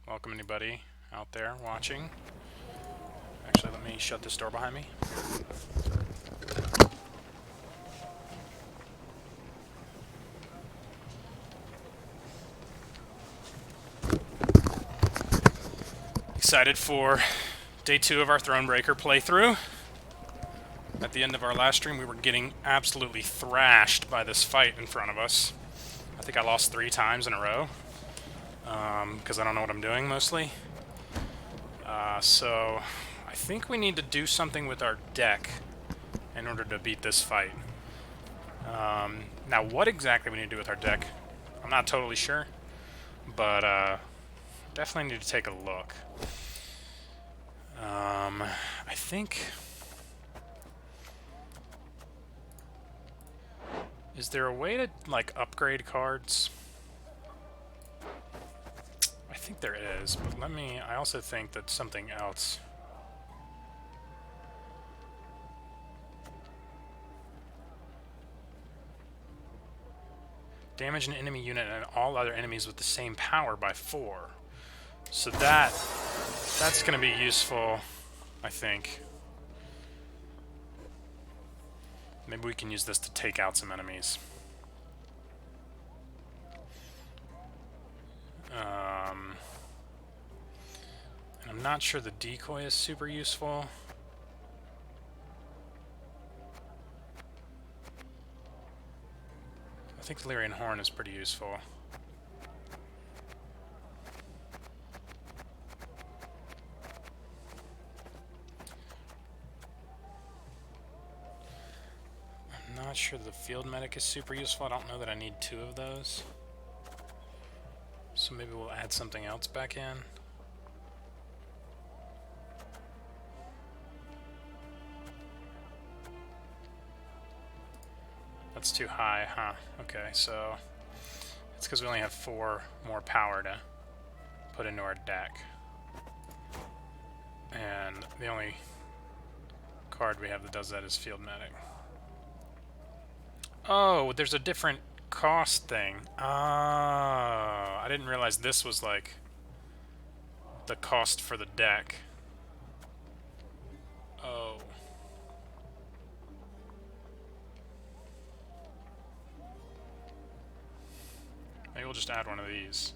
Welcome anybody out there watching. Actually, let me shut this door behind me. Excited for day 2 of our Thronebreaker playthrough. At the end of our last stream, we were getting absolutely thrashed by this fight in front of us. I think I lost 3 times in a row, because I don't know what I'm doing mostly. So I think we need to do something with our deck in order to beat this fight. Now, what exactly we need to do with our deck, I'm not totally sure, but definitely need to take a look. I think... Is there a way to, like, upgrade cards? I think there is, but I also think that something else... Damage an enemy unit and all other enemies with the same power by 4. So that's going to be useful, I think. Maybe we can use this to take out some enemies. And I'm not sure the decoy is super useful. I think the Lyrian Horn is pretty useful. I'm not sure the field medic is super useful. I don't know that I need 2 of those. So maybe we'll add something else back in. That's too high, huh? Okay, so it's because we only have 4 more power to put into our deck. And the only card we have that does that is Field Medic. Oh, there's a different cost thing. Oh, I didn't realize this was like the cost for the deck. Oh. Maybe we'll just add one of these.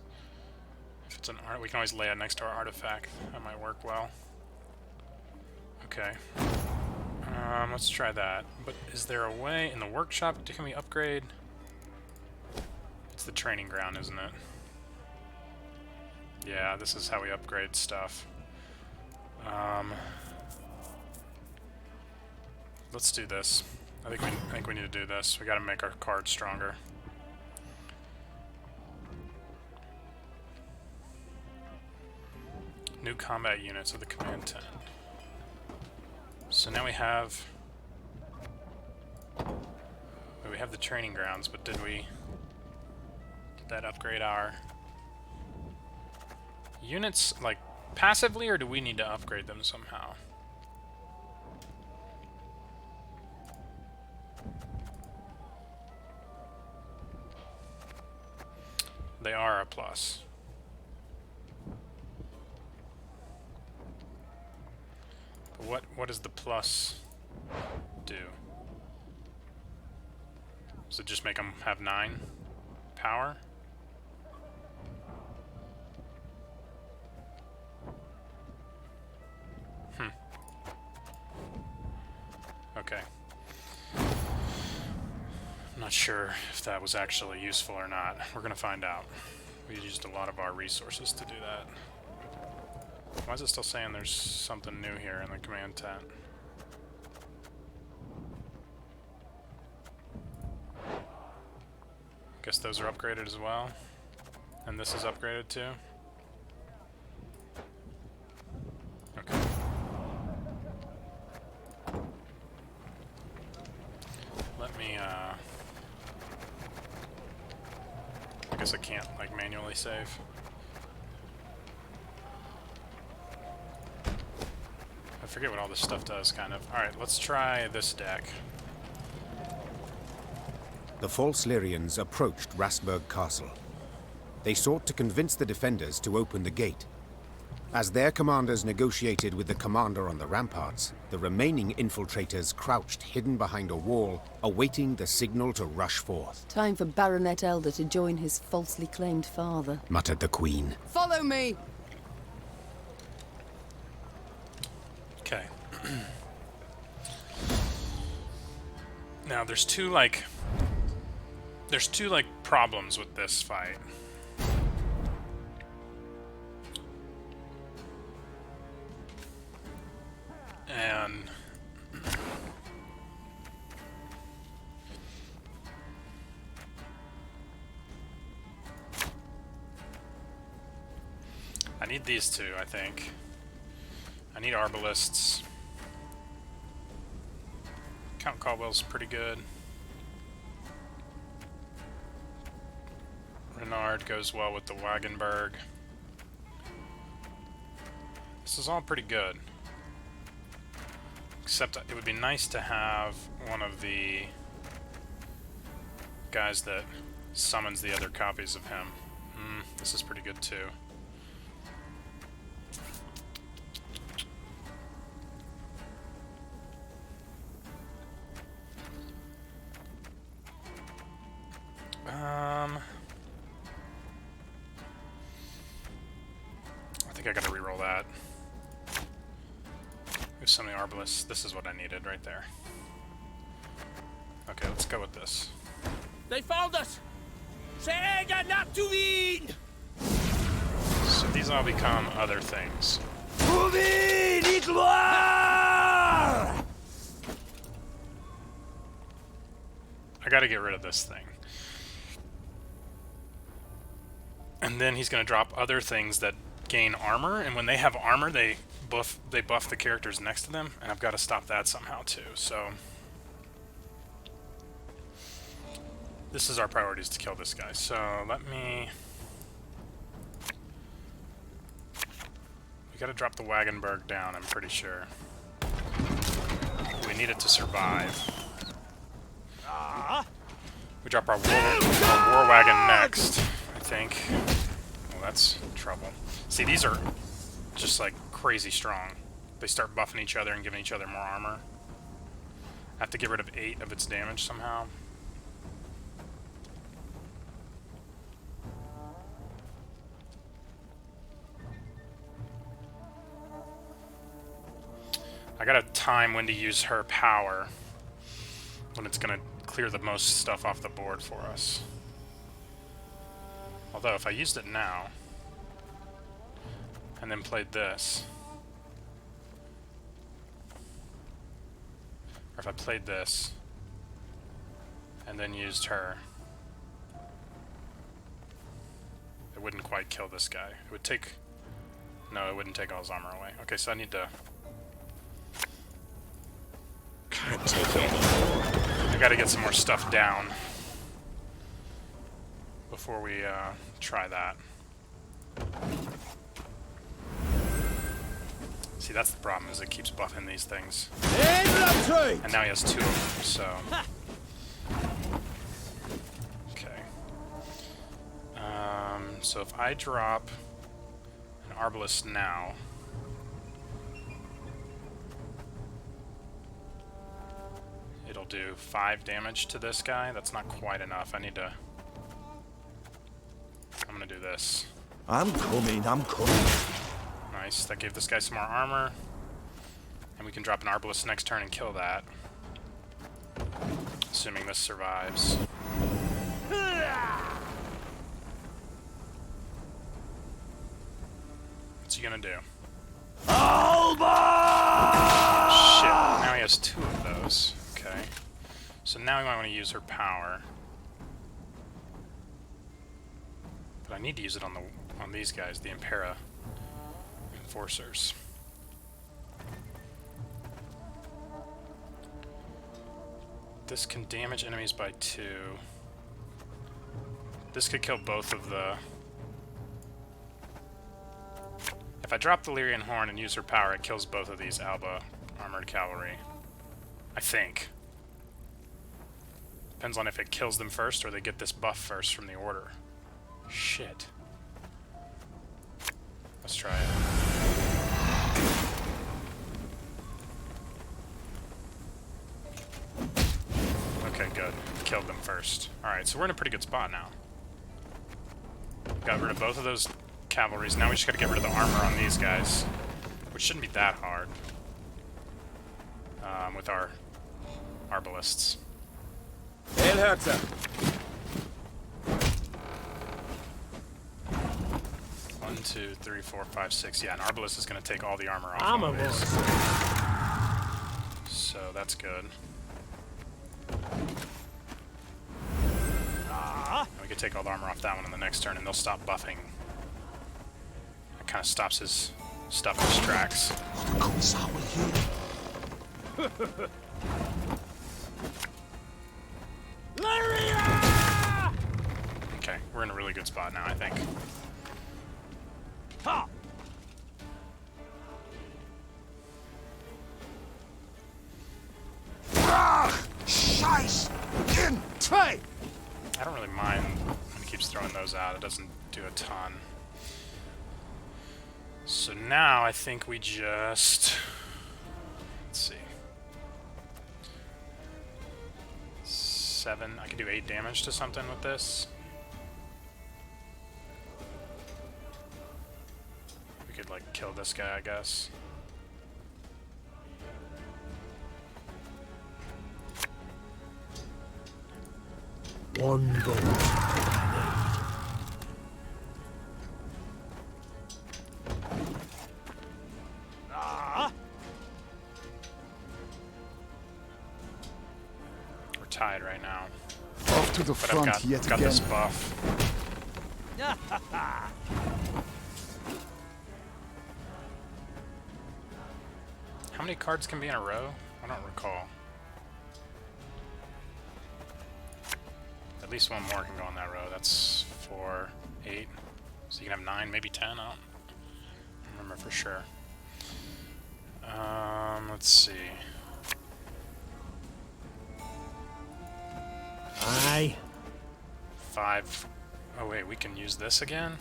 If it's an art, we can always lay it next to our artifact. That might work well. Okay. Let's try that. But is there a way in the workshop? Can we upgrade? It's the training ground, isn't it? Yeah, this is how we upgrade stuff. Let's do this. I think we need to do this. We got to make our card stronger. New combat units of the command 10. So now we have the training grounds, but did that upgrade our units like passively, or do we need to upgrade them somehow? They are a plus. But what does the plus do? Does it just make them have 9 power? Okay. I'm not sure if that was actually useful or not. We're gonna find out. We used a lot of our resources to do that. Why is it still saying there's something new here in the command tent? Guess those are upgraded as well. And this is upgraded too. Okay. Let me, I guess I can't, like, manually save. I forget what all this stuff does, kind of. Alright, let's try this deck. The false Lyrians approached Rasburg Castle. They sought to convince the defenders to open the gate, As their commanders negotiated with the commander on the ramparts, the remaining infiltrators crouched hidden behind a wall, awaiting the signal to rush forth. Time for Baronet Elder to join his falsely claimed father, muttered the Queen. Follow me! Okay. Now, there's two problems with this fight. And I need these two, I think. I need arbalists. Count Caldwell's pretty good. Renard goes well with the Wagenberg. This is all pretty good. Except it would be nice to have one of the guys that summons the other copies of him. This is pretty good too. I think I gotta reroll that. There's so many arbalists. This is what I needed right there. Okay, let's go with this. They found us! Säga not to win! So these all become other things. I gotta get rid of this thing. And then he's gonna drop other things that gain armor, and when they have armor, they buff the characters next to them, and I've got to stop that somehow too. So this is our priorities to kill this guy. So we gotta drop the Wagenberg down, I'm pretty sure. We need it to survive. We drop our war wagon next, I think. Well, that's trouble. See, these are just like crazy strong. They start buffing each other and giving each other more armor. I have to get rid of 8 of its damage somehow. I gotta time when to use her power, when it's gonna clear the most stuff off the board for us. Although if I used it now and then played this, or if I played this and then used her, it wouldn't quite kill this guy. It would take... No, it wouldn't take all his armor away. Okay, so I need to... Can't take any more. I gotta get some more stuff down before we try that. See, that's the problem, is it keeps buffing these things. And now he has 2 of them, so... Okay. So if I drop an Arbalest now... It'll do 5 damage to this guy. That's not quite enough. I need to... I'm gonna do this. I'm coming. Nice. That gave this guy some more armor. And we can drop an Arbalest next turn and kill that. Assuming this survives. What's he gonna do? Shit. Now he has 2 of those. Okay. So now we might want to use her power. But I need to use it on these guys, the Impera Enforcers. This can damage enemies by 2. This could kill both of the... If I drop the Lyrian Horn and use her power, it kills both of these Alba Armored Cavalry. I think. Depends on if it kills them first or they get this buff first from the order. Shit. Let's try it. killed them first. Alright, so we're in a pretty good spot now. Got rid of both of those cavalries. Now we just gotta get rid of the armor on these guys. Which shouldn't be that hard. With our arbalists. El Herzer. 1, 2, 3, 4, 5, 6. Yeah, an arbalist is gonna take all the armor off. I'm a anyways. boss. So that's good. We could take all the armor off that one in the next turn, and they'll stop buffing. That kind of stops his stuff in his tracks. Okay, we're in a really good spot now, I think. Ha! Scheiß! In! Try! I don't really mind when he keeps throwing those out. It doesn't do a ton. So now I think we just... Let's see. 7. I could do 8 damage to something with this. We could, like, kill this guy, I guess. One bolt. We're tied right now. Off to the But front I've yet got again. this buff. How many cards can be in a row? I don't recall. At least one more can go on that row. That's 4, 8. So you can have 9, maybe 10. I don't remember for sure. Let's see. Aye. 5. Oh wait, we can use this again?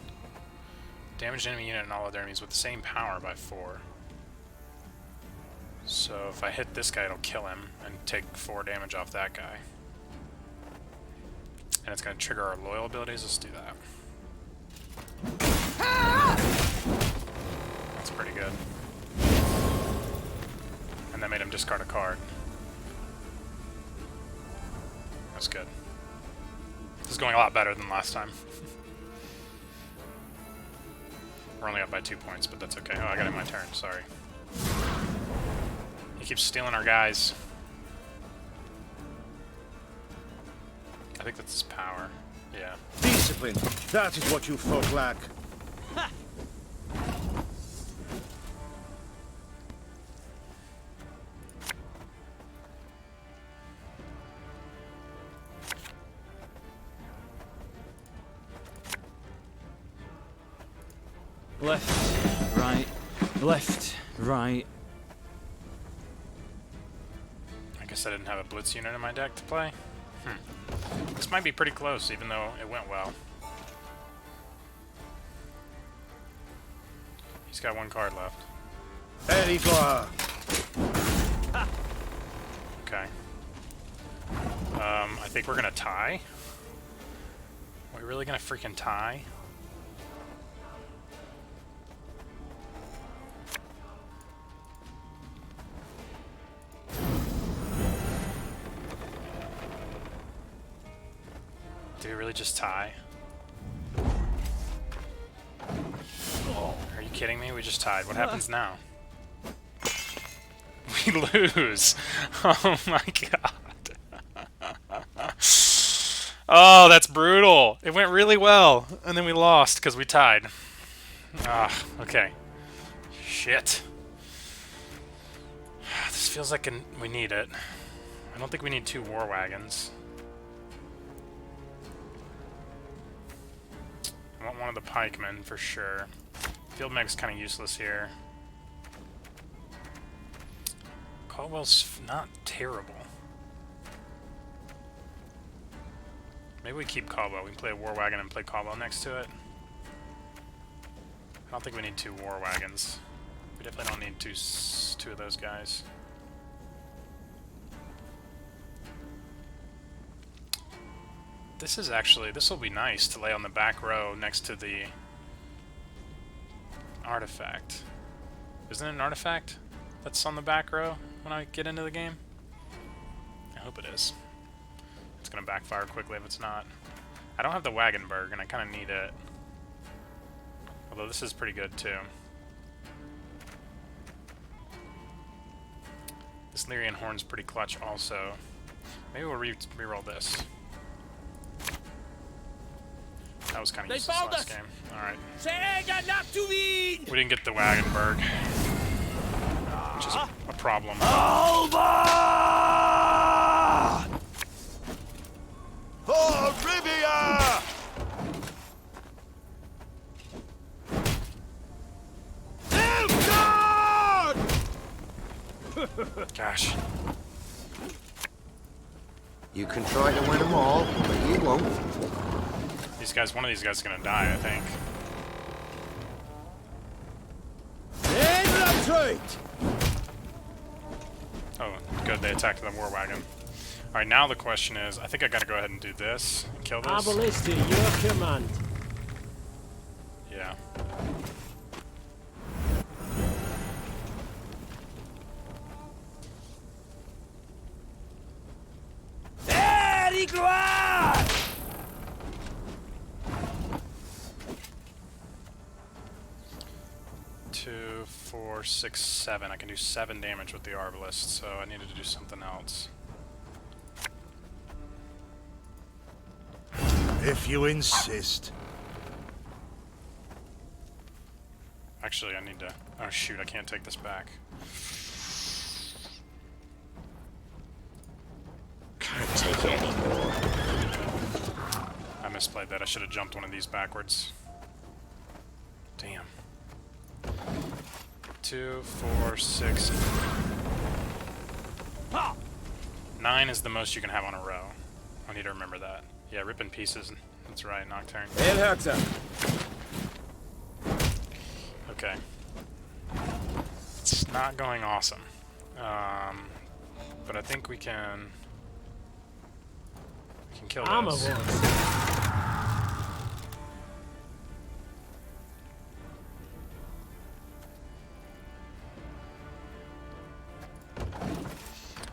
Damage enemy unit and all other enemies with the same power by 4. So if I hit this guy, it'll kill him and take 4 damage off that guy. And it's going to trigger our loyal abilities. Let's do that. That's pretty good. And that made him discard a card. That's good. This is going a lot better than last time. We're only up by 2 points, but that's okay. Oh, I got it my turn. Sorry. He keeps stealing our guys. I think that's his power. Yeah. Discipline. That is what you folk lack. Left, right, left, right. I guess I didn't have a blitz unit in my deck to play. This might be pretty close, even though it went well. He's got 1 card left. Ready for her. Okay. I think we're gonna tie. Are we really gonna freaking tie? Do we really just tie? Are you kidding me? We just tied. What happens now? We lose! Oh my god. Oh, that's brutal! It went really well, and then we lost because we tied. Ah, okay. Shit. This feels like we need it. I don't think we need 2 war wagons. I want one of the pikemen for sure. Field meg's kind of useless here. Caldwell's not terrible. Maybe we keep Caldwell. We can play a war wagon and play Caldwell next to it. I don't think we need 2 war wagons. We definitely don't need two of those guys. This is actually, this will be nice to lay on the back row next to the artifact. Isn't it an artifact that's on the back row when I get into the game? I hope it is. It's gonna backfire quickly if it's not. I don't have the Wagenberg, and I kind of need it. Although this is pretty good too. This Lyrian Horn's pretty clutch also. Maybe we'll re-roll this. That was kind of useless last game. Alright. We didn't get the Wagenberg. Which is a problem. Oh, Rivia! Gosh. You can try to win them all, but you won't. These guys, one of these guys is gonna die, I think. Oh, good, they attacked the war wagon. Alright, now the question is, I think I gotta go ahead and do this. Kill this. Abalista, your command. Yeah. Two, 4, 6, 7. I can do 7 damage with the Arbalist, so I needed to do something else. If you insist. Actually, I need to... Oh shoot, I can't take this back. Can't take it anymore. I misplayed that. I should have jumped one of these backwards. Damn. 2, 4, 6... 9 is the most you can have on a row. I need to remember that. Yeah, rip in pieces. That's right, Nocturne. Okay. It's not going awesome. But I think we can kill this.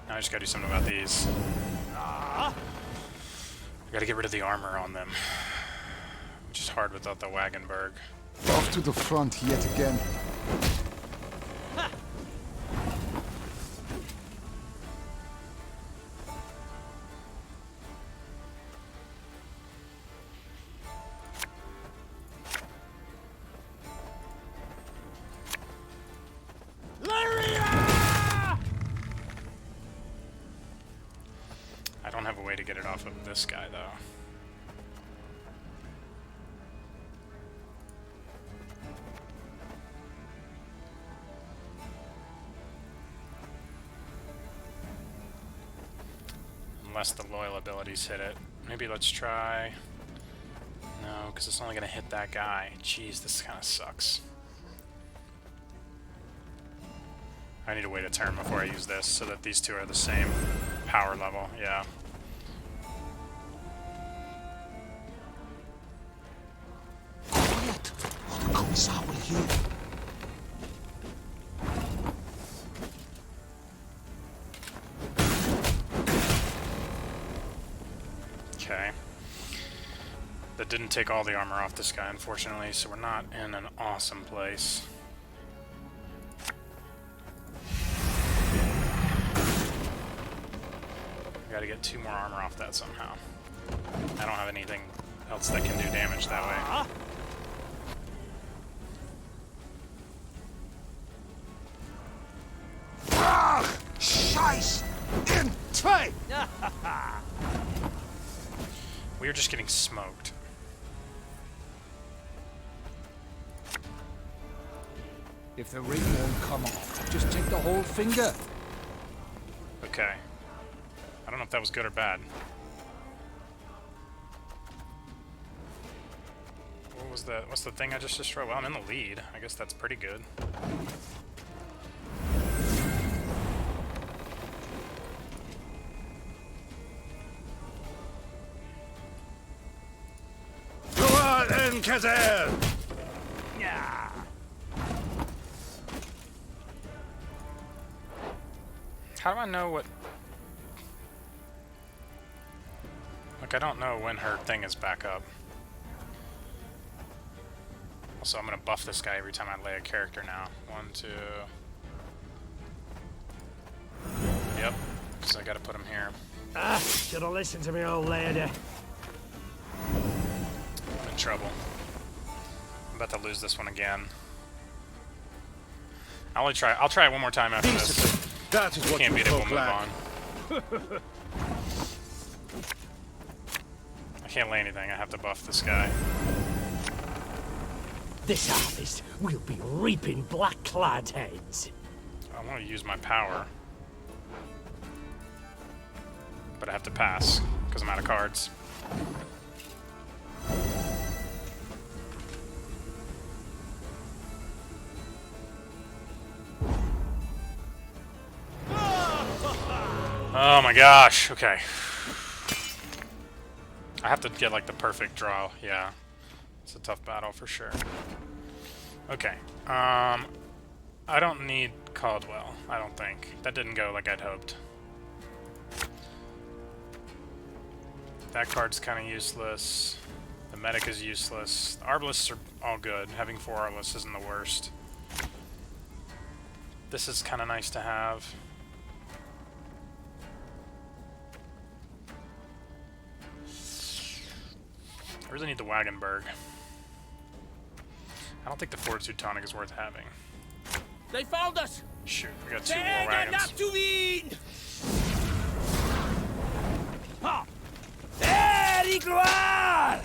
Now I just gotta do something about these. I gotta get rid of the armor on them, which is hard without the Wagenberg. Off to the front yet again. I don't have a way to get it off of this guy, though. Unless the loyal abilities hit it. Maybe let's try... No, because it's only going to hit that guy. Jeez, this kind of sucks. I need to wait a turn before I use this so that these two are the same power level. Yeah. Quiet, or the Commissar will hear. Okay. That didn't take all the armor off this guy, unfortunately, so we're not in an awesome place. Gotta get 2 more armor off that somehow. I don't have anything else that can do damage that way. Scheiß! In 2! We are just getting smoked. If the ring won't come off, just take the whole finger. Okay. I don't know if that was good or bad. What was the... What's the thing I just destroyed? Well, I'm in the lead. I guess that's pretty good. Kazelle! How do I know what... Like, I don't know when her thing is back up. Also, I'm gonna buff this guy every time I lay a character now. 1, 2... Yep, because I gotta put him here. Ah, should've listened to me, old lady. I'm in trouble. I'm about to lose this one again. I'll try it one more time after this. That is what Can't you beat it, we'll folk move lack. on. I can't lay anything, I have to buff this guy. This harvest, we'll be reaping black-clad heads. I want to use my power. But I have to pass, because I'm out of cards. Oh my gosh, okay. I have to get like the perfect draw, yeah. It's a tough battle for sure. Okay, I don't need Caldwell, I don't think. That didn't go like I'd hoped. That card's kind of useless. The medic is useless. The arbalists are all good. Having 4 arbalists isn't the worst. This is kind of nice to have. I really need the Wagenberg. I don't think the Fortitude Tonic is worth having. They found us! Shoot, we got 2 more wagons. not to win! Ha! Very gloire!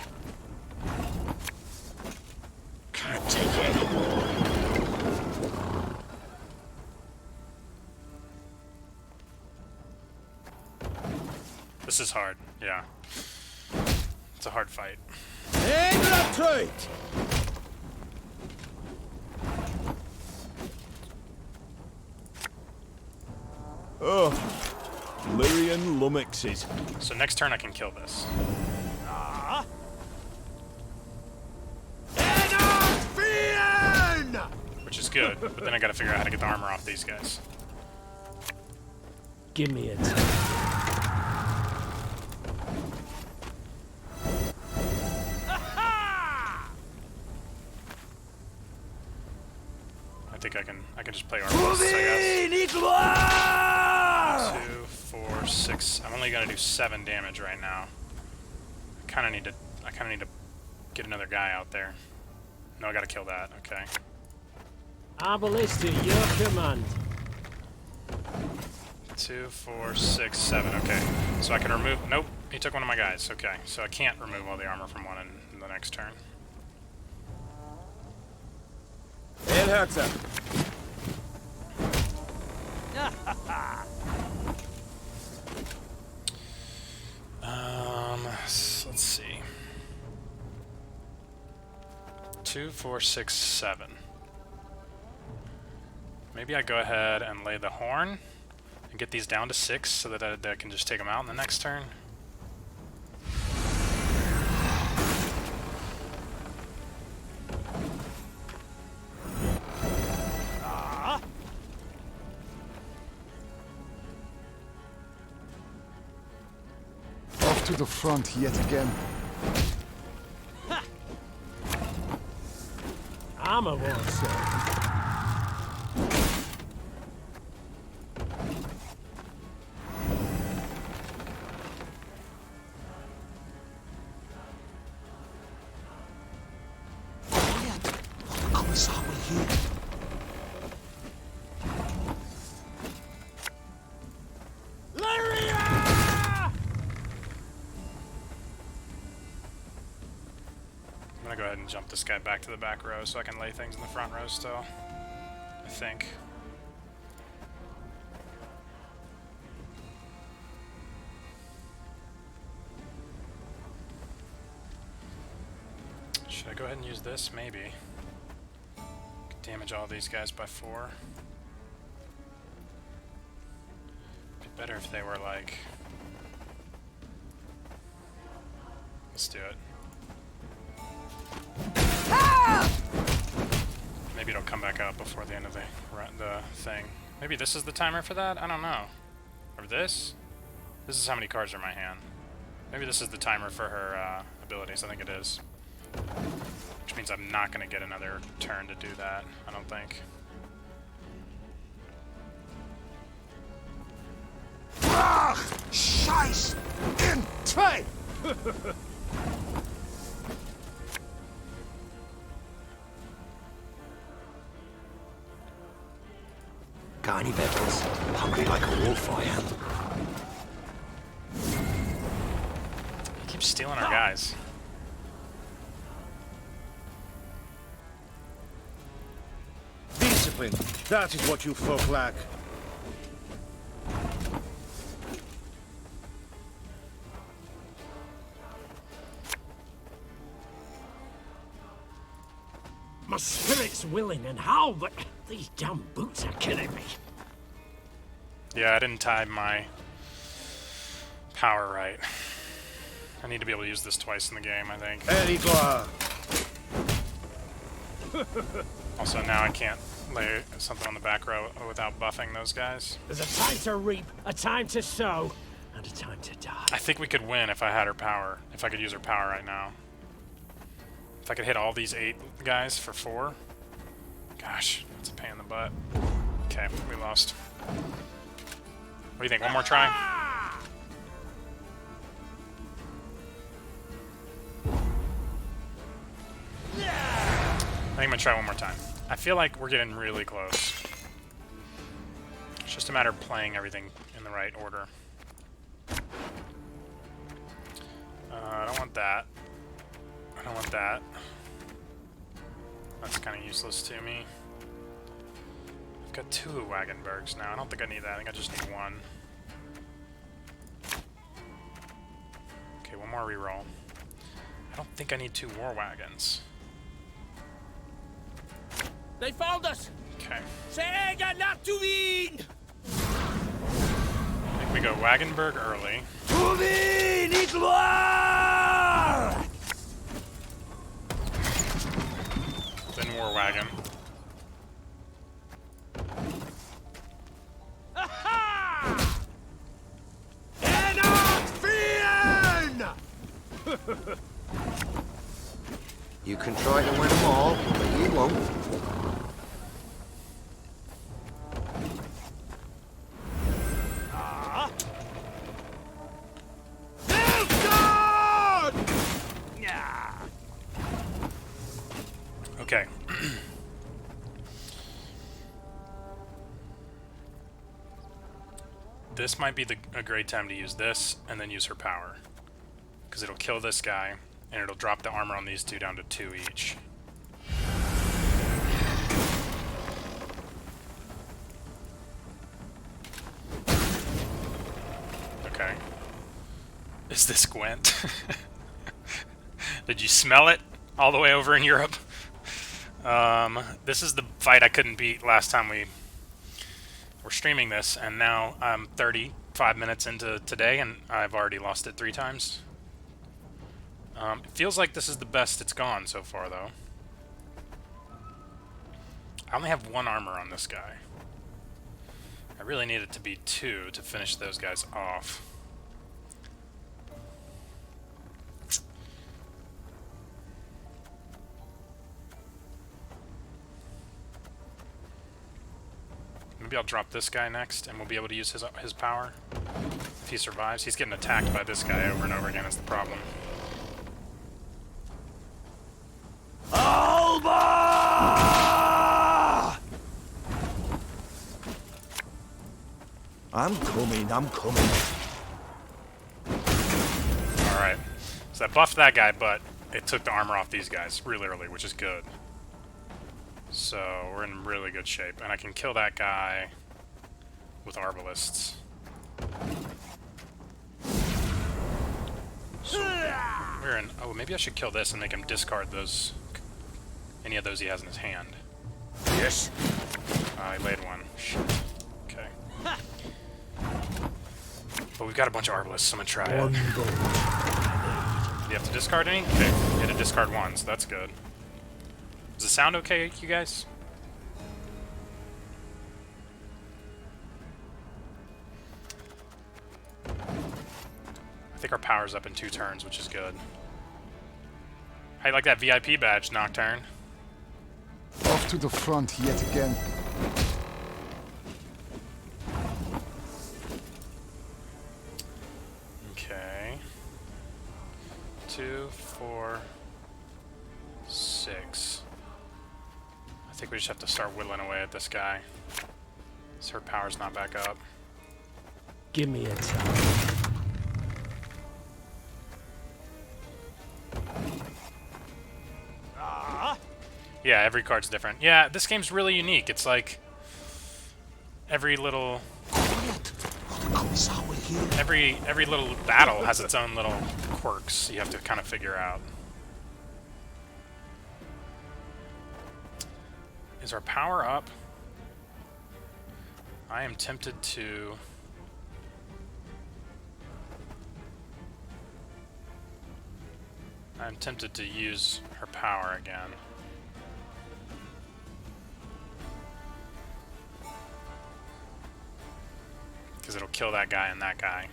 Can't take it. This is hard, yeah. It's a hard fight. Oh, Lyrian lummoxes. So next turn I can kill this. Which is good, but then I gotta figure out how to get the armor off these guys. Give me it. I think I can just play armor, I guess. 2, 4, 6. I'm only gonna do 7 damage right now. I kinda need to get another guy out there. No, I gotta kill that, okay. Arbalist at your command. 2, 4, 6, 7. Okay, so I can remove. Nope, he took one of my guys. Okay, so I can't remove all the armor from one in the next turn. Let's see. 2, 4, 6, 7. Maybe I go ahead and lay the horn and get these down to 6 so that I can just take them out in the next turn. Off to the front yet again. Armor won't serve. I'm gonna go ahead and jump this guy back to the back row so I can lay things in the front row still. I think. Should I go ahead and use this? Maybe. Could damage all these guys by 4. Be better if they were like... Let's do it. Maybe it'll come back up before the end of the thing. Maybe this is the timer for that? I don't know. Or this? This is how many cards are in my hand. Maybe this is the timer for her abilities. I think it is. Which means I'm not going to get another turn to do that, I don't think. Scheiß! In zwei! Got any victuals? Hungry like a wolf, I am. He keeps stealing our guys. Discipline. That is what you folk lack. My spirit's willing and how, but these damn boots are killing me. Yeah, I didn't time my power right. I need to be able to use this twice in the game, I think. Erigua. Also, now I can't lay something on the back row without buffing those guys. There's a time to reap, a time to sow, and a time to die. I think we could win if I had her power. If I could use her power right now. If I could hit all these 8 guys for 4. Gosh, that's a pain in the butt. Okay, we lost. What do you think? One more try? I think I'm gonna try one more time. I feel like we're getting really close. It's just a matter of playing everything in the right order. I don't want that. I don't want that. That's kind of useless to me. I've got 2 Wagenbergs now. I don't think I need that. I think I just need 1. Okay, one more reroll. I don't think I need 2 war wagons. They found us! Okay. Ze eigen not to win! I think we go Wagenberg early. To me, nicht wahr! Then war wagon. Aha! Cannot fear! You can try to win them all, but you won't. Okay. This might be a great time to use this and then use her power. Because it'll kill this guy, and it'll drop the armor on these 2 down to 2 each. Okay. Is this Gwent? Did you smell it all the way over in Europe? This is the fight I couldn't beat last time we were streaming this, and now I'm 35 minutes into today, and I've already lost it 3 times. It feels like this is the best it's gone so far, though. I only have 1 armor on this guy. I really need it to be 2 to finish those guys off. Maybe I'll drop this guy next, and we'll be able to use his power. If he survives. He's getting attacked by this guy over and over again is the problem. Alba! I'm coming. Alright. So I buffed that guy, but it took the armor off these guys really early, which is good. So we're in really good shape. And I can kill that guy with Arbalists. So we're in... Oh, maybe I should kill this and make him discard those... Any of those he has in his hand. Yes. I laid one. Shit. Okay. But we've got a bunch of Arbalists, so I'm gonna try it. Do you have to discard any? Okay, you had to discard one, so that's good. Does it sound okay, you guys? think our power's up in 2 turns, which is good. How you like that VIP badge, Nocturne? Off to the front yet again. Okay. 2, 4, 6. I think we just have to start whittling away at this guy. So her power's not back up. Give me a time. Yeah, every card's different. Yeah, this game's really unique. It's like every little every little battle has its own little quirks you have to kind of figure out. Is our power up? I am tempted to... I'm tempted to use her power again. Because it'll kill that guy and that guy.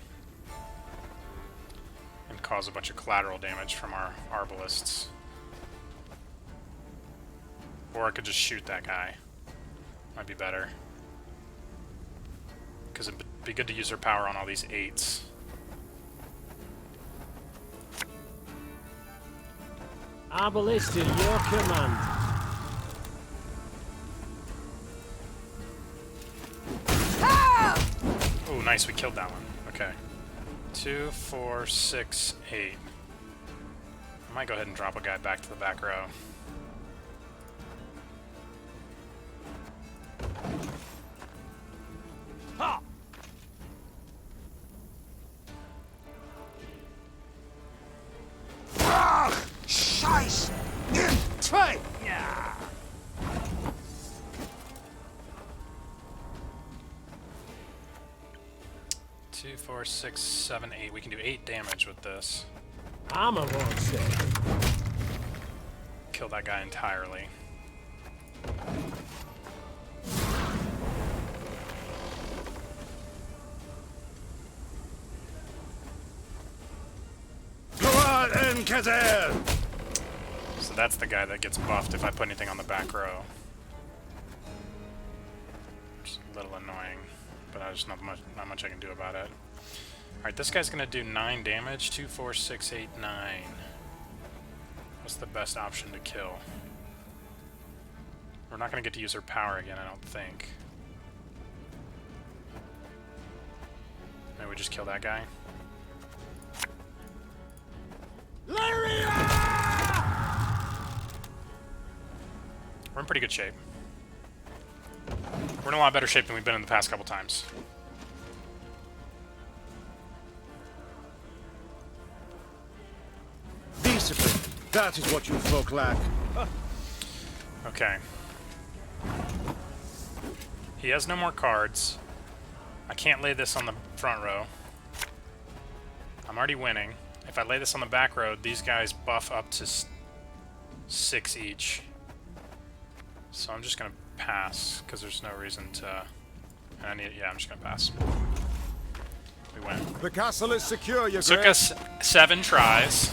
And cause a bunch of collateral damage from our arbalists. Or I could just shoot that guy. Might be better. Because it'd be good to use her power on all these 8s. Arbalist at your command. Oh, nice, we killed that one. Okay. 2, 4, 6, 8. I might go ahead and drop a guy back to the back row. Ha! Scheiß! Try! 2, 4, 6, 7, 8. We can do 8 damage with this. Armor won't say. Kill that guy entirely. Go on, Enkazer! So that's the guy that gets buffed if I put anything on the back row. Which is a little annoying, but there's not much I can do about it. Alright, this guy's gonna do 9 damage. 2, 4, 6, 8, 9. What's the best option to kill? We're not gonna get to use her power again, I don't think. Maybe we just kill that guy. We're in pretty good shape. We're in a lot better shape than we've been in the past couple times. Discipline. That is what you folk lack. Okay. He has no more cards. I can't lay this on the front row. I'm already winning. If I lay this on the back row, these guys buff up to 6 each. So I'm just gonna pass, because there's no reason to... yeah, I'm just gonna pass. We win. The castle is secure, Your Took Grace. us 7 tries.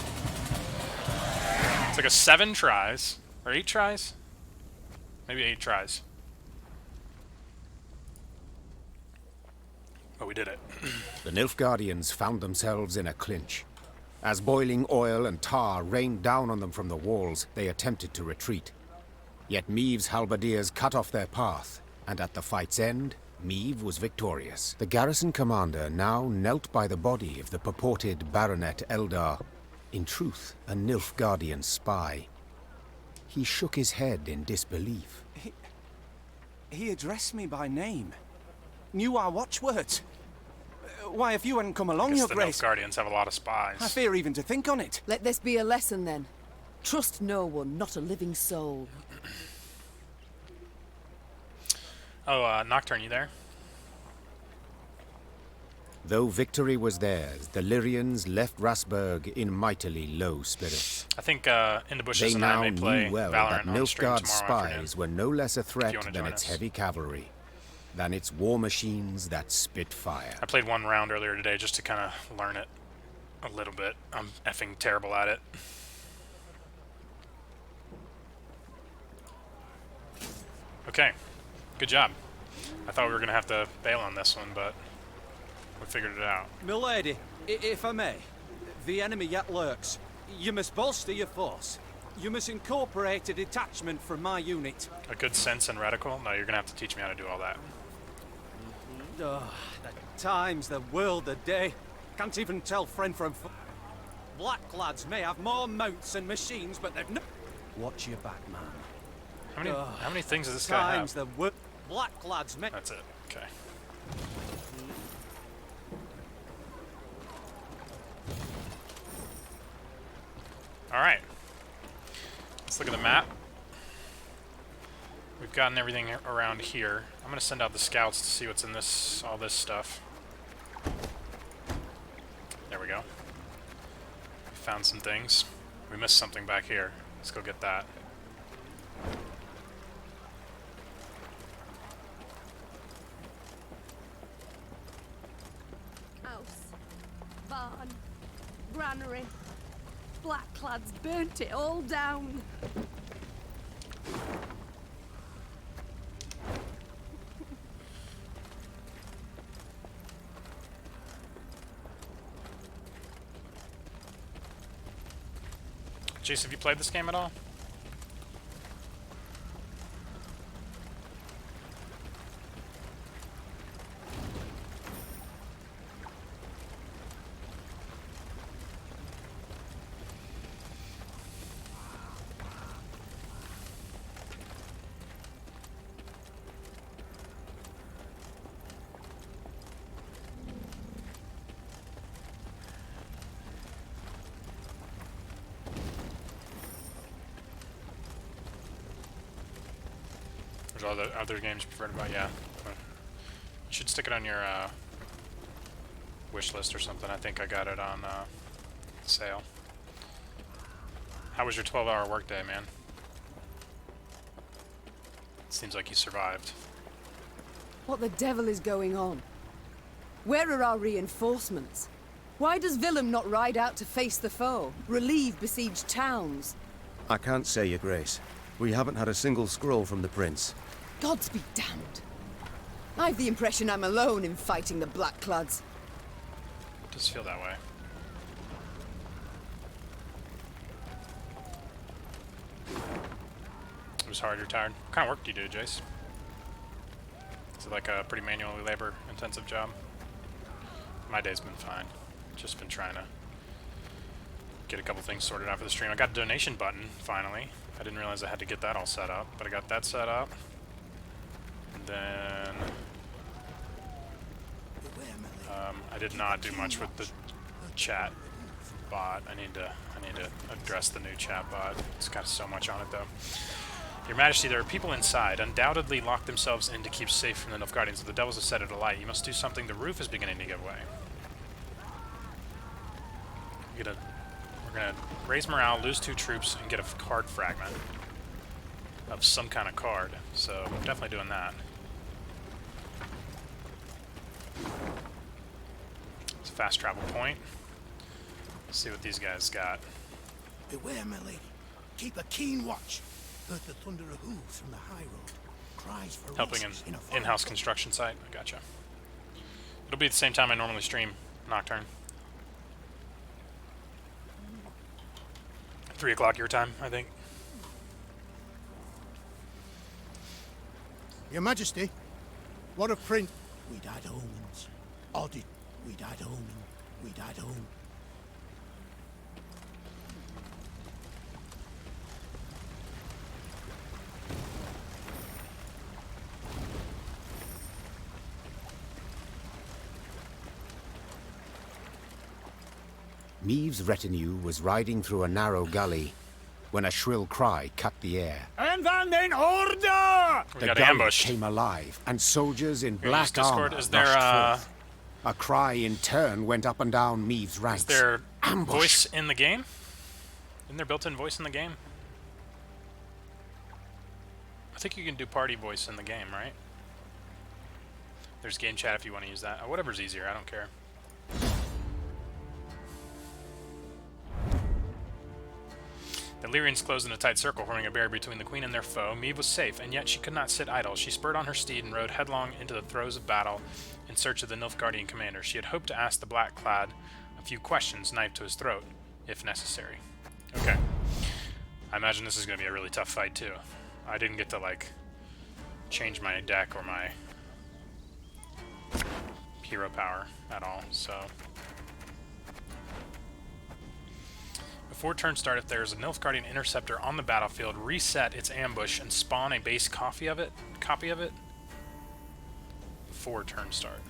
Took us 7 tries. Or 8 tries? Maybe 8 tries. But we did it. The Nilfgaardians found themselves in a clinch. As boiling oil and tar rained down on them from the walls, they attempted to retreat. Yet Meave's halberdiers cut off their path, and at the fight's end, Meave was victorious. The garrison commander now knelt by the body of the purported Baronet Eldar, in truth a Nilfgaardian spy. He shook his head in disbelief. He addressed me by name. Knew our watchwords. Why, if you hadn't come along, Your Grace... the Nilfgaardians have a lot of spies. I fear even to think on it. Let this be a lesson, then. Trust no one, not a living soul. Oh, Nocturne, you there? Though victory was theirs, the Lyrians left Rasburg in mightily low spirits. I think In the Bushes They and I now may play knew well Valorant that on stream Nilfgaard's tomorrow spies afternoon. were no less a threat wanna than join its us. heavy cavalry, than its war machines that spit fire. I played 1 round earlier today just to kind of learn it. A little bit. I'm effing terrible at it. Okay. Good job. I thought we were going to have to bail on this one, but we figured it out. Milady, if I may, the enemy yet lurks. You must bolster your force. You must incorporate a detachment from my unit. A good sense and reticle? No, you're going to have to teach me how to do all that. Oh, the times, the world, the day. Can't even tell friend from Black lads may have more mounts and machines, but they've no... Watch your back, man. How many things does this guy have? Times, the Black lads may... That's it. Okay. Alright. Let's look at the map. We've gotten everything around here. I'm going to send out the scouts to see what's in this, all this stuff. There we go. We found some things. We missed something back here. Let's go get that. House, barn, granary. Blackclads burnt it all down. Jace, have you played this game at all? There's other games you prefer to buy, yeah. You should stick it on your wish list or something. I think I got it on sale. How was your 12-hour workday, man? Seems like you survived. What the devil is going on? Where are our reinforcements? Why does Willem not ride out to face the foe, relieve besieged towns? I can't say, Your Grace. We haven't had a single scroll from the Prince. Gods be damned. I've the impression I'm alone in fighting the Blackclads. It does feel that way. It was hard, you're tired. What kind of work do you do, Jace? Is it like a pretty manually labor-intensive job? My day's been fine. Just been trying to get a couple things sorted out for the stream. I got a donation button, finally. I didn't realize I had to get that all set up, but I got that set up. And then I did not do much with the chat bot. I need to address the new chat bot. It's got so much on it though. Your Majesty, there are people inside, undoubtedly locked themselves in to keep safe from the Nilfgaardians. The devils have set it alight. You must do something. The roof is beginning to give way. We're gonna raise morale, lose 2 troops, and get a card fragment of some kind of card. So I'm definitely doing that. It's a fast travel point. Let's see what these guys got. Beware, my lady. Keep a keen watch. Heard the thunder of hooves from the high road. Cries for Helping an in a in-house construction site. I gotcha. It'll be at the same time I normally stream Nocturne. 3 o'clock your time, I think. Your Majesty, what of Prince? We died omens. Audit. We died omen. We died omen. Meave's retinue was riding through a narrow gully when a shrill cry cut the air. And then in order! We got ambushed. Came alive, and soldiers in Here, black Discord, armor is there rushed forth. A cry in turn went up and down Meave's ranks. Is there Ambush! voice in the game? Isn't there built-in voice in the game? I think you can do party voice in the game, right? There's game chat if you want to use that. Whatever's easier, I don't care. The Illyrians closed in a tight circle, forming a barrier between the queen and their foe. Meve was safe, and yet she could not sit idle. She spurred on her steed and rode headlong into the throes of battle in search of the Nilfgaardian commander. She had hoped to ask the Blackclad a few questions, knife to his throat, if necessary. Okay. I imagine this is going to be a really tough fight, too. I didn't get to, like, change my deck or my hero power at all, so... Before turn start, if there is a Nilfgaardian interceptor on the battlefield, reset its ambush and spawn a base copy of it. Before turn start.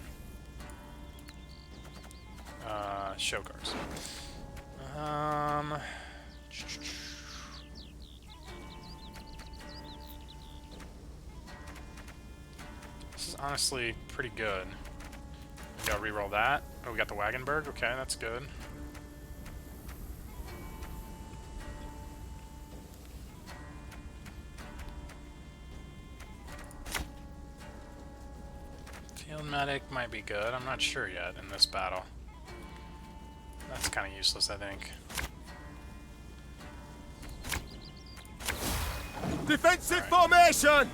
Show cards. This is honestly pretty good. Maybe I'll reroll that. Oh, we got the Wagenburg. Okay, that's good. Field medic might be good. I'm not sure yet in this battle. That's kind of useless, I think. Defensive formation!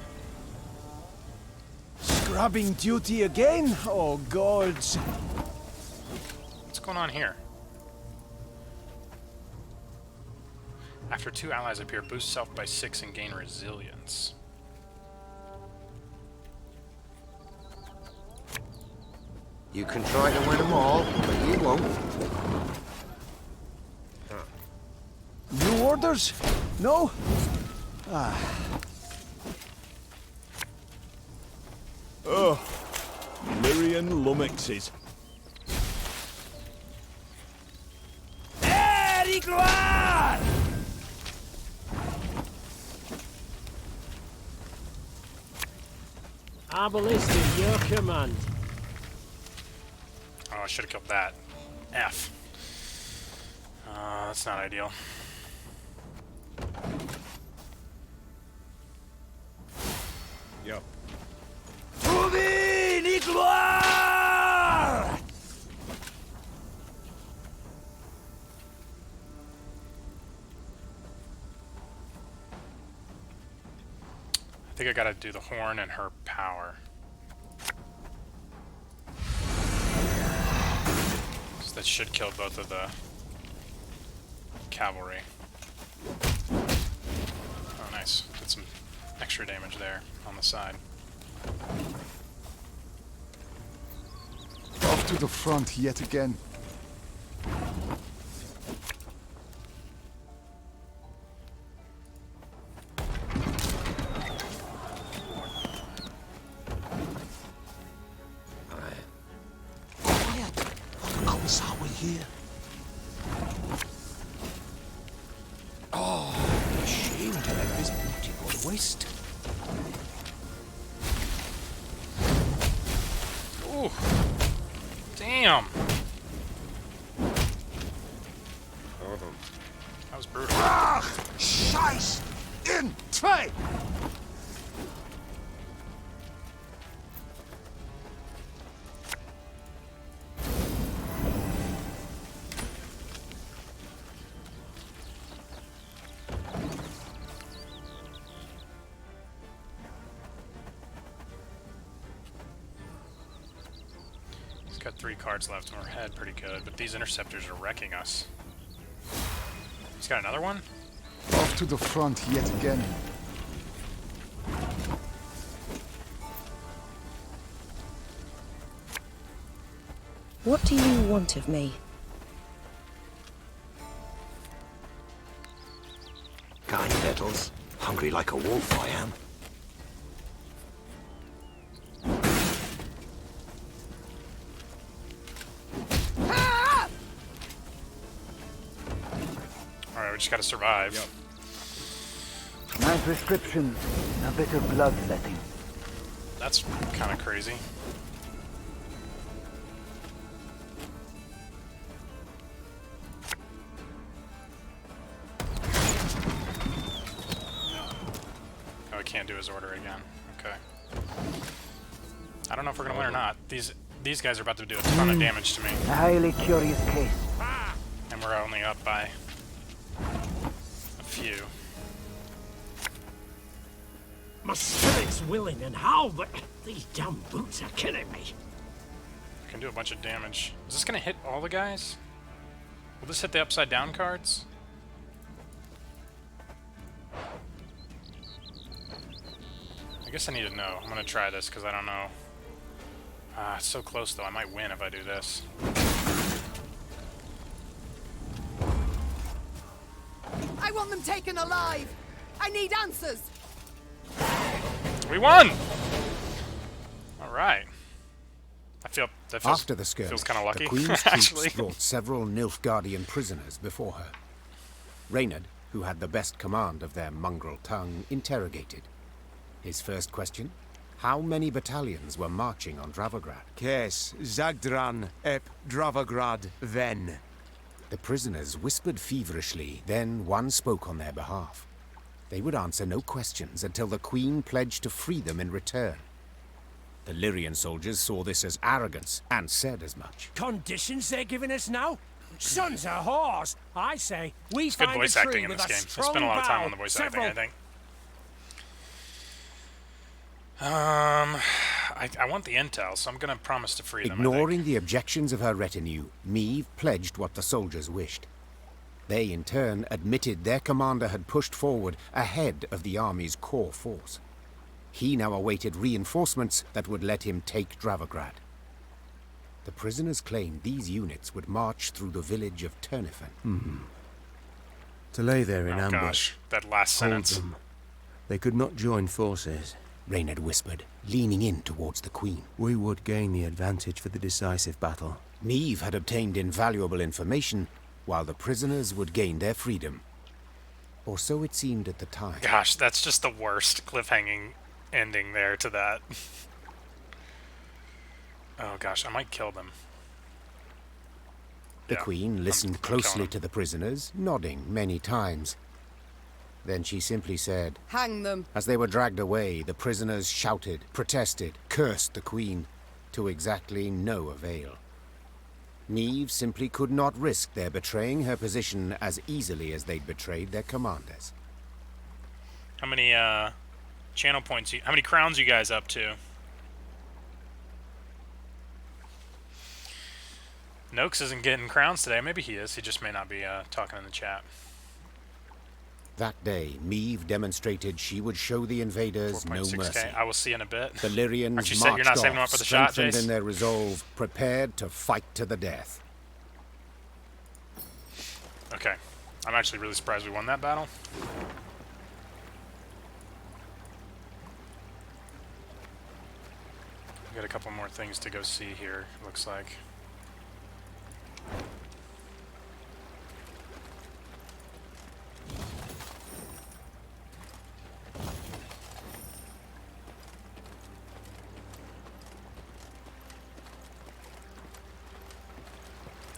Scrubbing duty again? Oh, gods. What's going on here? After 2 allies appear, boost self by 6 and gain resilience. You can try to win them all, but you won't. New orders? No? Oh, Lyrian lummoxes. Arbalist, your command. Oh, I should have killed that. F. That's not ideal. Yo. I think I gotta do the horn and her power. So that should kill both of the cavalry. Oh, nice. Did some extra damage there on the side. Off to the front yet again. Are we here? Oh, shame to let this beauty go to waste. Ooh. Damn. That was brutal. Scheiß! In tray! Got 3 cards left and we're ahead pretty good, but these interceptors are wrecking us. He's got another one? Off to the front yet again. What do you want of me? Got any nettles? Hungry like a wolf, I am. Alright, we just gotta survive. My prescription, a bit of bloodletting. That's kind of crazy. Oh, we can't do his order again. Okay. I don't know if we're gonna win or not. These guys are about to do a ton of damage to me. A highly curious case. And we're only up by a few. My spirit's willing and how, but these damn boots are killing me. I can do a bunch of damage. Is this gonna hit all the guys? Will this hit the upside down cards? I guess I need to know. I'm gonna try this because I don't know. Ah, it's so close though. I might win if I do this. I want them taken alive. I need answers. We won! Alright. That feels, After the skirmish, feels kind of lucky, the Queen's actually. troops brought several Nilfgaardian prisoners before her. Reynard, who had the best command of their mongrel tongue, interrogated. His first question: how many battalions were marching on Dravograd? Kes, Zagdran, Ep, Dravograd, Ven. The prisoners whispered feverishly, then one spoke on their behalf. They would answer no questions until the Queen pledged to free them in return. The Lyrian soldiers saw this as arrogance and said as much. Conditions they're giving us now? Sons of whores! I say, we It's good find voice a tree acting in with this a game. I strong spent a lot of time bough, on the voice several... acting, I think. I want the intel, so I'm going to promise to free them. Ignoring the objections of her retinue, Meve pledged what the soldiers wished. They, in turn, admitted their commander had pushed forward ahead of the army's core force. He now awaited reinforcements that would let him take Dravograd. The prisoners claimed these units would march through the village of Turnifen. To lay there in ambush. Gosh, that last Hold sentence. them. They could not join forces. Reynard whispered, leaning in towards the Queen. We would gain the advantage for the decisive battle. Meve had obtained invaluable information, while the prisoners would gain their freedom. Or so it seemed at the time. Gosh, that's just the worst cliffhanging ending there to that. Oh gosh, I might kill them. The Yeah, Queen listened I'm killing closely them. to the prisoners, nodding many times. Then she simply said, Hang them. as they were dragged away, the prisoners shouted, protested, cursed the Queen, to exactly no avail. Meve simply could not risk their betraying her position as easily as they'd betrayed their commanders. How many channel points? How many crowns you guys up to? Noakes isn't getting crowns today. Maybe he is. He just may not be talking in the chat. That day, Meve demonstrated she would show the invaders no 4.6K. mercy. I will see you in a bit. The Lyrians Aren't you saying you're marched not saving them off, up for the shot, strengthened Jace? in their resolve, prepared to fight to the death. Okay. I'm actually really surprised we won that battle. We got a couple more things to go see here, looks like.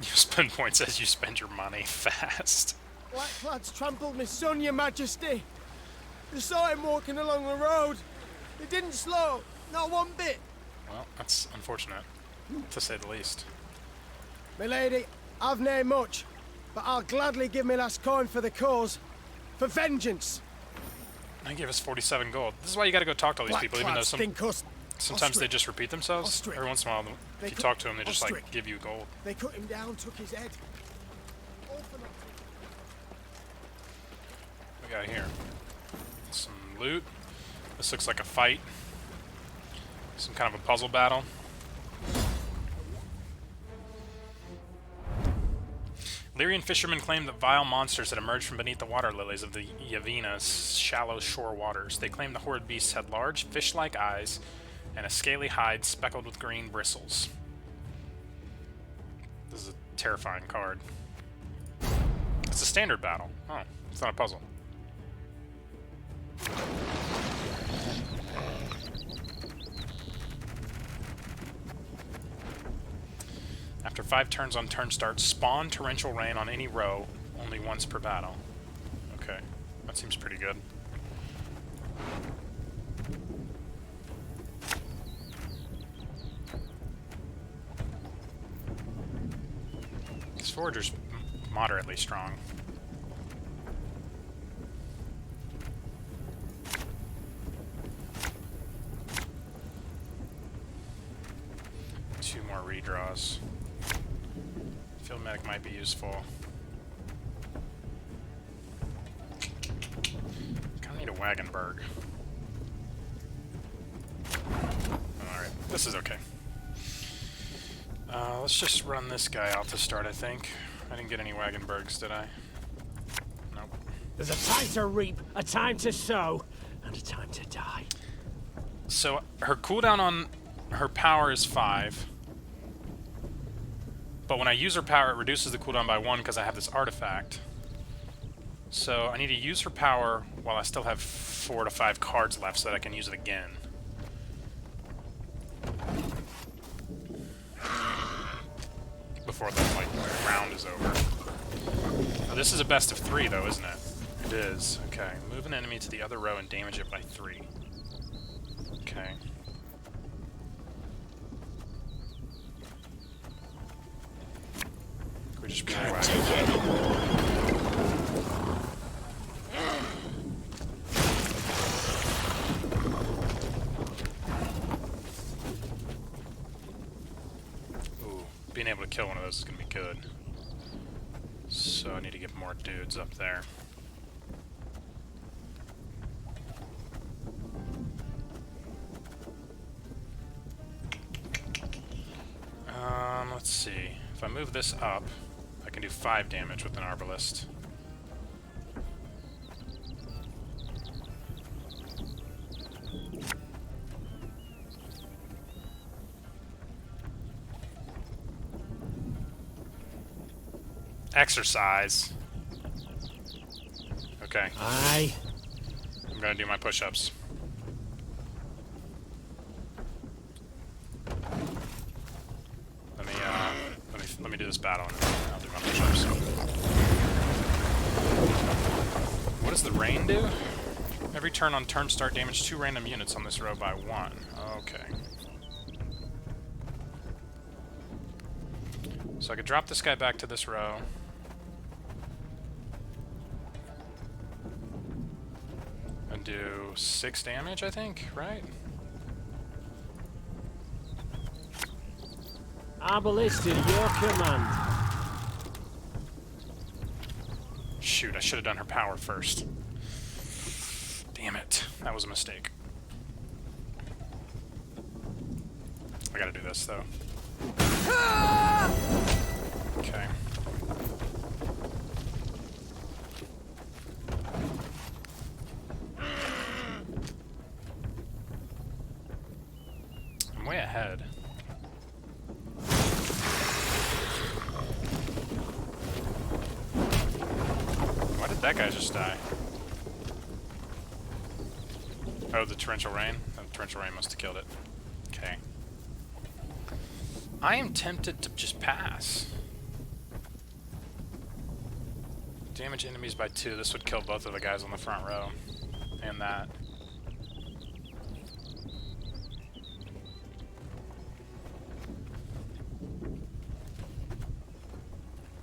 You spend points as you spend your money fast. Blackclads trampled my son, your majesty. They saw him walking along the road. They didn't slow, not one bit. Well, that's unfortunate, to say the least. My lady, I've nae much, but I'll gladly give me last coin for the cause. For vengeance. They gave us 47 gold. This is why you gotta go talk to all these people, even though Blackclads, sometimes they just repeat themselves. Ostrich. Every once in a while, if you talk to them, they just like give you gold. They cut him down, took his head. All for nothing. What we got here? Some loot. This looks like a fight. Some kind of a puzzle battle. Lyrian fishermen claimed that vile monsters had emerged from beneath the water lilies of the Yavina's shallow shore waters. They claimed the horrid beasts had large, fish-like eyes and a scaly hide speckled with green bristles. This is a terrifying card. It's a standard battle. Oh, it's not a puzzle. After 5 turns on turn start, spawn torrential rain on any row, only once per battle. Okay, that seems pretty good. This forager's moderately strong. more redraws. Field medic might be useful. Kinda need a Wagenberg. Alright, this is okay. Let's just run this guy out to start, I think. I didn't get any Wagenbergs, did I? Nope. There's a time to reap, a time to sow, and a time to die. So, her cooldown on her power is 5. But when I use her power, it reduces the cooldown by 1 because I have this artifact. So, I need to use her power while I still have 4 to 5 cards left so that I can use it again. Before the round is over. Oh, this is a best of 3 though, isn't it? It is. Okay. Move an enemy to the other row and damage it by 3. Okay. Could we just pull away? Being able to kill one of those is going to be good. So I need to get more dudes up there. Let's see. If I move this up, I can do 5 damage with an Arbalist. Exercise. Okay. Aye. I'm gonna do my push-ups. Let me do this battle and I'll do my push-ups. What does the rain do? Every turn on turn start, damage 2 random units on this row by 1. Okay. So I could drop this guy back to this row. And do 6 damage, I think, right? Arbalist in your command. Shoot, I should have done her power first. Damn it. That was a mistake. I gotta do this, though. Okay. I'm way ahead. Why did that guy just die? Oh, the torrential rain? The torrential rain must have killed it. Okay. I am tempted to just pass. Damage enemies by 2. This would kill both of the guys on the front row. And that.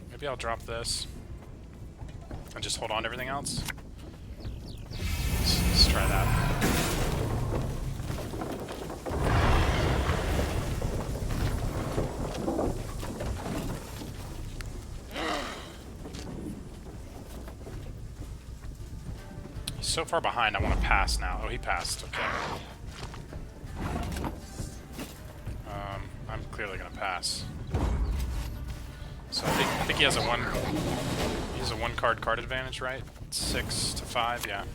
Maybe I'll drop this. And just hold on to everything else. Let's try that. He's so far behind, I want to pass now. Oh, he passed. Okay. I'm clearly going to pass. So I think he has a one card advantage, right? 6 to 5, yeah.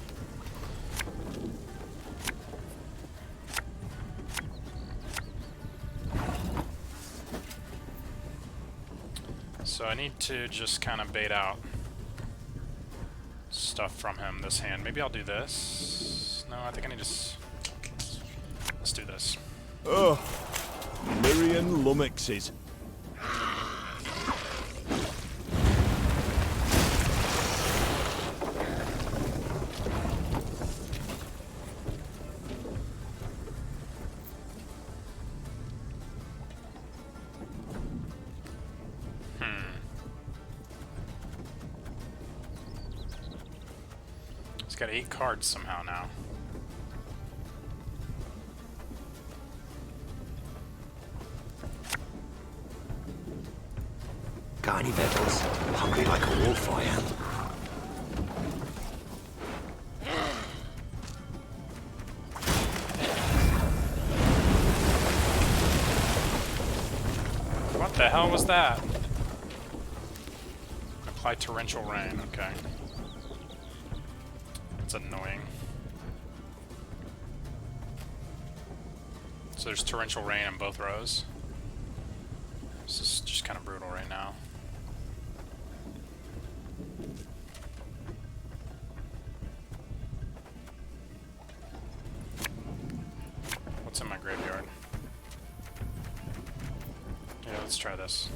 So I need to just kind of bait out stuff from him this hand. Maybe I'll do this. No, I think I need to let's do this. Oh, Lyrian lummoxes. He's got 8 cards somehow now. tiny devils. Hungry like a wolf, I am. What the hell was that? Apply torrential rain, okay. That's annoying. So there's torrential rain in both rows. This is just kind of brutal right now. What's in my graveyard? Yeah, let's try this.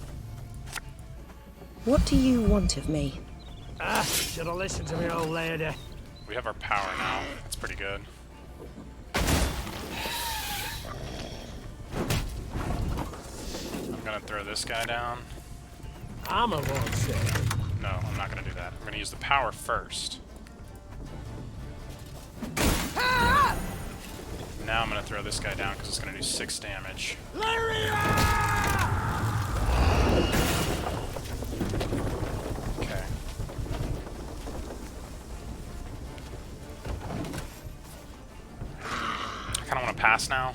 What do you want of me? Ah, should have listened to me, old lady. We have our power now. That's pretty good. I'm gonna throw this guy down. I'm a won't say. No, I'm not gonna do that. I'm gonna use the power first. Now I'm gonna throw this guy down because it's gonna do 6 damage. Okay. I kinda wanna pass now.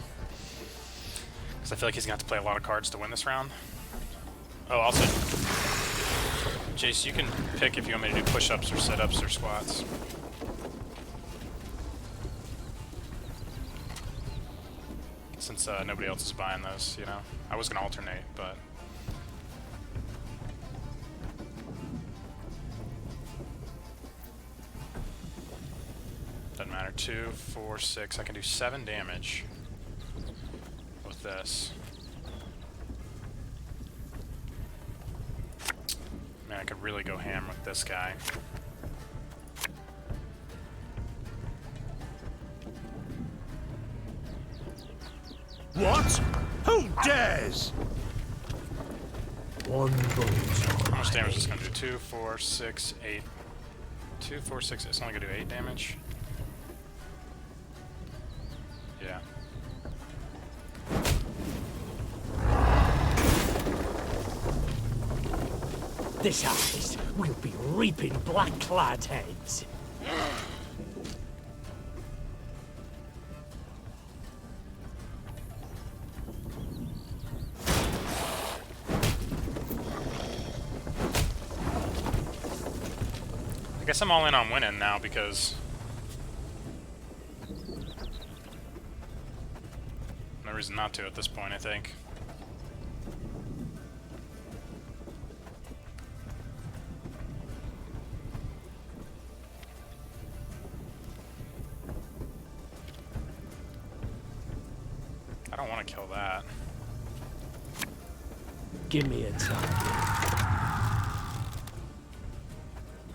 Because I feel like he's gonna have to play a lot of cards to win this round. Oh, also, Jace, you can pick if you want me to do push-ups or sit-ups or squats. Since nobody else is buying those, you know. I was gonna alternate, but... Doesn't matter. 2, 4, 6. I can do 7 damage with this. Man, I could really go ham with this guy. What? Who dares? One bullet. How much damage is this gonna do? 2, 4, 6, 8. 2, 4, 6. It's only gonna do 8 damage. Yeah. This harvest will be reaping black-clad heads. I guess I'm all in on winning now because... no reason not to at this point, I think. I don't want to kill that. Give me a target.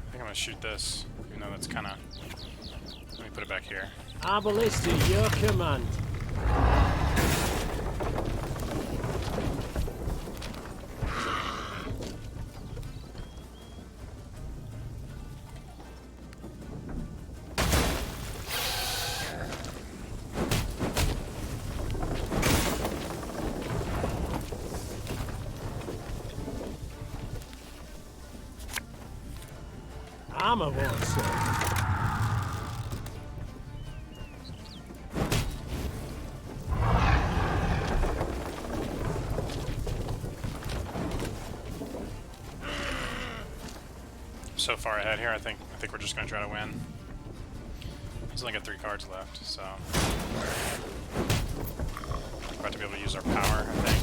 I think I'm gonna shoot this, even though that's kind of... Let me put it back here. Arbalist at your command. I'm a won't say. So far ahead here, I think we're just gonna try to win. He's only got 3 cards left, so we're about to be able to use our power, I think.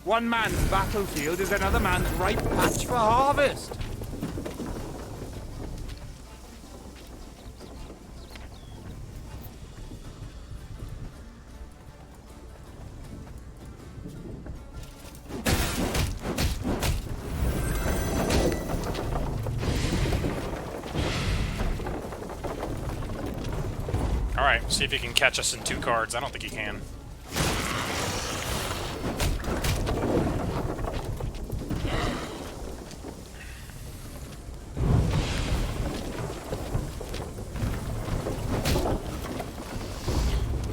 One man's battlefield is another man's ripe patch for harvest. Alright, see if he can catch us in 2 cards. I don't think he can.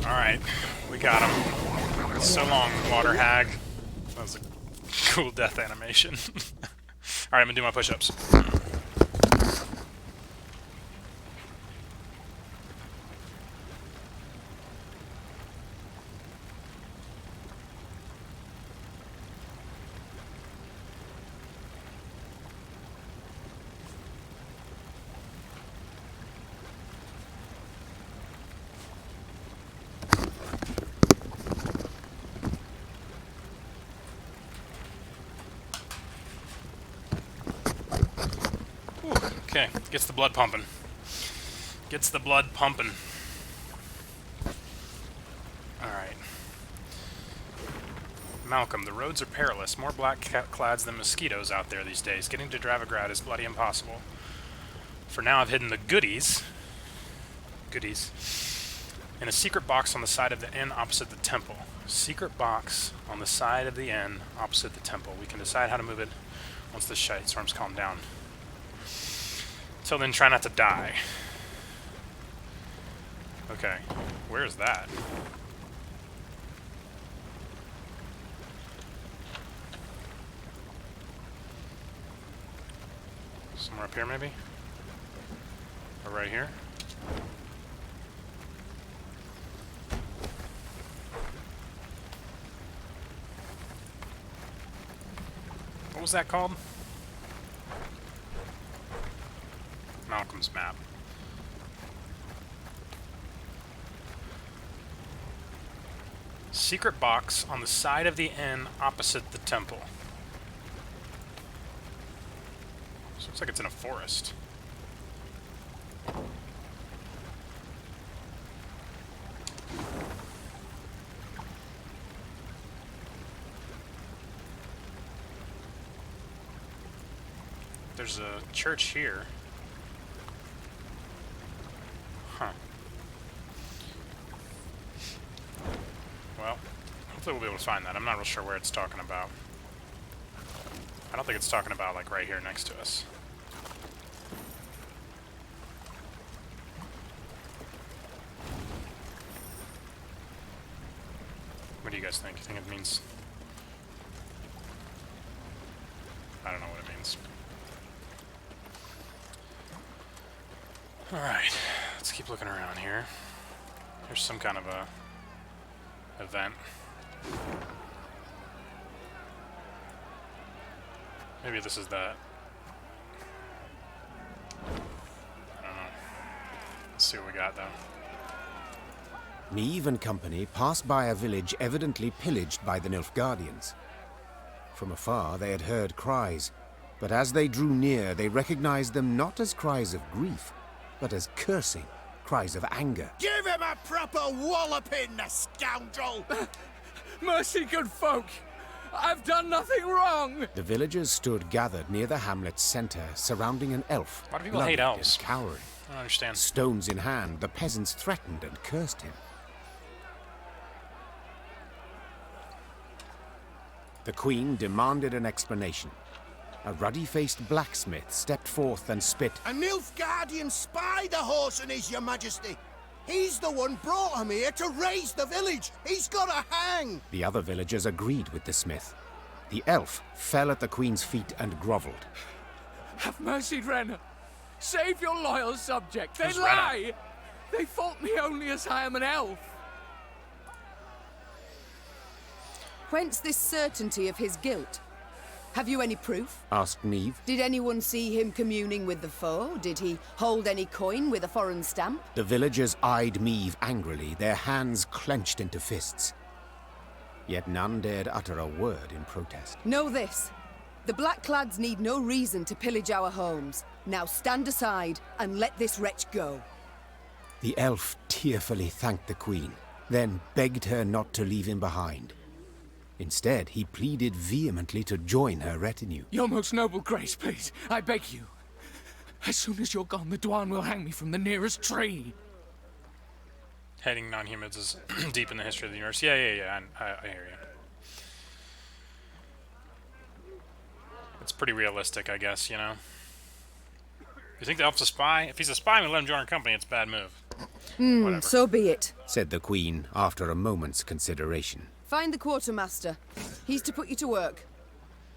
Alright, we got him. So long, water hag. That was a cool death animation. Alright, I'm gonna do my push-ups. Okay, gets the blood pumping. Gets the blood pumping. Alright. Malcolm, the roads are perilous. More black-clads than mosquitoes out there these days. Getting to Dravograd is bloody impossible. For now, I've hidden the goodies in a secret box on the side of the inn opposite the temple. Secret box on the side of the inn opposite the temple. We can decide how to move it once the shite storms calm down. Till then, try not to die. Okay, where is that? Somewhere up here, maybe? Or right here? What was that called? Malcolm's map. Secret box on the side of the inn opposite the temple. This looks like it's in a forest. There's a church here. Huh. Well, hopefully we'll be able to find that. I'm not real sure where it's talking about. I don't think it's talking about, like, right here next to us. What do you guys think? You think it means... I don't know what it means. Alright, let's keep looking around here. There's some kind of a event. Maybe this is that. I don't know. Let's see what we got, though. Niamh and company passed by a village evidently pillaged by the Nilfgaardians. From afar, they had heard cries, but as they drew near, they recognized them not as cries of grief, but as cursing, cries of anger. Give him a proper walloping, the scoundrel! Mercy, good folk! I've done nothing wrong! The villagers stood gathered near the hamlet's center, surrounding an elf. Why do people hate elves? Cowering. I don't understand. Stones in hand, the peasants threatened and cursed him. The queen demanded an explanation. A ruddy-faced blacksmith stepped forth and spit. A Nilfgaardian spy the horse and is, your majesty. He's the one brought him here to raise the village. He's got to hang. The other villagers agreed with the smith. The elf fell at the queen's feet and groveled. Have mercy, Renna. Save your loyal subject. They Who's lie. They fault me only as I am an elf. Whence this certainty of his guilt? Have you any proof? Asked Niamh. Did anyone see him communing with the foe? Did he hold any coin with a foreign stamp? The villagers eyed Niamh angrily, their hands clenched into fists. Yet none dared utter a word in protest. Know this. The Blackclads need no reason to pillage our homes. Now stand aside and let this wretch go. The elf tearfully thanked the queen, then begged her not to leave him behind. Instead, he pleaded vehemently to join her retinue. Your most noble grace, please, I beg you. As soon as you're gone, the Dwan will hang me from the nearest tree. Hating non-humans is deep in the history of the universe. Yeah, I hear you. It's pretty realistic, I guess, you know? You think the elf's a spy? If he's a spy and we let him join our company, it's a bad move. Whatever. So be it. Said the queen after a moment's consideration. Find the quartermaster. He's to put you to work.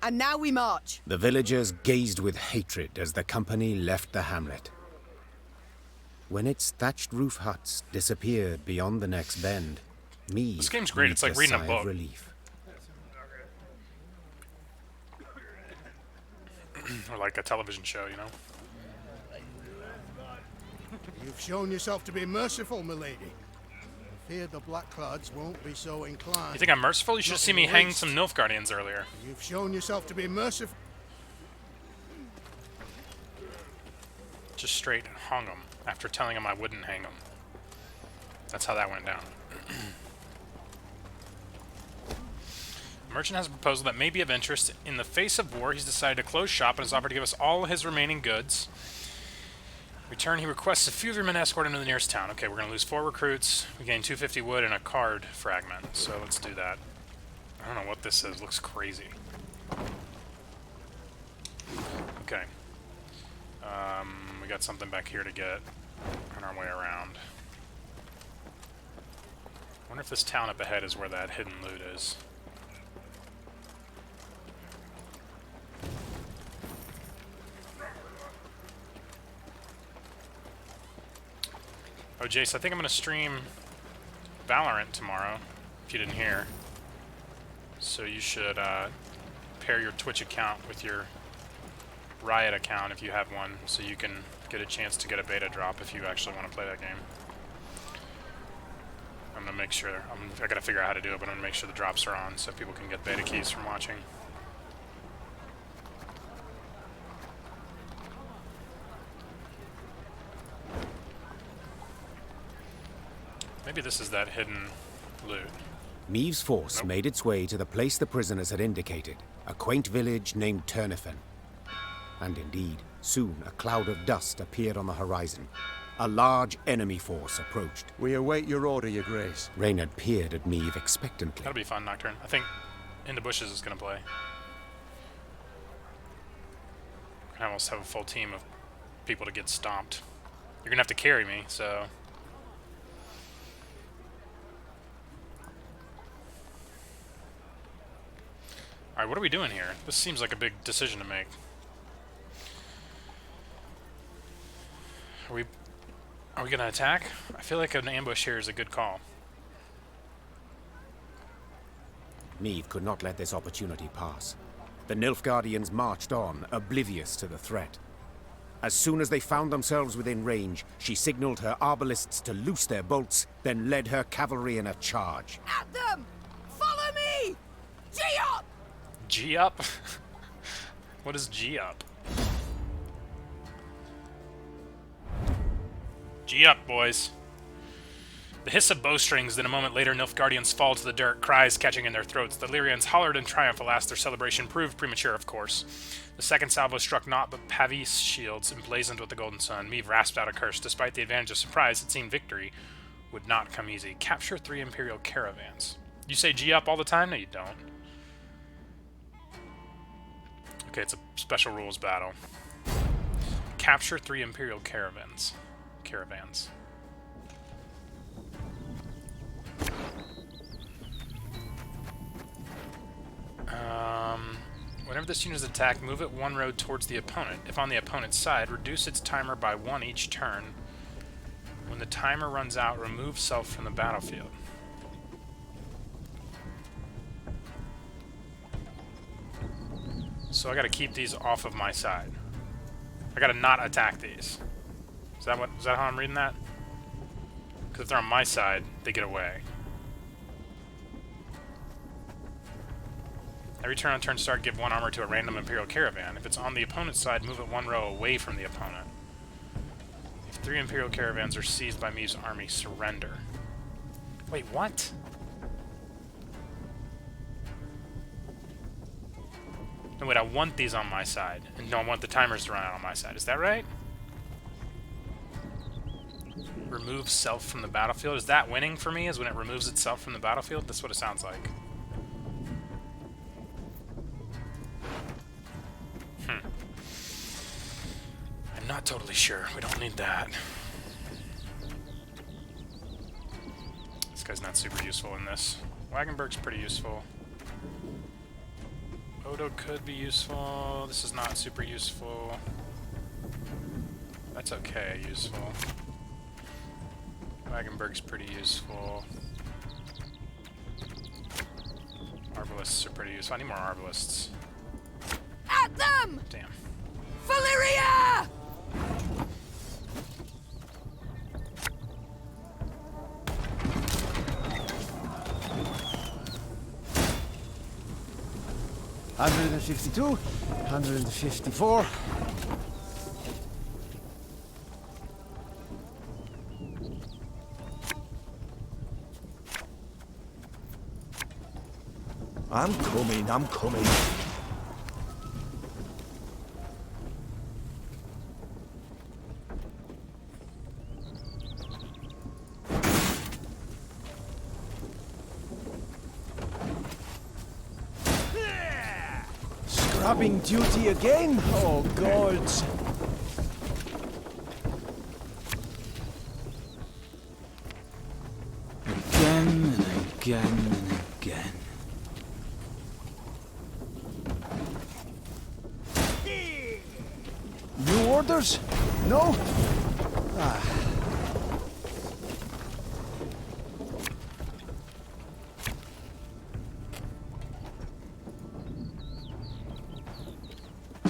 And now we march. The villagers gazed with hatred as the company left the hamlet. When its thatched roof huts disappeared beyond the next bend, This game's great. It's like reading a book. Relief. Or like a television show, you know? You've shown yourself to be merciful, milady. I fear the Blackclads won't be so inclined. You think I'm merciful? You should have seen me hang some Nilfgaardians earlier. You've shown yourself to be merciful. Just straight hung them after telling him I wouldn't hang them. That's how that went down. Merchant has a proposal that may be of interest. In the face of war, he's decided to close shop and has offered to give us all his remaining goods. Return, he requests a few of your men escort him to the nearest town. Okay, we're going to lose 4 recruits. We gain 250 wood and a card fragment. So let's do that. I don't know what this is. Looks crazy. Okay. We got something back here to get on our way around. I wonder if this town up ahead is where that hidden loot is. Oh, Jace, I think I'm going to stream Valorant tomorrow, if you didn't hear. So you should pair your Twitch account with your Riot account, if you have one, so you can get a chance to get a beta drop if you actually want to play that game. I'm going to make sure, I got to figure out how to do it, but I'm going to make sure the drops are on so people can get beta keys from watching. Maybe this is that hidden loot. Meave's force made its way to the place the prisoners had indicated, a quaint village named Turnefan. And indeed, soon a cloud of dust appeared on the horizon. A large enemy force approached. We await your order, your grace. Reynard peered at Meave expectantly. That'll be fun, Nocturne. I think In the Bushes is going to play. I almost have a full team of people to get stomped. You're going to have to carry me, so... Alright, what are we doing here? This seems like a big decision to make. Are we gonna attack? I feel like an ambush here is a good call. Meave could not let this opportunity pass. The Nilfgaardians marched on, oblivious to the threat. As soon as they found themselves within range, she signaled her arbalists to loose their bolts, then led her cavalry in a charge. At them! Follow me! G-up! G-up? What is G-up? G-up, boys. The hiss of bowstrings, then a moment later, Nilfgaardians fall to the dirt, cries catching in their throats. The Lyrians hollered in triumph. Alas, their celebration proved premature, of course. The second salvo struck naught but Pavis' shields, emblazoned with the golden sun. Meave rasped out a curse. Despite the advantage of surprise, it seemed victory would not come easy. Capture 3 Imperial caravans. You say G-up all the time? No, you don't. Okay, it's a special rules battle. Capture 3 Imperial caravans. Whenever this unit is attacked, move it 1 road towards the opponent. If on the opponent's side, reduce its timer by 1 each turn. When the timer runs out, remove self from the battlefield. So I gotta keep these off of my side. I gotta not attack these. Is that how I'm reading that? Because if they're on my side, they get away. Every turn on turn start, give 1 armor to a random Imperial caravan. If it's on the opponent's side, move it 1 row away from the opponent. If 3 Imperial caravans are seized by Meave's army, surrender. Wait, what? No, wait, I want these on my side. And no, I want the timers to run out on my side. Is that right? Remove self from the battlefield. Is that winning for me? Is when it removes itself from the battlefield? That's what it sounds like. I'm not totally sure. We don't need that. This guy's not super useful in this. Wagenburg's pretty useful. Odo could be useful. This is not super useful. That's okay, useful. Wagenburg's pretty useful. Arbalists are pretty useful. I need more arbalists. At them! Damn. Valyria! $152, $154. I'm coming. Scrubbing duty again? Oh, gods. Again and again and again. New orders? No? Ah.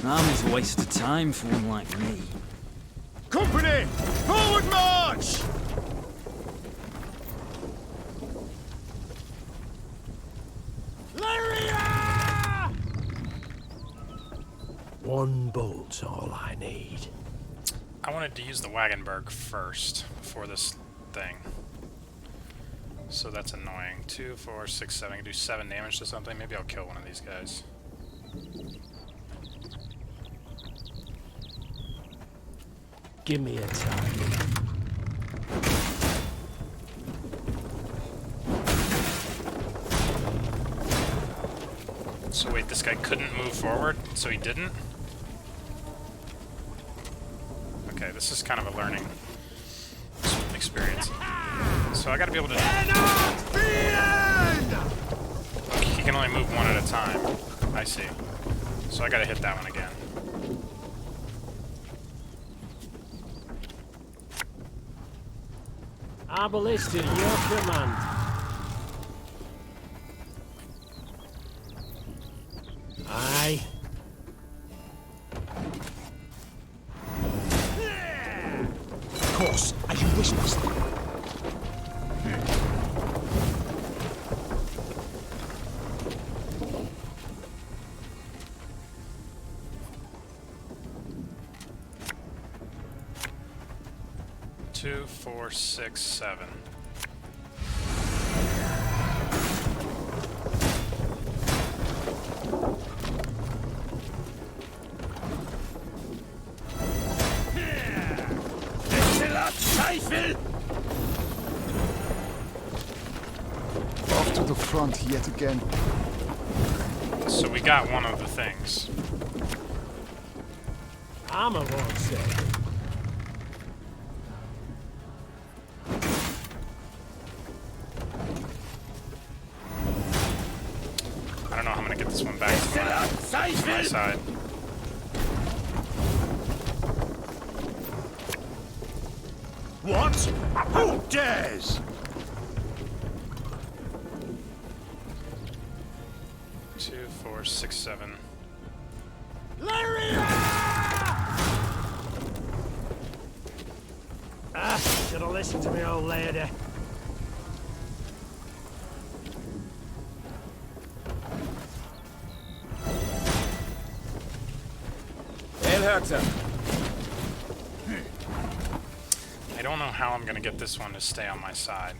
Army's a waste of time for one like me. Company! Forward march! One bolt's all I need. I wanted to use the Wagenburg first before this thing. So that's annoying. 2, 4, 6, 7. I can do 7 damage to something. Maybe I'll kill one of these guys. Give me a time. So wait, this guy couldn't move forward, so he didn't? Okay, this is kind of a learning experience. So I gotta be able to... Okay, he can only move one at a time. I see. So I gotta hit that one again. Arbalist at your command. Aye. Of course, as you wish, master. Two, 4, 6, 7. Off to the front yet again. So we got one of the things. Armor won't say. I don't know how I'm gonna get this one back to my side. What? Who dares? 2, 4, 6, 7. Should have listened to me, old lady. I don't know how I'm gonna get this one to stay on my side.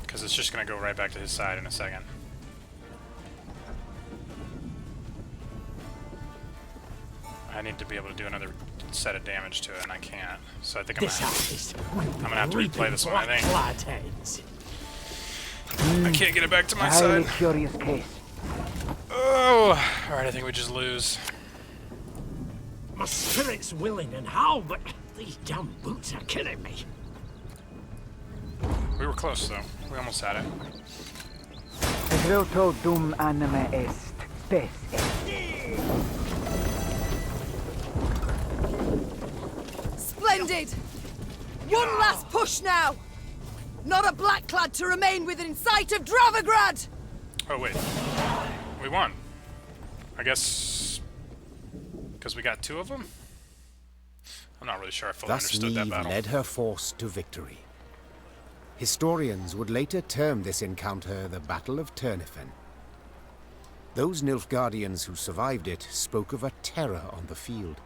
Because it's just gonna go right back to his side in a second. I need to be able to do another set of damage to it, and I can't. So I think I'm gonna have to replay this one, I think. I can't get it back to my A highly side. curious case. Oh, alright, I think we just lose. My spirit's willing and how, but these damn boots are killing me. We were close, though. We almost had it. Grotto dum anima est, spes est. Splendid! One last push now! Not a blackclad to remain within sight of Dravograd! Oh, wait. We won. I guess... because we got 2 of them? I'm not really sure I fully Thus understood that Niamh battle. led her force to victory. Historians would later term this encounter the Battle of Turnifen. Those Nilfgaardians who survived it spoke of a terror on the field.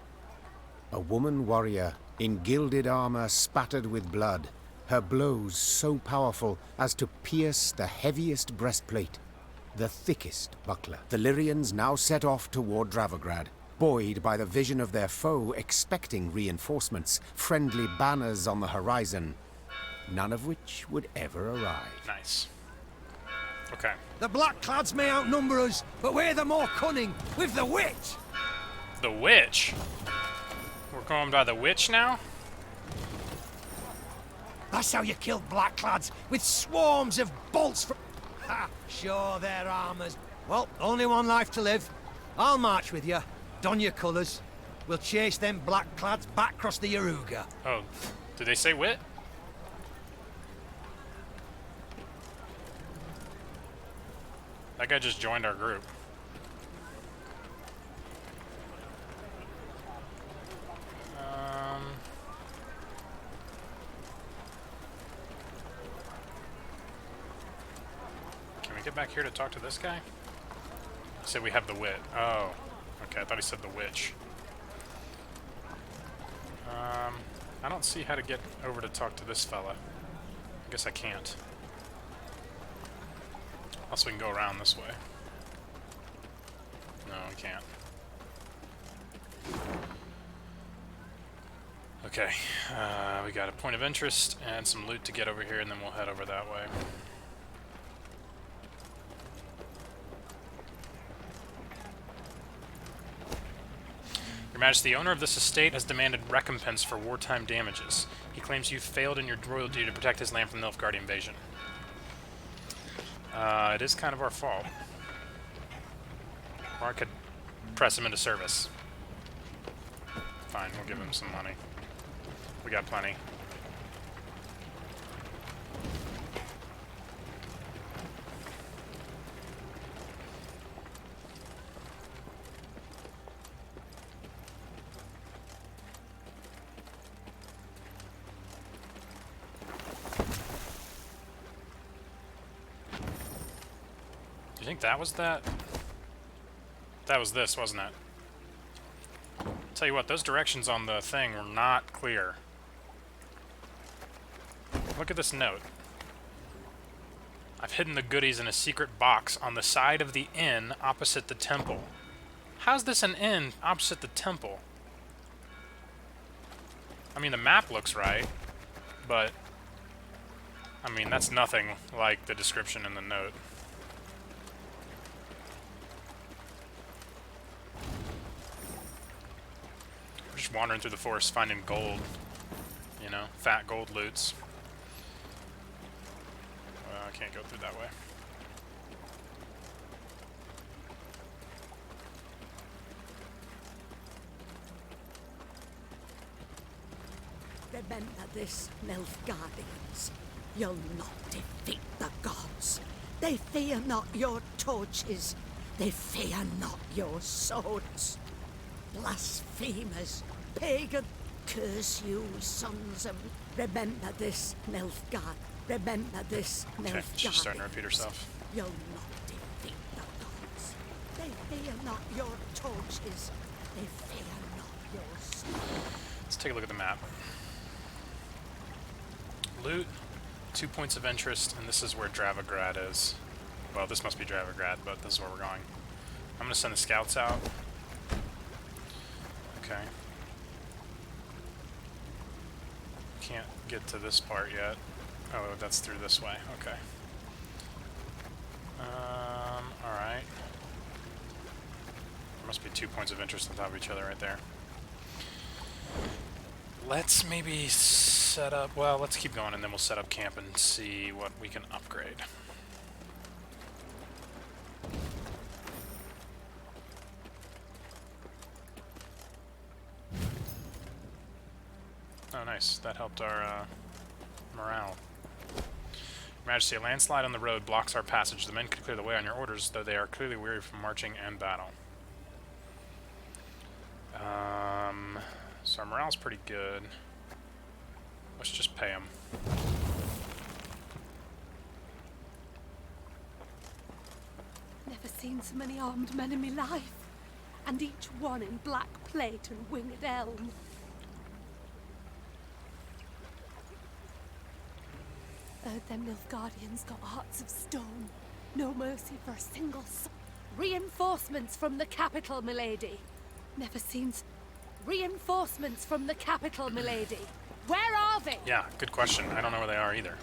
A woman warrior in gilded armor spattered with blood, her blows so powerful as to pierce the heaviest breastplate, the thickest buckler. The Lyrians now set off toward Dravograd, buoyed by the vision of their foe expecting reinforcements, friendly banners on the horizon, none of which would ever arrive. Nice. Okay. The Blackclads may outnumber us, but we're the more cunning, with the witch! The witch? We're going by the witch now? That's how you killed Blackclads, with swarms of bolts from... Ha! Sure, their armors. Well, only one life to live. I'll march with you. Don your colours. We'll chase them Blackclads back across the Yaruga. Oh, did they say wit? That guy just joined our group. Can we get back here to talk to this guy? He said we have the wit. Oh, okay. I thought he said the witch. I don't see how to get over to talk to this fella. I guess I can't. Also, we can go around this way. No, we can't. Okay, we got a point of interest and some loot to get over here, and then we'll head over that way. Your Majesty, the owner of this estate has demanded recompense for wartime damages. He claims you failed in your royal duty to protect his land from the Nilfgaard invasion. It is kind of our fault. Or I could press him into service. Fine, we'll give him some money. We got plenty. Do you think that was that? That was this, wasn't it? Tell you what, those directions on the thing were not clear. Look at this note. I've hidden the goodies in a secret box on the side of the inn opposite the temple. How's this an inn opposite the temple? I mean, the map looks right, but I mean, that's nothing like the description in the note. We're just wandering through the forest finding gold, you know, fat gold loots. I can't go through that way. Remember this, Nilfgaardians. You'll not defeat the gods. They fear not your torches. They fear not your swords. Blasphemers, pagan, curse you, sons of... Remember this, Nilfgaard. Remember this, Nilfgaard. Okay, she's starting to repeat herself. You'll not defeat the gods. They fear not your torches. They fear not your swords. Let's take a look at the map. Loot, 2 points of interest, and this is where Dravograd is. Well, this must be Dravograd, but this is where we're going. I'm going to send the scouts out. Okay. Can't get to this part yet. Oh, that's through this way. Okay. Alright. 2 points of interest on top of each other right there. Let's maybe set up... Well, let's keep going, and then we'll set up camp and see what we can upgrade. Oh, nice. That helped our morale. Your Majesty, a landslide on the road blocks our passage. The men could clear the way on your orders, though they are clearly weary from marching and battle. So our morale's pretty good. Let's just pay them. Never seen so many armed men in my life, and each one in black plate and winged elm. Heard them Nilfgaardians got hearts of stone. No mercy for a single soul. Reinforcements from the capital, milady. Never seen... Reinforcements from the capital, milady. Where are they? Yeah, good question. I don't know where they are either.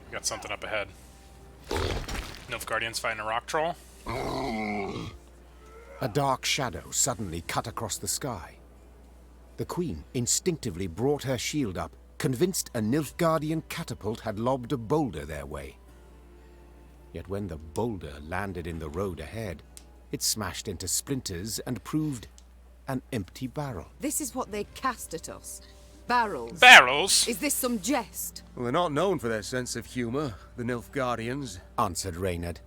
We got something up ahead. Nilfgaardians fighting a rock troll. A dark shadow suddenly cut across the sky. The Queen instinctively brought her shield up, convinced a Nilfgaardian catapult had lobbed a boulder their way. Yet when the boulder landed in the road ahead, it smashed into splinters and proved an empty barrel. This is what they cast at us. Barrels. Barrels? Is this some jest? Well, they're not known for their sense of humour, the Nilfgaardians, answered Reynard.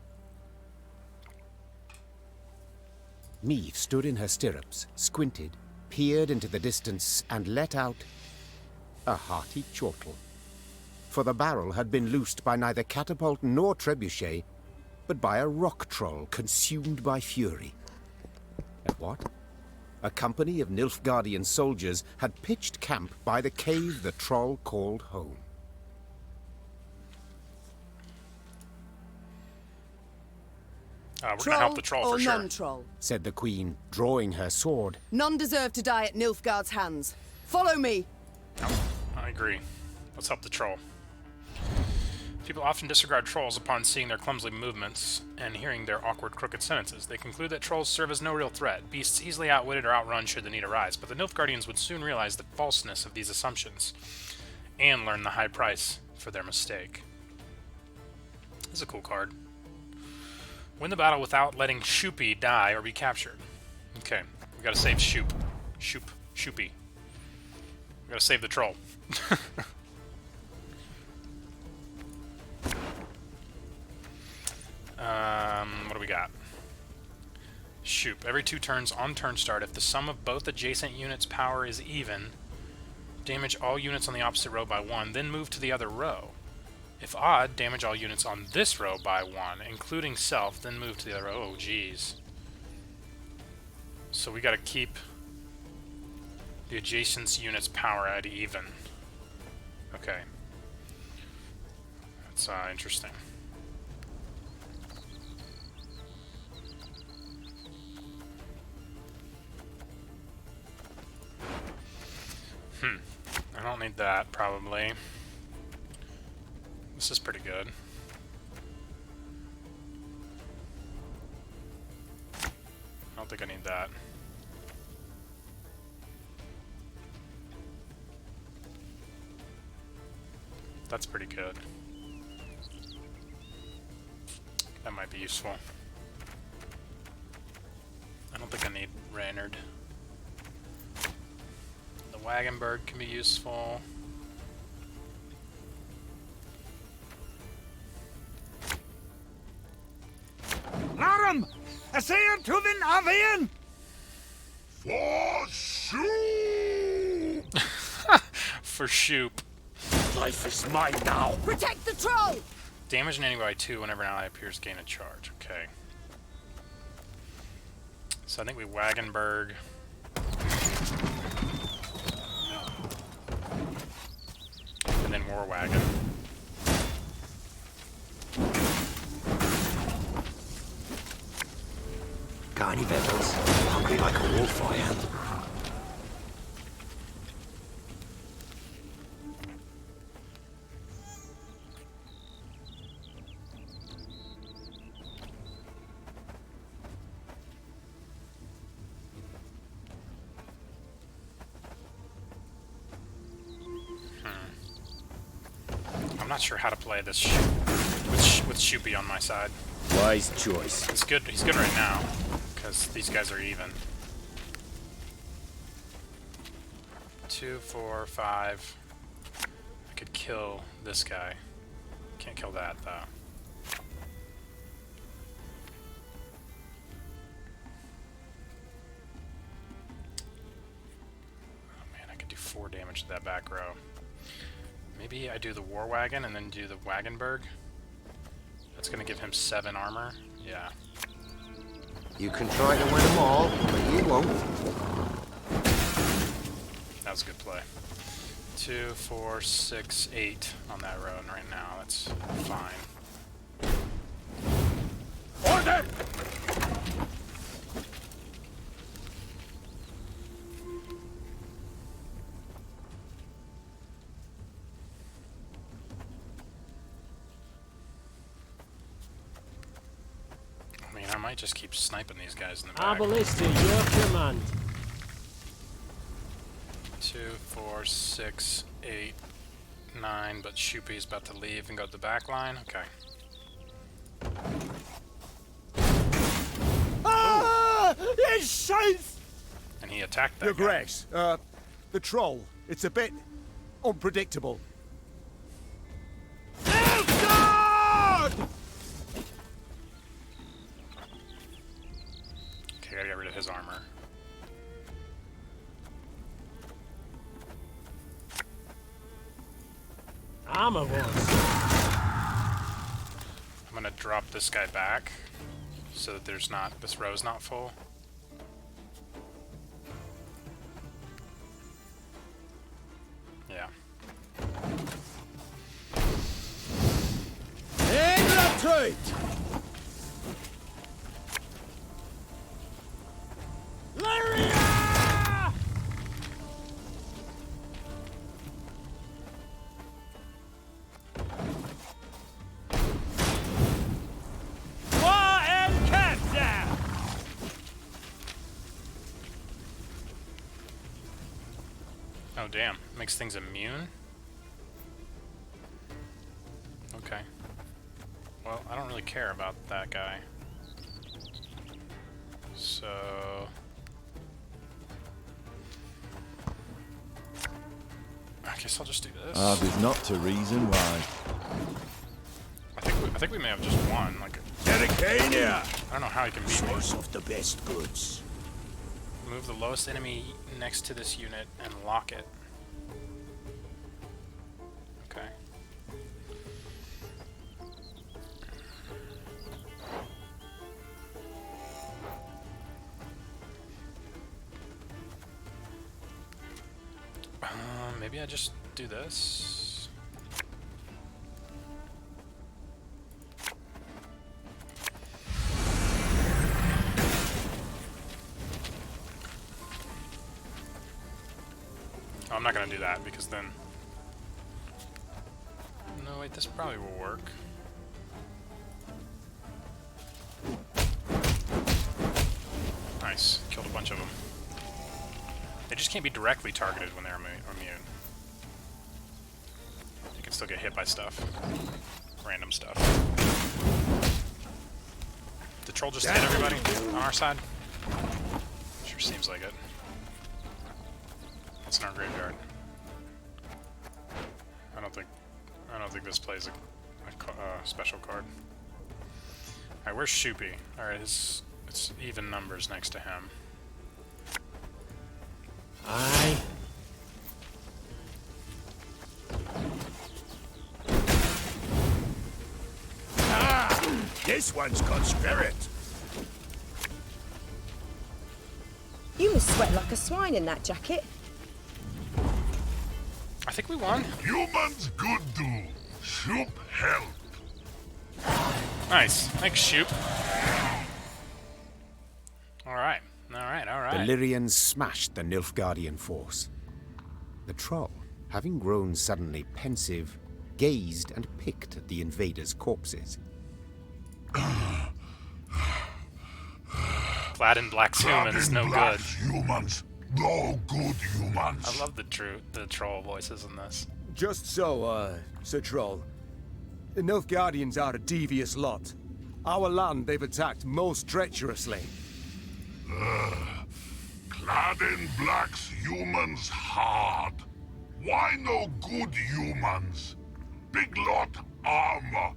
Meve stood in her stirrups, squinted, peered into the distance, and let out a hearty chortle. For the barrel had been loosed by neither catapult nor trebuchet, but by a rock troll consumed by fury. And what? A company of Nilfgaardian soldiers had pitched camp by the cave the troll called home. We're gonna help the troll for sure. Non-troll, said the Queen, drawing her sword. None deserve to die at Nilfgaard's hands. Follow me. I agree. Let's help the troll. People often disregard trolls upon seeing their clumsy movements and hearing their awkward, crooked sentences. They conclude that trolls serve as no real threat, beasts easily outwitted or outrun should the need arise, but the Nilfgaardians would soon realize the falseness of these assumptions and learn the high price for their mistake. This is a cool card. Win the battle without letting Shoopy die or be captured. Okay, we gotta save Shoop. Shoopy. We gotta save the troll. What do we got? Shoop. Every 2 turns on turn start, if the sum of both adjacent units' power is even, damage all units on the opposite row by 1, then move to the other row. If odd, damage all units on this row by 1, including self, then move to the other row. Oh, geez. So we gotta keep the adjacent unit's power at even. Okay. That's interesting. I don't need that, probably. This is pretty good. I don't think I need that. That's pretty good. That might be useful. I don't think I need Reynard. The Wagenberg can be useful. Larum! Essayen to vin avien! For Shoop! For Shoop. Life is mine now. Protect the troll! Damage an enemy by 2 whenever an ally appears, gain a charge. Okay. So I think we Wagenberg. And then more wagon. Got any victuals? Hungry like a wolf I am. not sure how to play this with Shoopy on my side. Wise choice. It's good. He's good right now because these guys are even. 2, 4, 5. I could kill this guy. Can't kill that though. Oh man, I could do 4 damage to that back row. Maybe I do the War Wagon and then do the Wagenberg. That's gonna give him 7 armor. Yeah. You can try to win them all, but you won't. That was a good play. 2, 4, 6, 8 on that row, and right now that's fine. Order! I mean, I might just keep sniping these guys in the back. Ballista, your command. 2, 4, 6, 8, 9, but Shoopy's about to leave and go to the back line. Okay. Ah! It's safe! And he attacked that Your guy. Grace, the troll. It's a bit unpredictable. God! Okay, gotta get rid of his armor. Armor wars. I'm gonna drop this guy back so that there's not, this row's not full. Yeah. Infiltrate! Lyria! War and capture! Oh damn, makes things immune? Okay. Well, I don't really care about that guy. So... I guess I'll just do this. There's not to reason why. I think we may have just won. Like, Dedicania! I don't know how he can beat me. Source of the best goods. Move the lowest enemy next to this unit and lock it. Okay. Maybe I just do this. Oh, I'm not gonna do that because then... No, wait, this probably will work. Nice, killed a bunch of them. They just can't be directly targeted when they're immune. You can still get hit by stuff. Random stuff. The troll just hit everybody on our side? Sure seems like it. It's in our graveyard. I don't think this plays a special card. Alright, where's Shoopy? Alright, it's even numbers next to him. Aye. This one's got spirit. You must sweat like a swine in that jacket. I think we won. Humans good do. Shoop help. Nice. Thanks, Shoop. Alright. The Alright. Lyrians smashed the Nilfgaardian force. The troll, having grown suddenly pensive, gazed and picked at the invaders' corpses. Clad in black humans, no good. Humans, no good humans. I love the troll voices in this. Just so, Sir Troll. The Nilfgaardians are a devious lot. Our land they've attacked most treacherously. Clad in black's humans hard. Why no good humans? Big lot armor.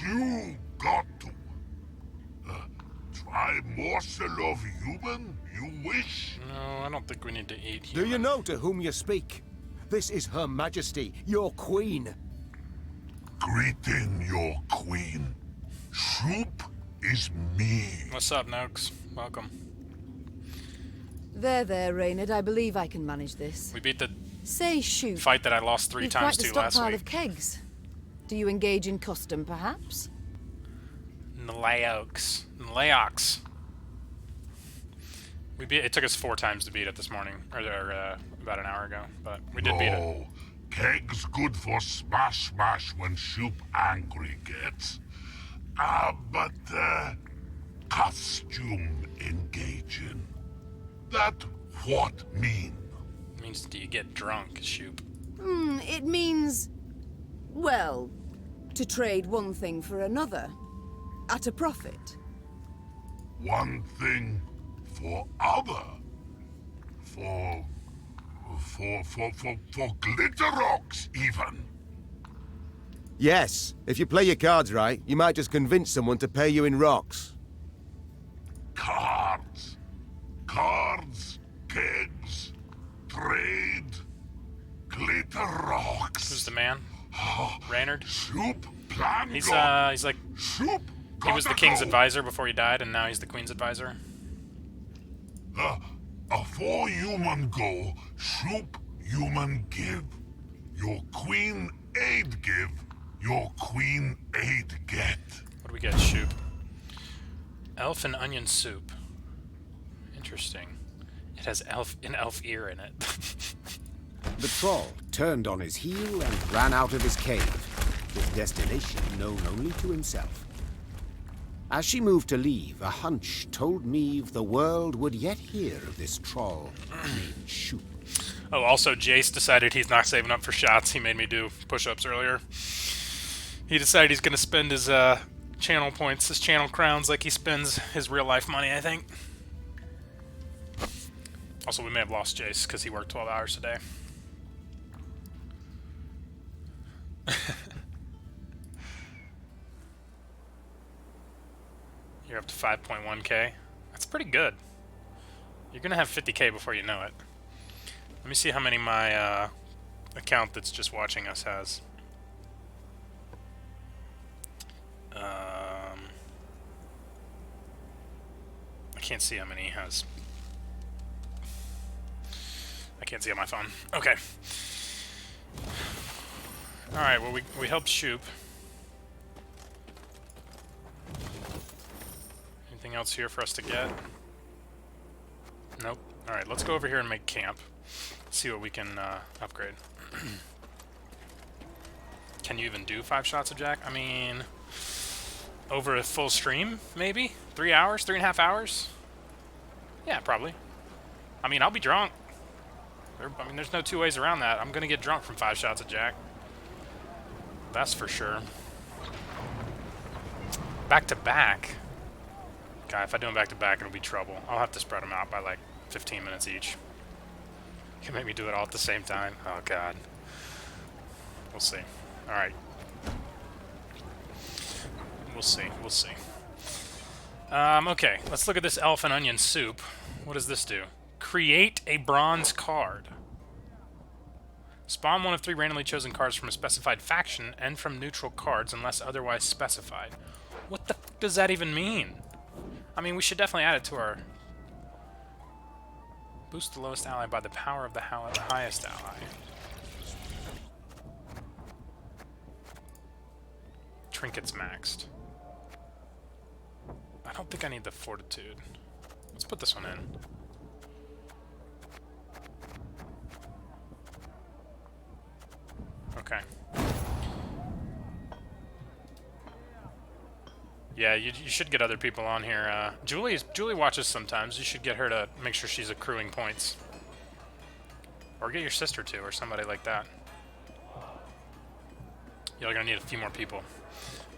You got to. Try morsel of human, you wish? No, I don't think we need to eat Do you know to whom you speak? This is Her Majesty, your queen. Greeting your queen. Soup is me. What's up, Noakes? Welcome. There, Reynard. I believe I can manage this. We beat the Say, shoot. fight that I lost 3 times to last stockpile week. of kegs. Do you engage in custom, perhaps? Nlaox. We beat. It took us 4 times to beat it this morning, or about an hour ago, but we did beat it. Kegs good for smash when soup angry gets. But costume engaging. That what mean? It means do you get drunk, Shoop? It means, well, to trade one thing for another, at a profit. One thing for other. For glitter rocks, even. Yes, if you play your cards right, you might just convince someone to pay you in rocks. Cards, kegs, trade, glitter rocks. Who's the man? Reynard? Soup plan. He's like Soup. He was the king's advisor before he died, and now he's the queen's advisor. Afore human go, soup human give. Your queen aid give, your queen aid get. What do we get, Shoop? Elf and onion soup. Interesting. It has an elf ear in it. The troll turned on his heel and ran out of his cave, his destination known only to himself. As she moved to leave, a hunch told Meve the world would yet hear of this troll named Shoop. Oh, also, Jace decided he's not saving up for shots. He made me do push-ups earlier. He decided he's going to spend his channel points, his channel crowns, like he spends his real-life money, I think. Also, we may have lost Jace because he worked 12 hours today. You're up to 5.1k. That's pretty good. You're going to have 50k before you know it. Let me see how many my account that's just watching us has. I can't see how many he has. I can't see on my phone. Okay. Alright, well, we helped Shoop. Anything else here for us to get? Nope. Alright, let's go over here and make camp. See what we can upgrade. Can you even do 5 shots of Jack? I mean, over a full stream, maybe? 3 hours? 3.5 hours? Yeah, probably. I mean, I'll be drunk. I mean, there's no 2 ways around that. I'm gonna get drunk from 5 shots of Jack. That's for sure. Back to back. God, if I do them back to back, it'll be trouble. I'll have to spread them out by like 15 minutes each. You can make me do it all at the same time. Oh God. We'll see. All right. We'll see. We'll see. Okay, let's look at this elf and onion soup. What does this do? Create a bronze card. Spawn 1 of 3 randomly chosen cards from a specified faction and from neutral cards unless otherwise specified. What the f does that even mean? I mean, we should definitely add it to our... Boost the lowest ally by the power of the highest ally. Trinkets maxed. I don't think I need the fortitude. Let's put this one in. Okay. Yeah, you should get other people on here. Julie watches sometimes. You should get her to make sure she's accruing points. Or get your sister to, or somebody like that. Y'all are gonna need a few more people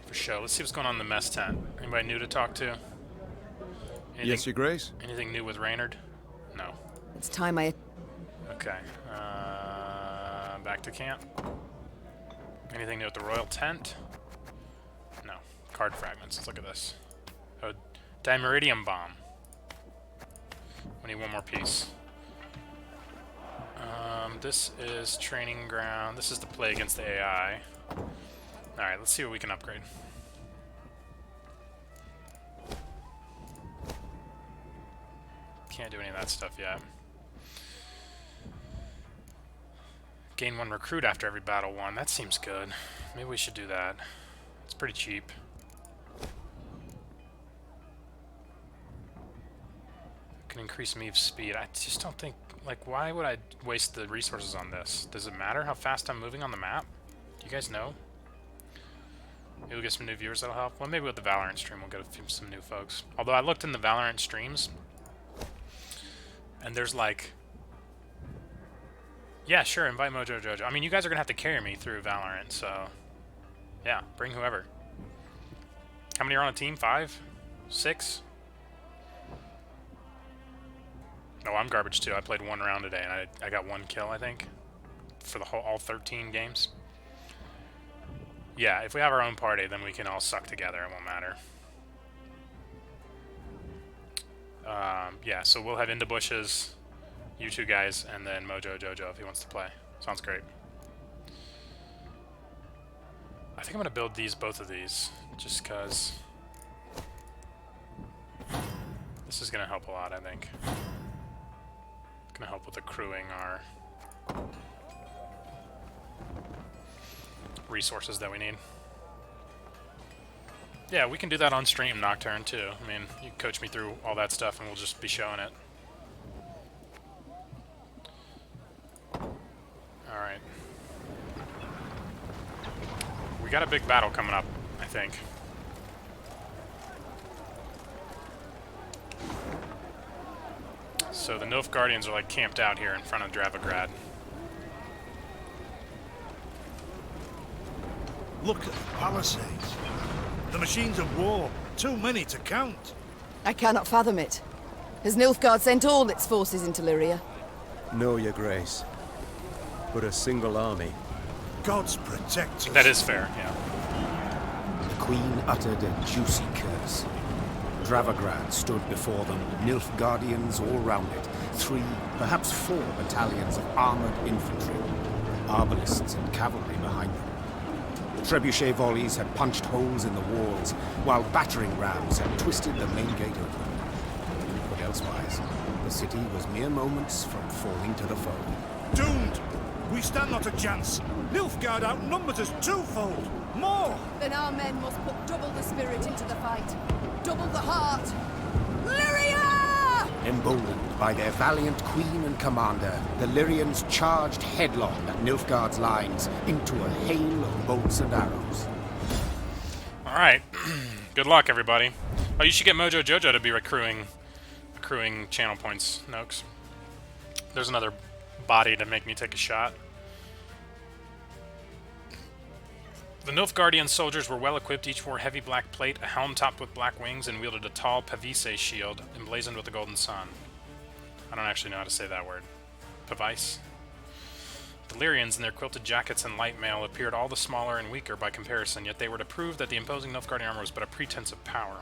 for show. Let's see what's going on in the mess tent. Anybody new to talk to? Anything, Yes, Your Grace? Anything new with Reynard? No. It's time I... Okay. Back to camp. Anything new at the royal tent? No. Card fragments. Let's look at this. Oh, Dimeridium bomb. We need one more piece. This is training ground. This is the play against the AI. Alright, let's see what we can upgrade. Can't do any of that stuff yet. Gain 1 recruit after every battle won. That seems good. Maybe we should do that. It's pretty cheap. Can increase Meve's speed. I just don't think... Like, why would I waste the resources on this? Does it matter how fast I'm moving on the map? Do you guys know? Maybe we'll get some new viewers that'll help. Well, maybe with the Valorant stream we'll get some new folks. Although I looked in the Valorant streams, and there's like... Yeah, sure, invite Mojo Jojo. I mean, you guys are going to have to carry me through Valorant, so... Yeah, bring whoever. How many are on a team? 5? 6? No, I'm garbage too. I played 1 round today, and I got 1 kill, I think, for the whole all 13 games. Yeah, if we have our own party, then we can all suck together. It won't matter. Yeah, so we'll have Into Bushes, you 2 guys, and then Mojo Jojo if he wants to play. Sounds great. I think I'm gonna build both of these, just cause this is gonna help a lot. I think. Gonna help with accruing our resources that we need. Yeah, we can do that on stream, Nocturne, too. I mean, you can coach me through all that stuff and we'll just be showing it. Alright. We got a big battle coming up, I think. So the Nilfgaardians are like camped out here in front of Dravograd. Look at the palisades. The machines of war. Too many to count. I cannot fathom it. Has Nilfgaard sent all its forces into Lyria? No, Your Grace. But a single army. Gods protect us. That is fair, yeah. The Queen uttered a juicy curse. Dravograd stood before them, Nilfgaardians all round it, 3, perhaps 4 battalions of armoured infantry, arbalists and cavalry behind them. Trebuchet volleys had punched holes in the walls, while battering rams had twisted the main gate open. But elsewise, the city was mere moments from falling to the foe. Doomed! We stand not a chance. Nilfgaard outnumbers us 2-fold. More! Then our men must put double the spirit into the fight. Double the heart. Lyria! Emboldened by their valiant queen and commander, the Lyrians charged headlong at Nilfgaard's lines into a hail of bolts and arrows. Alright. Good luck, everybody. Oh, you should get Mojo Jojo to be accruing channel points, Noakes. There's another body to make me take a shot. The Nilfgaardian soldiers were well equipped. Each wore heavy black plate, a helm topped with black wings, and wielded a tall Pavise shield emblazoned with a golden sun. I don't actually know how to say that word. Pavice? The Lyrians, in their quilted jackets and light mail, appeared all the smaller and weaker by comparison, yet they were to prove that the imposing Nilfgaardian armor was but a pretense of power.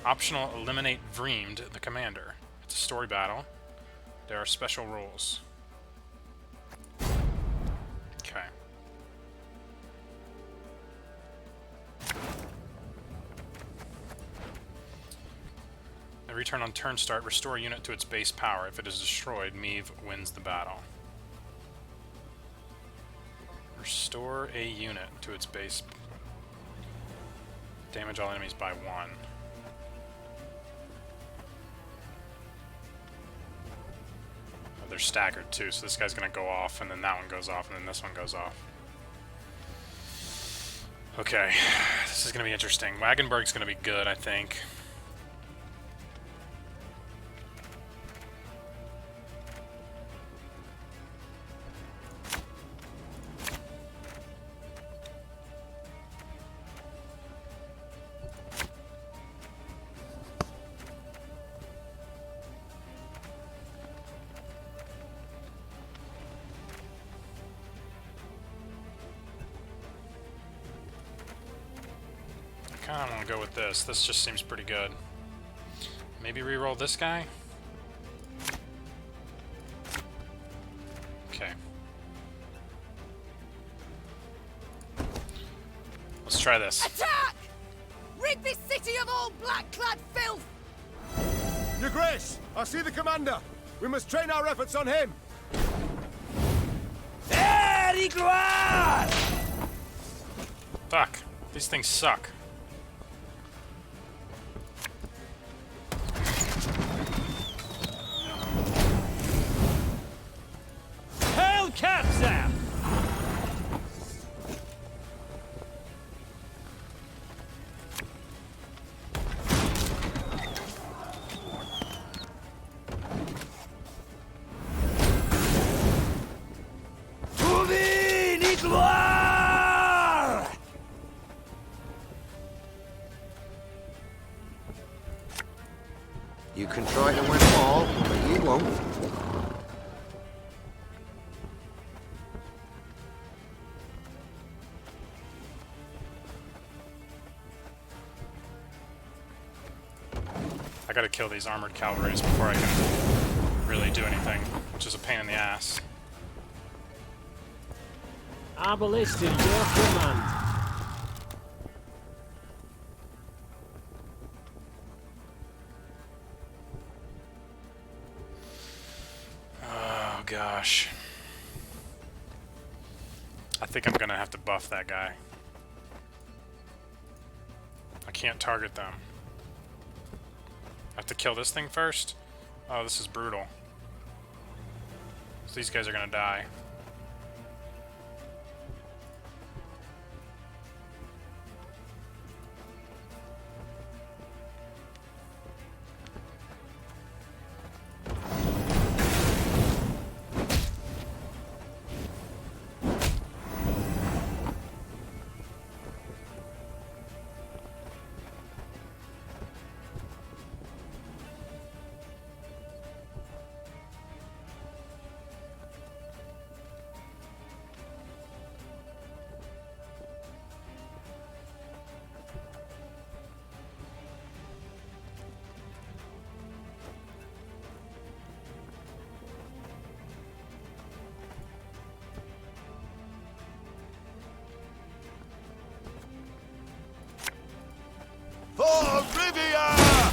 Optional, eliminate Vreemed, the commander. It's a story battle. There are special rules. Okay. Every turn on turn start, restore a unit to its base power. If it is destroyed, Meve wins the battle. Restore a unit to its base. Damage all enemies by 1. Oh, they're staggered too, so this guy's gonna go off, and then that one goes off, and then this one goes off. Okay, this is gonna be interesting. Wagenburg's gonna be good, I think. kinda wanna go with this. This just seems pretty good. Maybe re-roll this guy? Okay. Let's try this. Attack! Rid this city of all black-clad filth! Your Grace, I see the commander. We must train our efforts on him. Fuck. These things suck. Hail Catsa! You can try to win them all, but you won't. I gotta kill these armored cavalries before I can really do anything, which is a pain in the ass. Arbalest to your command. Oh gosh. I think I'm gonna have to buff that guy. I can't target them. I have to kill this thing first? Oh, this is brutal. So these guys are gonna die. For Rivia!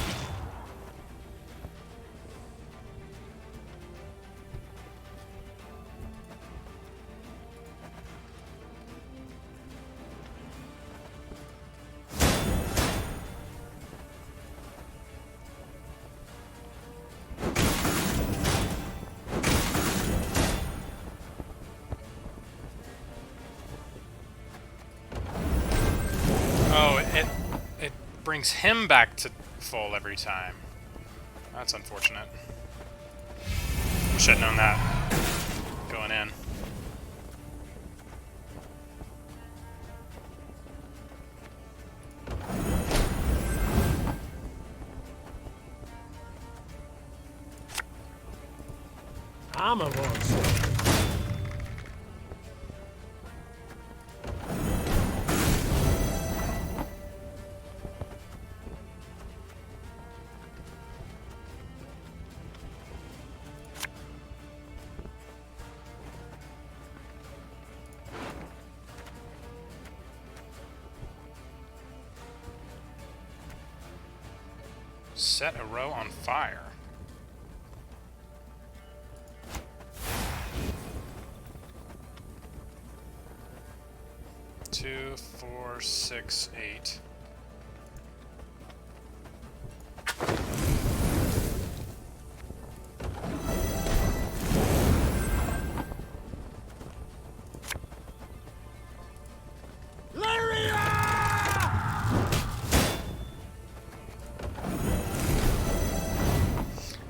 Oh, it brings him back to full every time. That's unfortunate. Wish I'd known that going in. Armor was. Set a row on fire. Two, 4, 6, 8.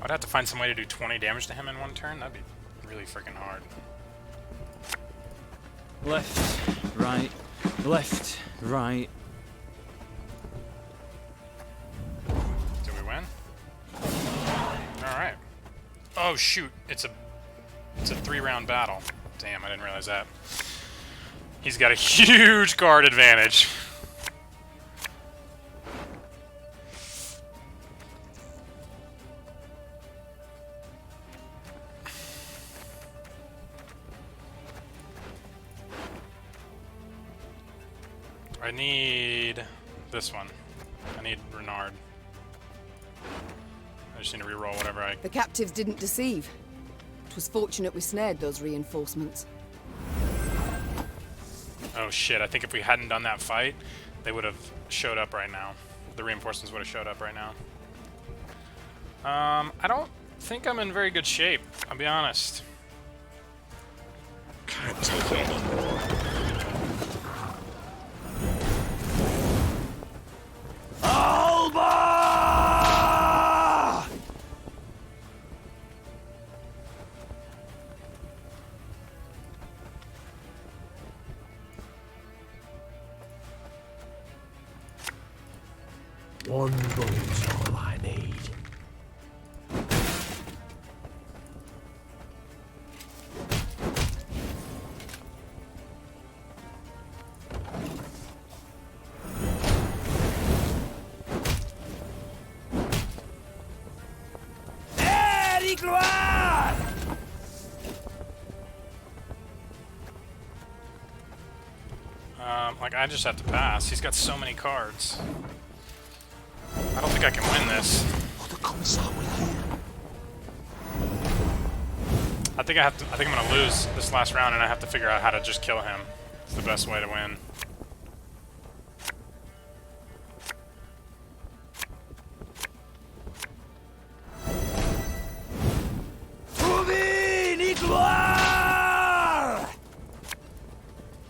I'd have to find some way to do 20 damage to him in one turn. That'd be really freaking hard. Left, right, left, right. Do we win? Alright. Oh shoot, it's a 3-round battle. Damn, I didn't realize that. He's got a huge guard advantage. I need this one. I need Renard. I just need to reroll whatever I... The captives didn't deceive. It was fortunate we snared those reinforcements. Oh shit, I think if we hadn't done that fight, they would have showed up right now. The reinforcements would have showed up right now. I don't think I'm in very good shape, I'll be honest. Can't take it anymore. Alba! One bullet's all I need. Like, I just have to pass. He's got so many cards. I don't think I can win this. I think I'm gonna lose this last round, and I have to figure out how to just kill him. It's the best way to win.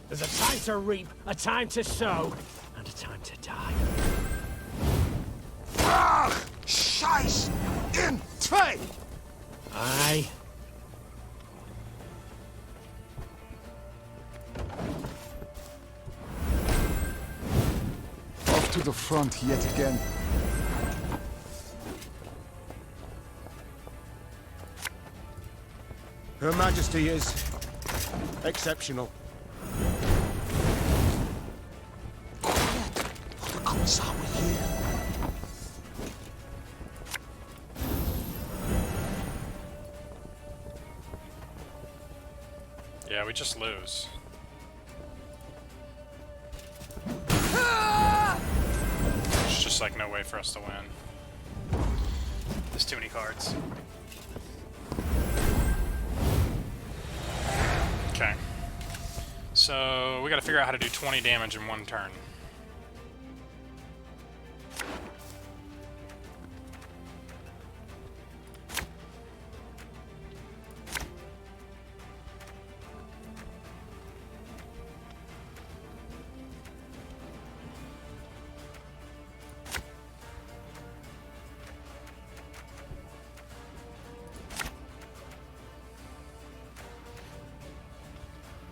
There's a time to reap, a time to sow, and a time to die. Scheiß in zwei! Aye. Off to the front yet again. Her Majesty is exceptional. Yeah, we just lose. There's just like no way for us to win. There's too many cards. Okay. So we gotta figure out how to do 20 damage in one turn.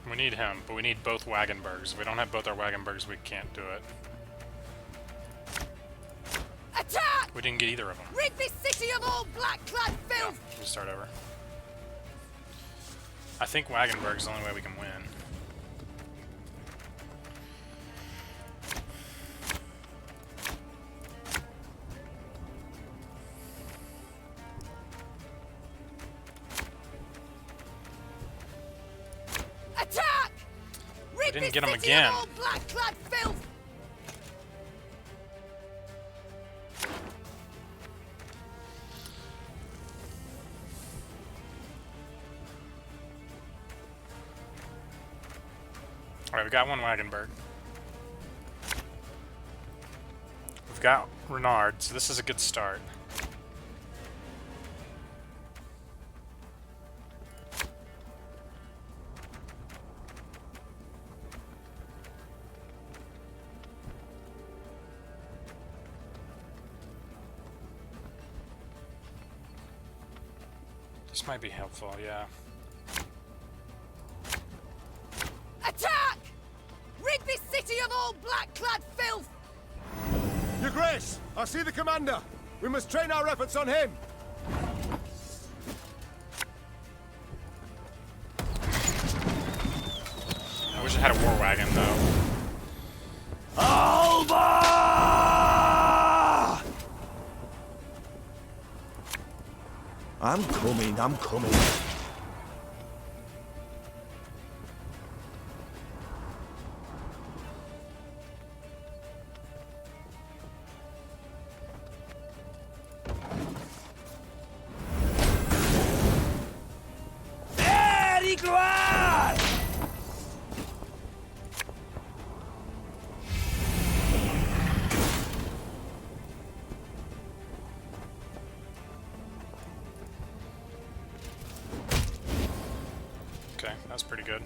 We need him, but we need both Wagenbergs. If we don't have both our Wagenbergs, we can't do it. Attack! We didn't get either of them. Rid this city of all black-clad filth! Yeah, we'll start over. I think Wagenberg's the only way we can win. Attack! Rid I didn't this get him city again. of all black-clad filth! Alright, we got one Wagenberg. We've got Renard, so this is a good start. This might be helpful, yeah. Attack! Rid this city of all black-clad filth! Your Grace, I see the commander. We must train our efforts on him. I wish I had a war wagon, though. Alba! I'm coming, I'm coming. pretty good.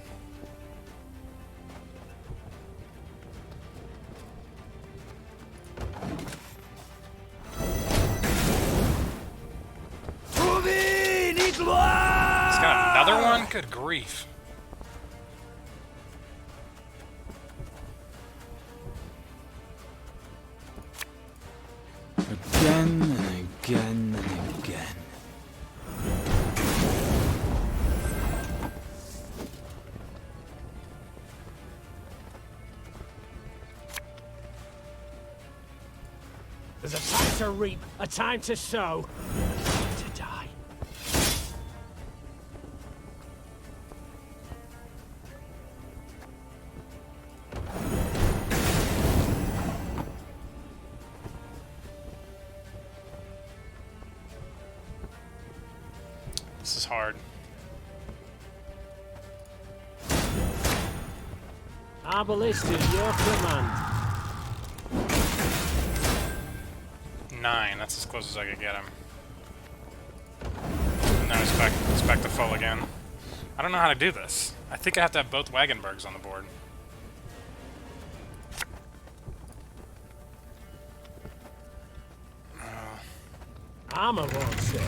He's got another one? Good grief. Again and again and again. There's a time to reap, a time to sow, and a time to die. This is hard. Arbalist is your command. 9, that's as close as I could get him. And now he's back to full again. I don't know how to do this. I think I have to have both Wagenbergs on the board. Armor won't say.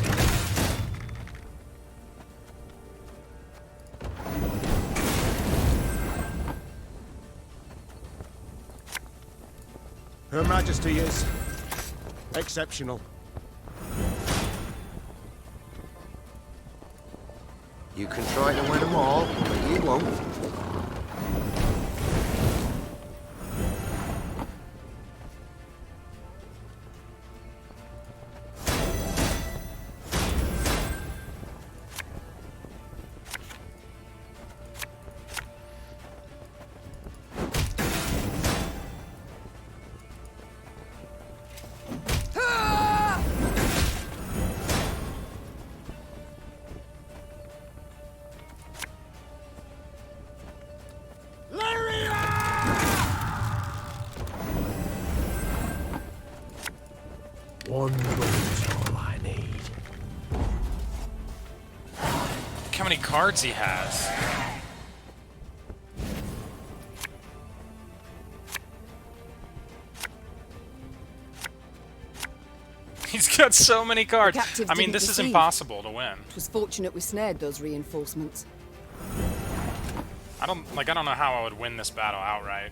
Her Majesty is exceptional. You can try to win them all, but you won't. One bullet's all I need. Look how many cards he has. He's got so many cards. I mean, this is impossible to win. It was fortunate we snared those reinforcements. I don't know how I would win this battle outright.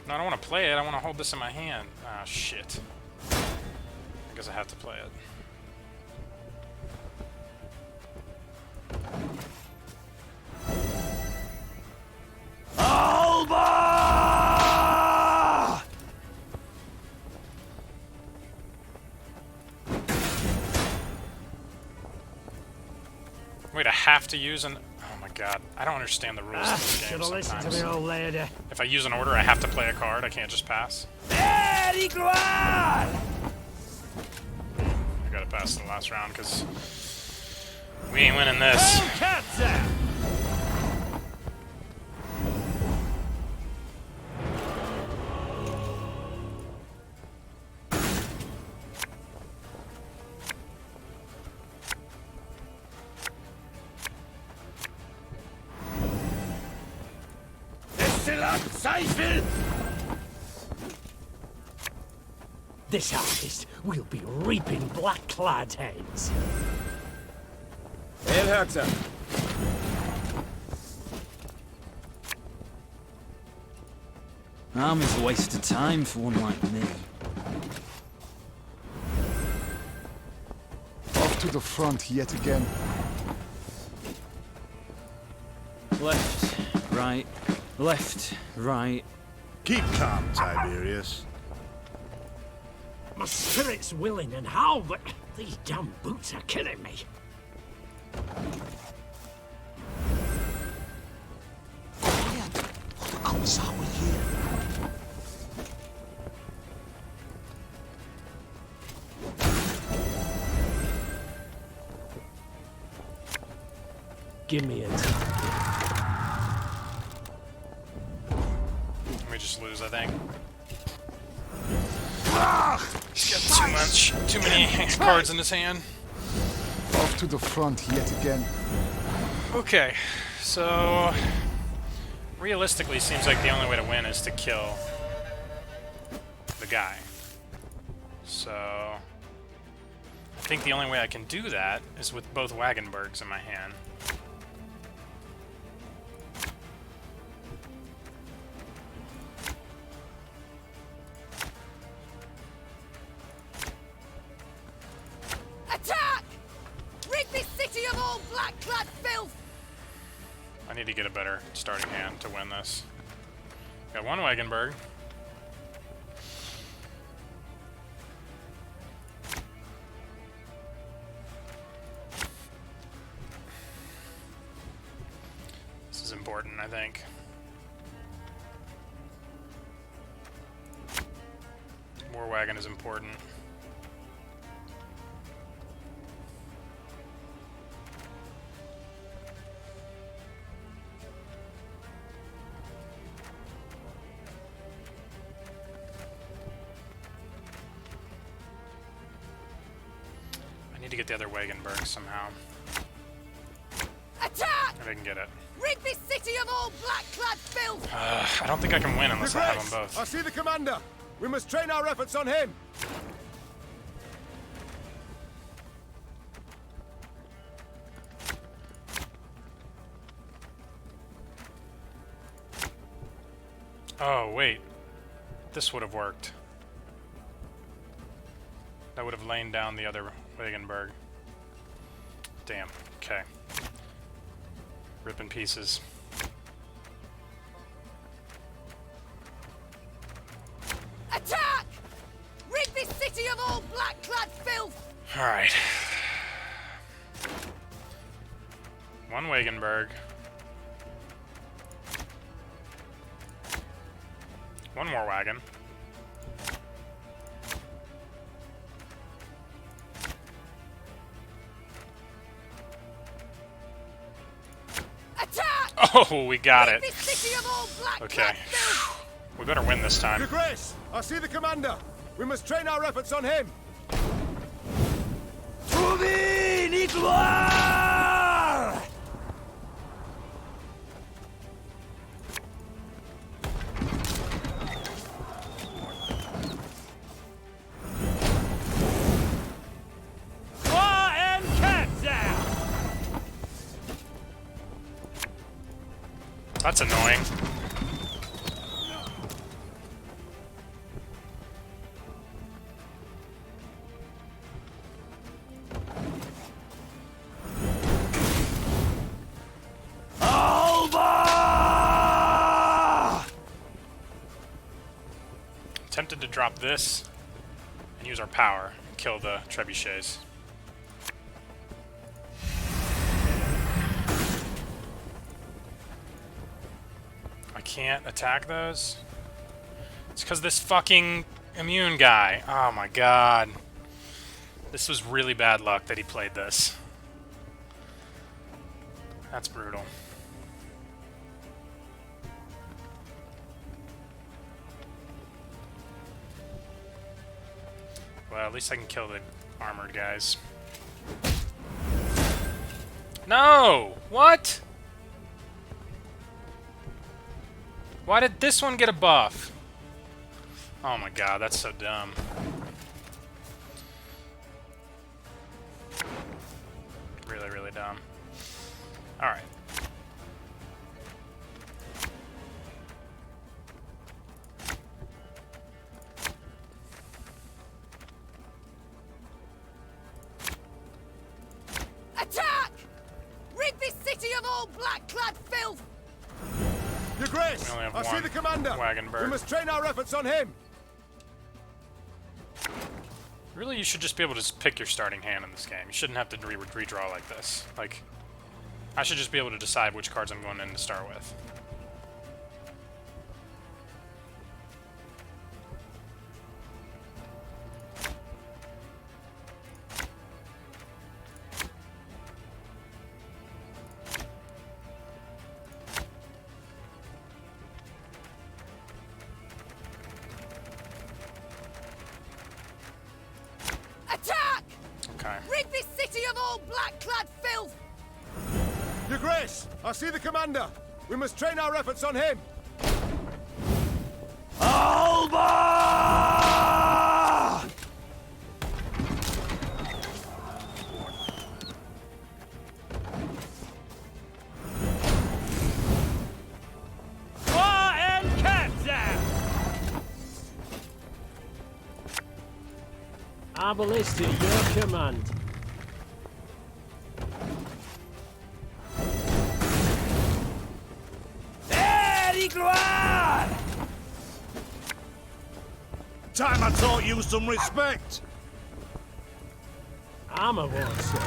No, I don't want to play it. I want to hold this in my hand. Ah, shit. I guess I have to play it. Alba! Wait, I have to use an... Oh my god. I don't understand the rules of this game Should've listened to me, sometimes. old lady. If I use an order, I have to play a card. I can't just pass. Very good! I gotta pass the last round, because... we ain't winning this. This harvest will be reaping black-clad heads. El Herzer. Army's a waste of time for one like me. Off to the front yet again. Left, right, left, right. Keep calm, Tiberius. My spirit's willing and how, but these damn boots are killing me. What the gods are we here? Give me a target. We just lose, I think. Too many cards in his hand. Off to the front yet again. Okay, so realistically, seems like the only way to win is to kill the guy. So I think the only way I can do that is with both Wagenbergs in my hand. Attack! Rid this city of all black-clad filth! I need to get a better starting hand to win this. Got one Wagenberg. This is important, I think. War wagon is important. I need to get the other Wagenberg somehow. Attack! If I can get it. Rid this city of all black-clad filth! I don't think I can win unless I have them both. I see the commander. We must train our efforts on him. Oh, wait. This would have worked. That would have lain down the other Wagenberg. Damn. Okay. Rip in pieces. Attack! Rid this city of all black-clad filth! Alright. One Wagenberg. One more wagon. Attack! Oh, we got it. Rid this city of all Okay. We better win this time. Your Grace, I see the commander. We must train our efforts on him. That's annoying. Tempted to drop this and use our power, kill the trebuchets. I can't attack those. It's because this fucking immune guy. Oh my god. This was really bad luck that he played this. That's brutal. Well, at least I can kill the armored guys. No! What? Why did this one get a buff? Oh my god, that's so dumb. Really, really dumb. Alright. Attack! Rid this city of all black-clad filth! Your Grace, We only have I see one the commander. Wagenberg. We must train our efforts on him. Really, you should just be able to just pick your starting hand in this game. You shouldn't have to redraw like this. Like, I should just be able to decide which cards I'm going in to start with. Attack! Okay. Rid this city of all black-clad filth! Your Grace, I see the commander. We must train our efforts on him. Alba! Our ballista, your command. Time I taught you some respect. Armor wars, sir.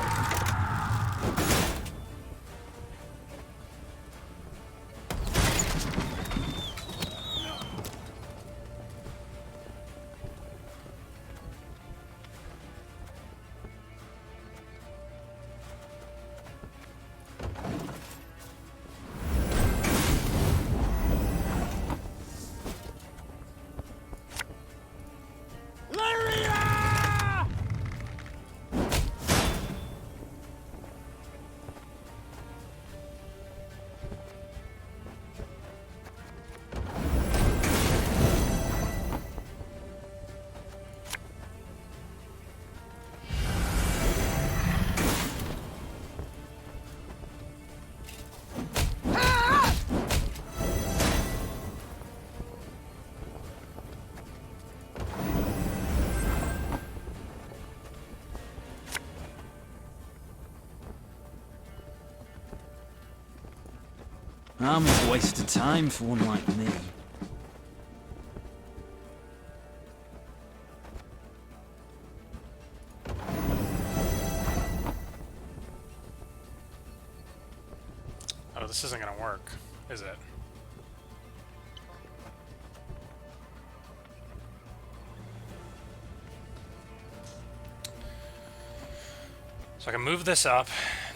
Armor's a waste of time for one like me. Oh, this isn't gonna work, is it? So I can move this up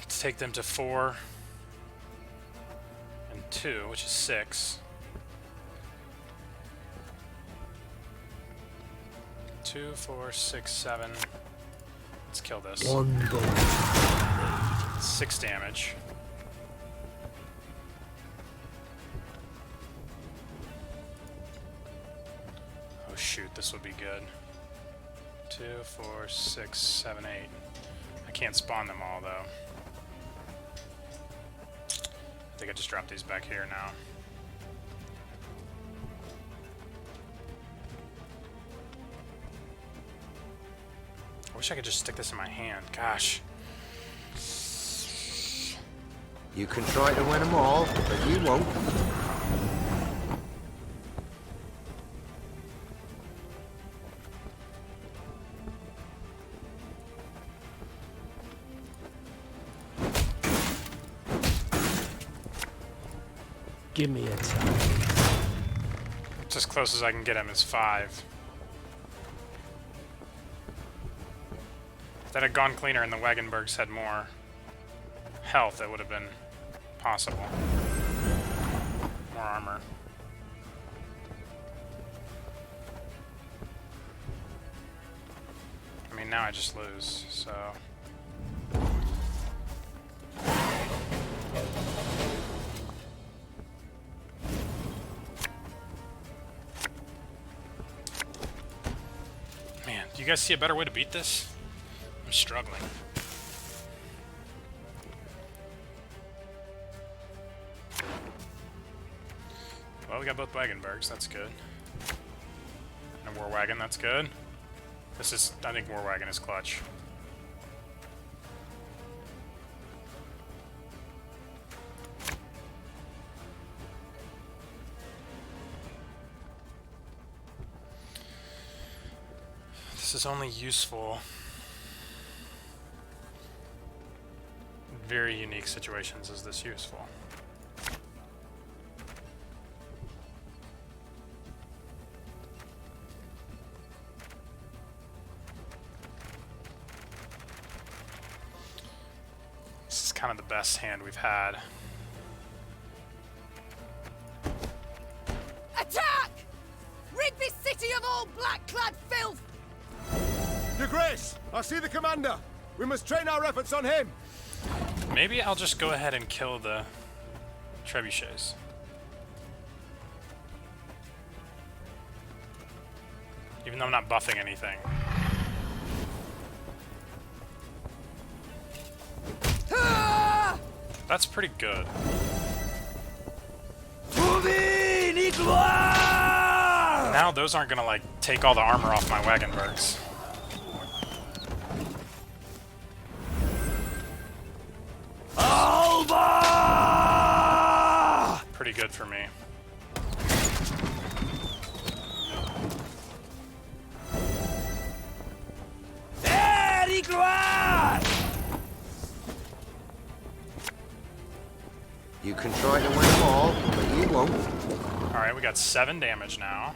to take them to 4 and 2, which is 6. 2, 4, 6, 7. Let's kill this. 6 damage. Oh shoot, this would be good. 2, 4, 6, 7, 8. I can't spawn them all though. I think I just dropped these back here now. I wish I could just stick this in my hand. Gosh. You can try to win them all, but you won't. Give me a time. It's as close as I can get him is 5. If that had gone cleaner and the Wagenbergs had more health, it would have been possible. More armor. I mean, now I just lose, so... Man, do you guys see a better way to beat this? I'm struggling. Well, we got both Wagenbergs, that's good. And a War Wagon, that's good. This is, I think War Wagon is clutch. This is only useful in very unique situations. Is this useful? This is kind of the best hand we've had. Attack! Rid this city of all black-clad filth! Your Grace, I see the commander. We must train our efforts on him. Maybe I'll just go ahead and kill the trebuchets. Even though I'm not buffing anything. That's pretty good. Now those aren't gonna like take all the armor off my Wagenbergs. Alba! Pretty good for me. You can try to win them all, but you won't. Alright, we got 7 damage now.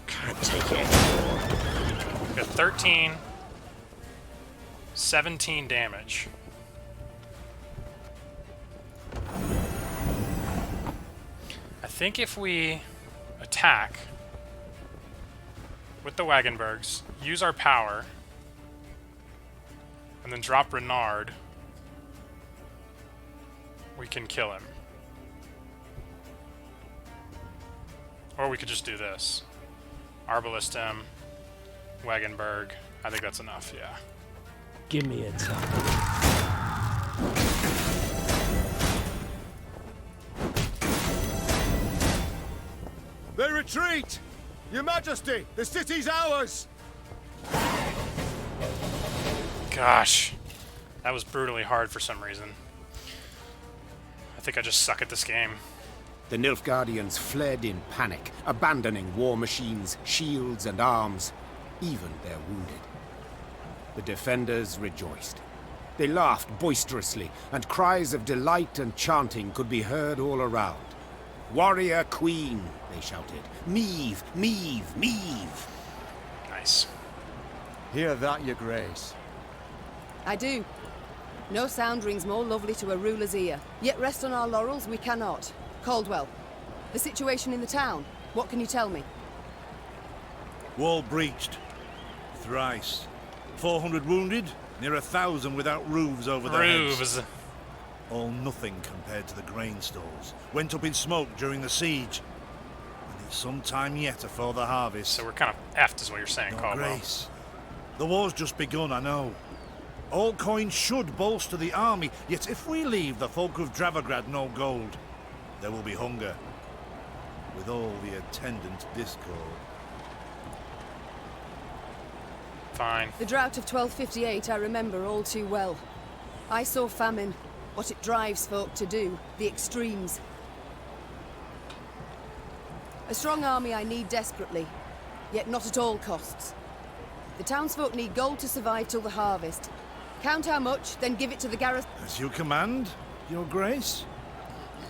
Can't take it anymore. We got 13, 17 damage. I think if we attack with the Wagenbergs, use our power, and then drop Renard, we can kill him. Or we could just do this. Arbalest him, Wagenberg. I think that's enough, yeah. Give me a time. They retreat! Your Majesty, the city's ours! Gosh, that was brutally hard for some reason. I think I just suck at this game. The Nilfgaardians fled in panic, abandoning war machines, shields, and arms, even their wounded. The defenders rejoiced. They laughed boisterously, and cries of delight and chanting could be heard all around. "Warrior Queen," they shouted. "Meve, Meve, Meve!" Nice. Hear that, Your Grace? I do. No sound rings more lovely to a ruler's ear. Yet rest on our laurels we cannot. Caldwell, the situation in the town, what can you tell me? Wall breached. Thrice. 400 wounded, near 1,000 without roofs over their heads. All nothing compared to the grain stores. Went up in smoke during the siege. And it's some time yet afore the harvest. So we're kind of effed is what you're saying, Caldwell. Grace. The war's just begun, I know. All coin should bolster the army, yet if we leave the folk of Dravograd no gold, there will be hunger, with all the attendant discord. Fine. The drought of 1258 I remember all too well. I saw famine, what it drives folk to do, the extremes. A strong army I need desperately, yet not at all costs. The townsfolk need gold to survive till the harvest. Count how much, then give it to the garrison. As you command, Your Grace.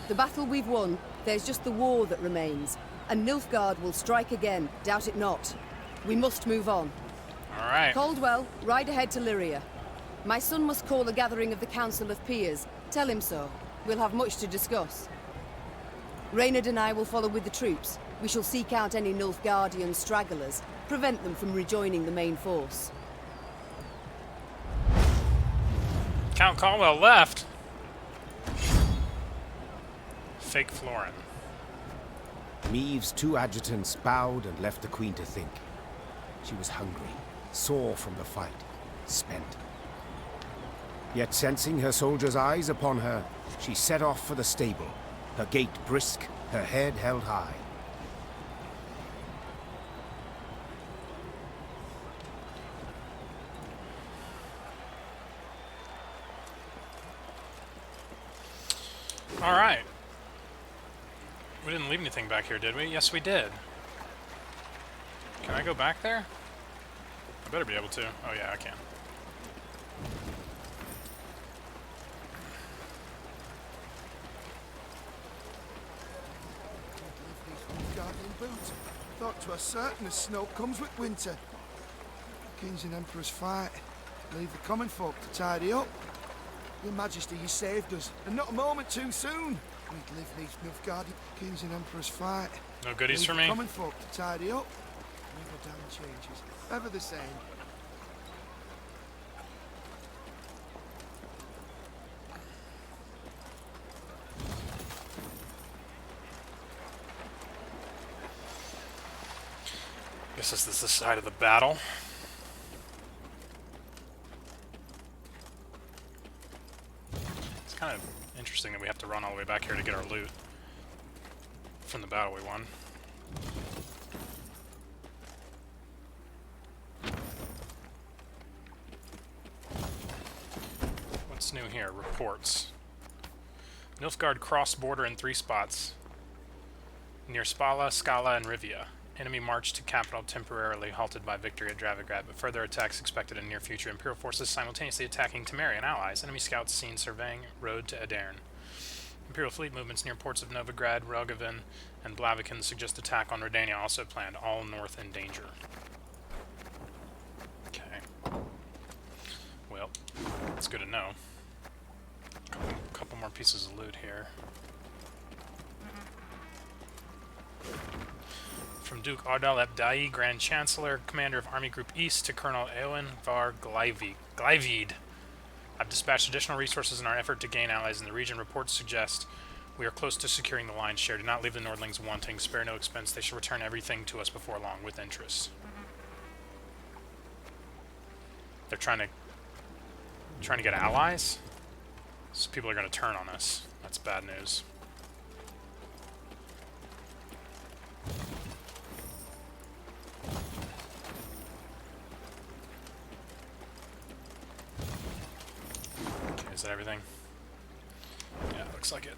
The battle we've won, there's just the war that remains. And Nilfgaard will strike again, doubt it not. We must move on. All right. Caldwell, ride ahead to Lyria. My son must call a gathering of the Council of Peers. Tell him so. We'll have much to discuss. Reynard and I will follow with the troops. We shall seek out any Nilfgaardian stragglers, prevent them from rejoining the main force. Count Caldwell left. Fake Florin. Meve's 2 adjutants bowed and left the Queen to think. She was hungry, sore from the fight, spent. Yet sensing her soldiers' eyes upon her, she set off for the stable, her gait brisk, her head held high. All right. We didn't leave anything back here, did we? Yes, we did. Can I go back there? I better be able to. Oh, yeah, I can. Guardian boots. Thought 'twas certain as snow comes with winter. Kings and emperors fight. Leave the common folk to tidy up. Your Majesty, you saved us, and not a moment too soon. We'd live neath Nilfgaardian kings and emperors fight. No goodies Leave for the me? common folk to tidy up. Never damn changes. Ever the same. Guess this is the side of the battle. It's kind of interesting that we have to run all the way back here to get our loot from the battle we won. What's new here? Reports. Nilfgaard crossed border in 3 spots. Near Spala, Scala, and Rivia. Enemy marched to capital temporarily halted by victory at Dravograd, but further attacks expected in near future. Imperial forces simultaneously attacking Temerian allies. Enemy scouts seen surveying road to Adern. Imperial fleet movements near ports of Novigrad, Rogovin, and Blaviken suggest attack on Redania also planned, all north in danger. Okay. Well, it's good to know. Couple more pieces of loot here. From Duke Ardal Ebdai, Grand Chancellor, Commander of Army Group East, to Colonel Eowyn var Glyveed. I've dispatched additional resources in our effort to gain allies in the region. Reports suggest we are close to securing the lion's share. Do not leave the Nordlings wanting. Spare no expense. They shall return everything to us before long, with interest. They're trying to get allies? So people are going to turn on us. That's bad news. Okay, is that everything? Yeah, looks like it.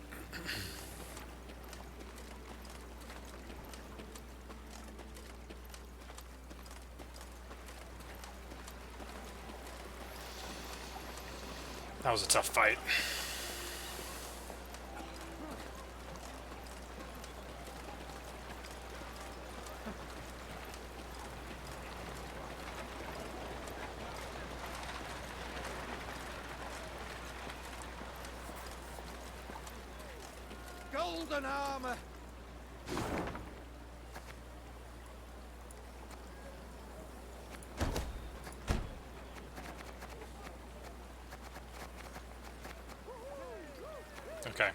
That was a tough fight. Golden armor! Okay.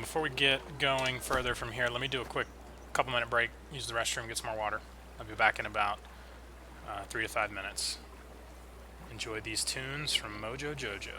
Before we get going further from here, let me do a quick couple-minute break, use the restroom, get some more water. I'll be back in about 3 to 5 minutes. Enjoy these tunes from Mojo Jojo.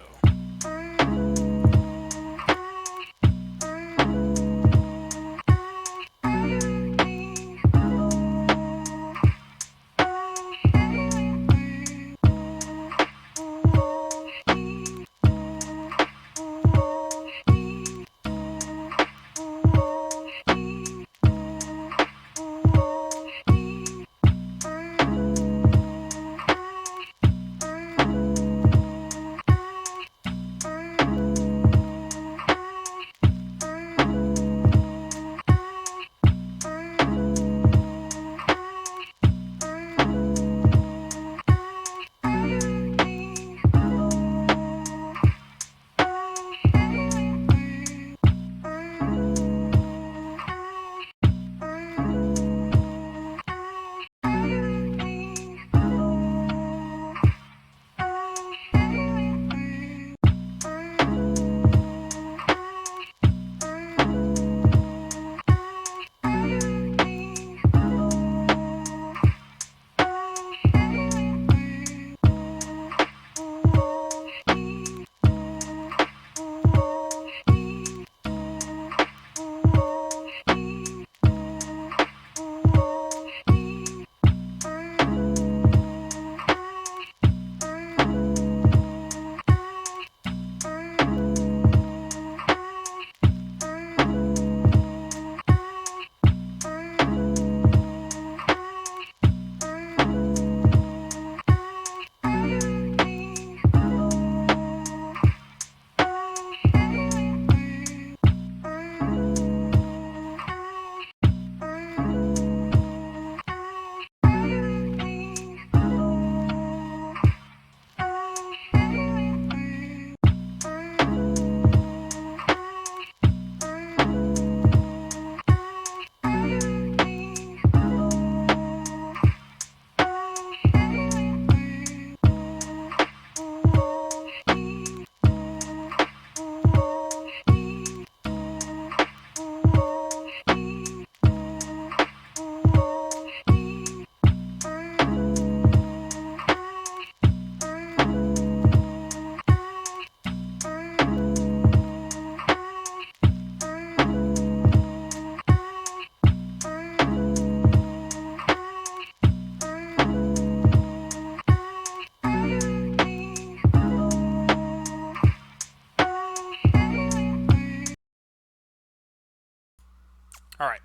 Alright.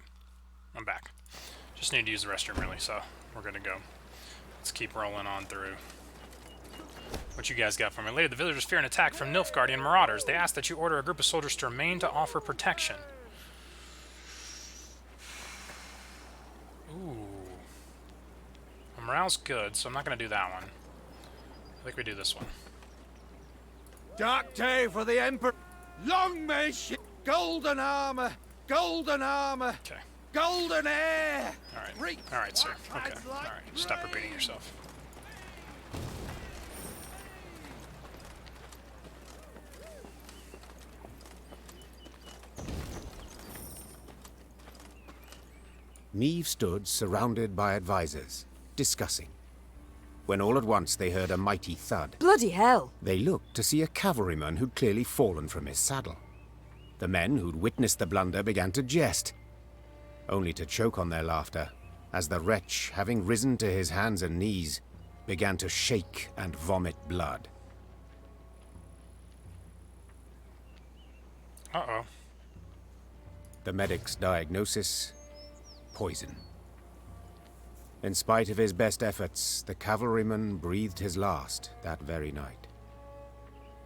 I'm back. Just need to use the restroom, really, so we're good to go. Let's keep rolling on through. What you guys got for me? Later, the villagers fear an attack from Nilfgaardian marauders. They ask that you order a group of soldiers to remain to offer protection. Ooh. Well, morale's good, so I'm not going to do that one. I think we do this one. Dark day for the Emperor. Long may she... Golden armor. Golden armor. Okay. Golden air. Alright. Alright, sir. Okay. Alright. Stop repeating yourself. Niamh stood surrounded by advisors, discussing, when all at once they heard a mighty thud. Bloody hell! They looked to see a cavalryman who'd clearly fallen from his saddle. The men who'd witnessed the blunder began to jest, only to choke on their laughter, as the wretch, having risen to his hands and knees, began to shake and vomit blood. Uh-oh. The medic's diagnosis: poison. In spite of his best efforts, the cavalryman breathed his last that very night.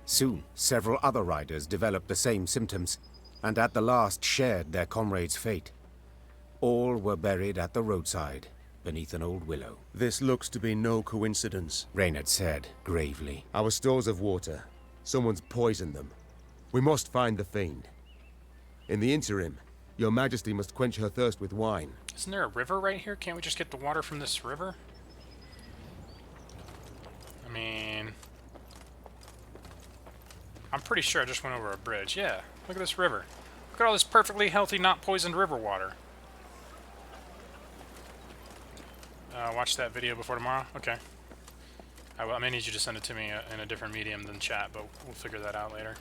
Soon, several other riders developed the same symptoms, and at the last shared their comrade's fate. All were buried at the roadside, beneath an old willow. This looks to be no coincidence, Reynard said, gravely. Our stores of water. Someone's poisoned them. We must find the fiend. In the interim, Your Majesty must quench her thirst with wine. Isn't there a river right here? Can't we just get the water from this river? I mean... I'm pretty sure I just went over a bridge. Yeah, look at this river. Look at all this perfectly healthy, not poisoned river water. Watch that video before tomorrow? Okay. I may need you to send it to me in a different medium than chat, but we'll figure that out later.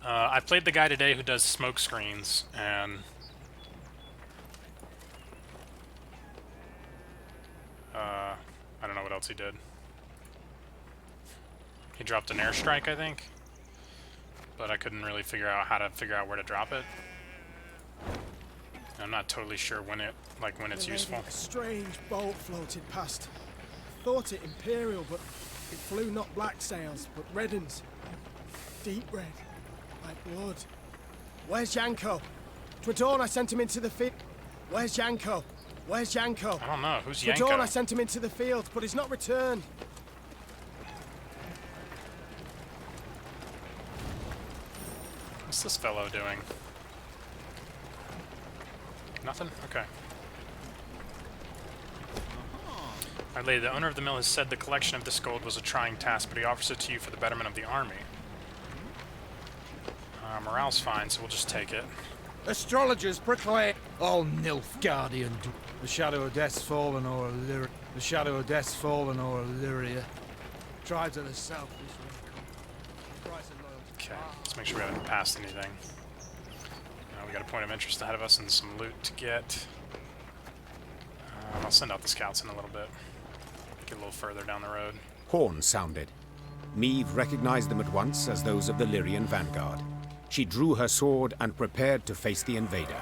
I played the guy today who does smoke screens, and... I don't know what else he did. He dropped an airstrike, I think. But I couldn't really figure out where to drop it. I'm not totally sure when it's useful. A strange bolt floated past. Thought it Imperial, but it flew not black sails, but red uns. Deep red, like blood. Where's Yanko? 'Twere dawn I sent him into the field. Where's Yanko? Where's Yanko? I don't know. Who's 'Twere Yanko? dawn I sent him into the field, but he's not returned. What's this fellow doing? Nothing? Okay. Our lady, the owner of the mill has said the collection of this gold was a trying task, but he offers it to you for the betterment of the army. Morale's fine, so we'll just take it. Astrologers proclaim all Nilfgaardian. The shadow of death's fallen o'er Illyria. The shadow of death's fallen o'er Illyria. Tribes of the south this way. Okay, let's make sure we haven't passed anything. We got a point of interest ahead of us and some loot to get. I'll send out the scouts in a little bit. Get a little further down the road. Horns sounded. Niamh recognized them at once as those of the Lyrian vanguard. She drew her sword and prepared to face the invader.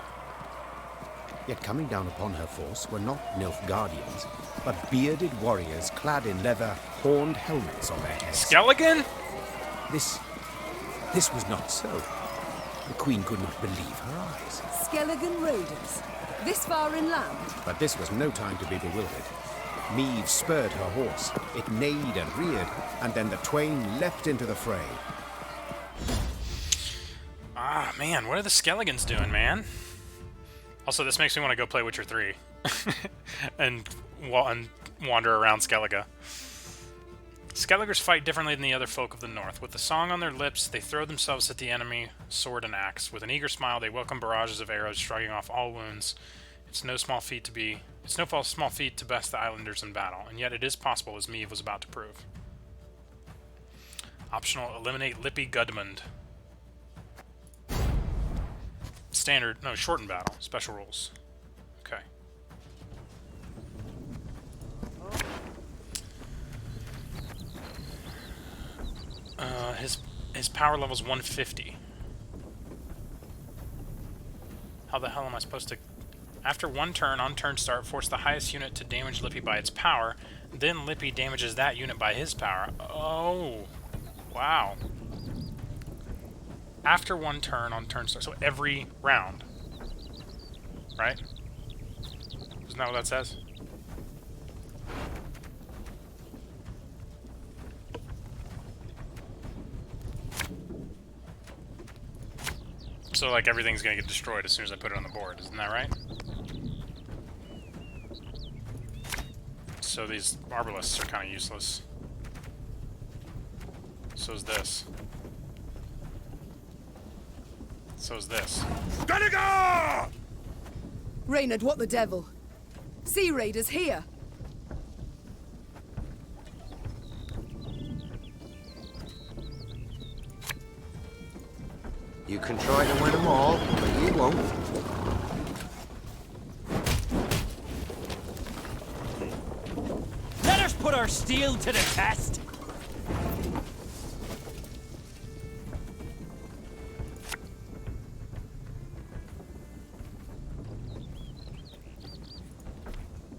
Yet coming down upon her force were not Nilfgaardians, but bearded warriors clad in leather, horned helmets on their heads. Skelligan? This was not so. The Queen could not believe her eyes. Skelligan raiders? This far inland? But this was no time to be bewildered. Niamh spurred her horse. It neighed and reared, and then the twain leapt into the fray. Ah, man, what are the Skelligans doing, man? Also, this makes me want to go play Witcher 3. and wander around Skellige. Skelligers fight differently than the other folk of the north. With the song on their lips, they throw themselves at the enemy, sword and axe. With an eager smile, they welcome barrages of arrows, shrugging off all wounds. It's no small feat to best the islanders in battle, and yet it is possible, as Niamh was about to prove. Optional: eliminate Lippy Gudmund. Standard, no, shorten battle. Special rules. Okay. His power level's 150. How the hell am I supposed to... After one turn, on turn start, force the highest unit to damage Lippy by its power. Then Lippy damages that unit by his power. Oh. Wow. After one turn, on turn start. So every round. Right? Isn't that what that says? So, like, everything's gonna get destroyed as soon as I put it on the board. Isn't that right? So these arbalists are kind of useless. So's this. So's this. Gotta go! Reynard, what the devil? Sea Raiders here! You can try to win them all, but you won't. Let us put our steel to the test!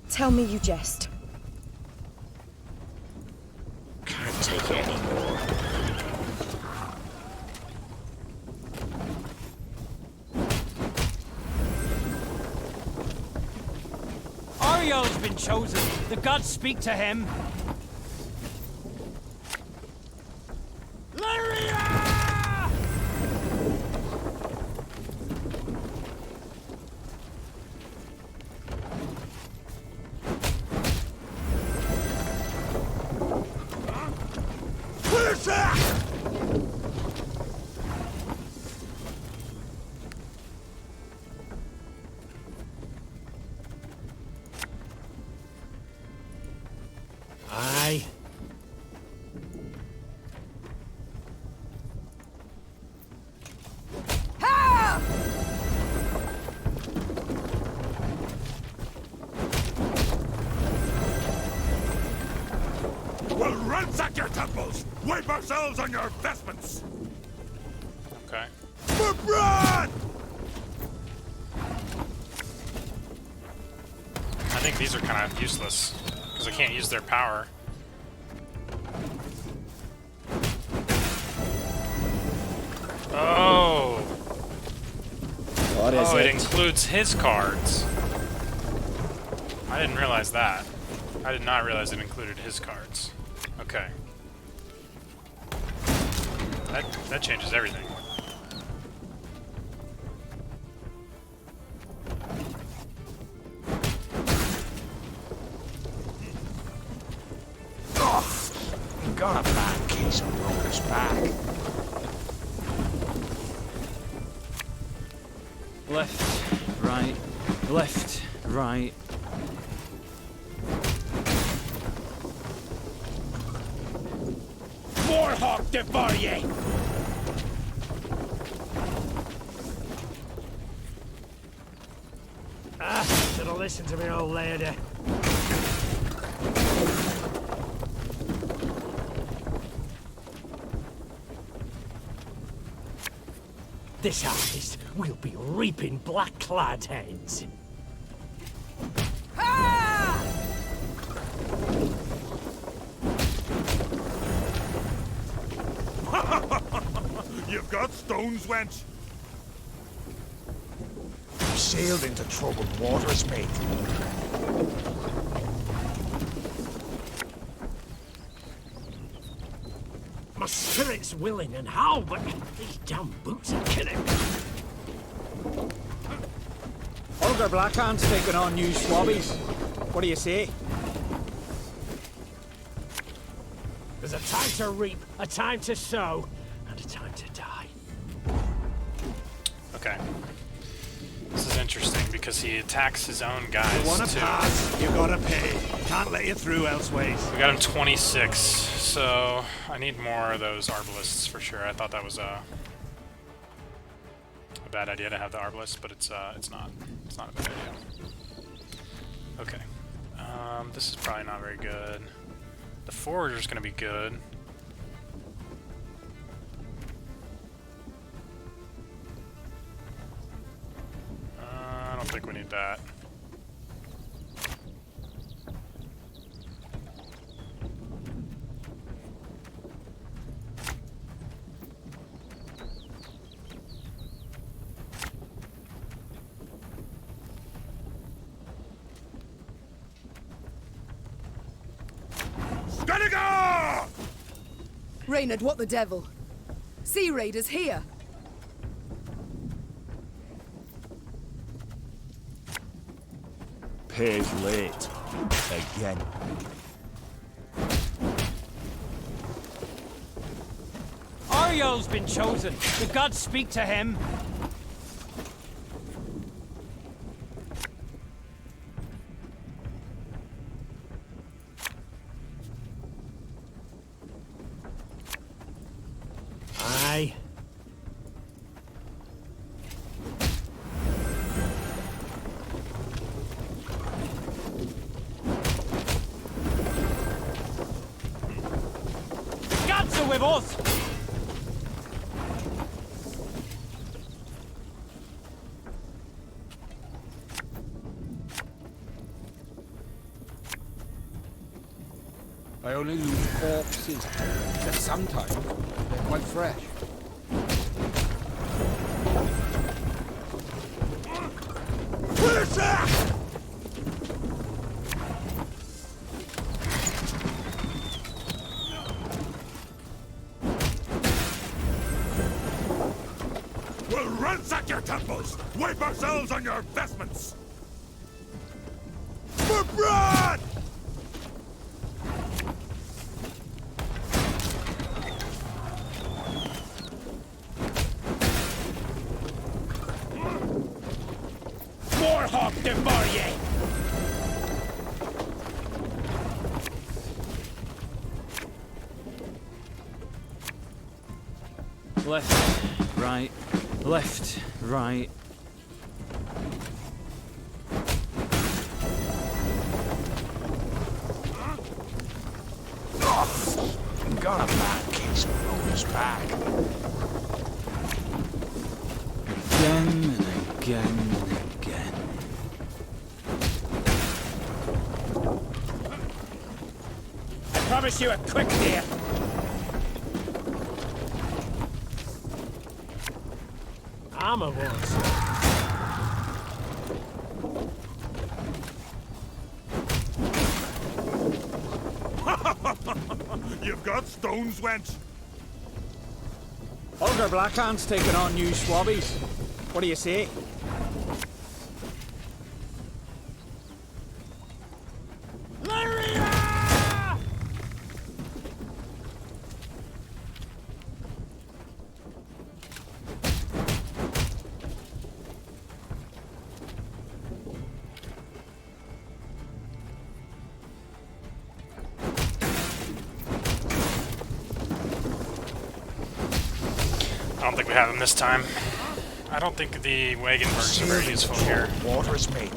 Tell me you jest. Can't take it anymore. Ario's been chosen. The gods speak to him. Aye. Ha! We'll ransack your temples! Wipe ourselves on your vestments! Okay. For blood! I think these are kind of useless, because I can't use their power. Oh! What is it it? includes his cards. I didn't realize that. I did not realize it included his cards. Okay. That changes everything. Got a bad case of Roker's back. Left, right, left, right. Warhawk Devarie! Should've listened to me old lady. This harvest, we'll be reaping black-clad heads. You've got stones, wench! You sailed into troubled waters, mate. My spirit's willing and how, but these damn boots are killing me. Olga Blackhand's taking on new swabbies. What do you say? There's a time to reap, a time to sow, and a time to die. Okay. This is interesting because he attacks his own guys You wanna too. pass, you gotta pay. Can't let you through elseways. We got him 26, so I need more of those arbalists for sure. I thought that was a bad idea to have the arbalists, but it's not. It's not a bad idea. Okay. This is probably not very good. The forager's gonna be good. think we need that. Reynard, what the devil? Sea Raiders here! Pays late. Again. Ariel's been chosen. The gods speak to him. Aye. The gods are with us. I only lose corpses, but sometimes they're quite fresh. We'll ransack your temples! Wipe ourselves on your vestments! For blood! Warhawk de Barrier. Left, right, left, right. Got a bad case of Rona's back. Again and again and again. I promise you a quick death. Armor was. You've got stones, wench! Olga Blackhand's taking on new swabbies. What do you say? I don't think we have them this time. I don't think the Wagenbergs are very useful here. Water's mate.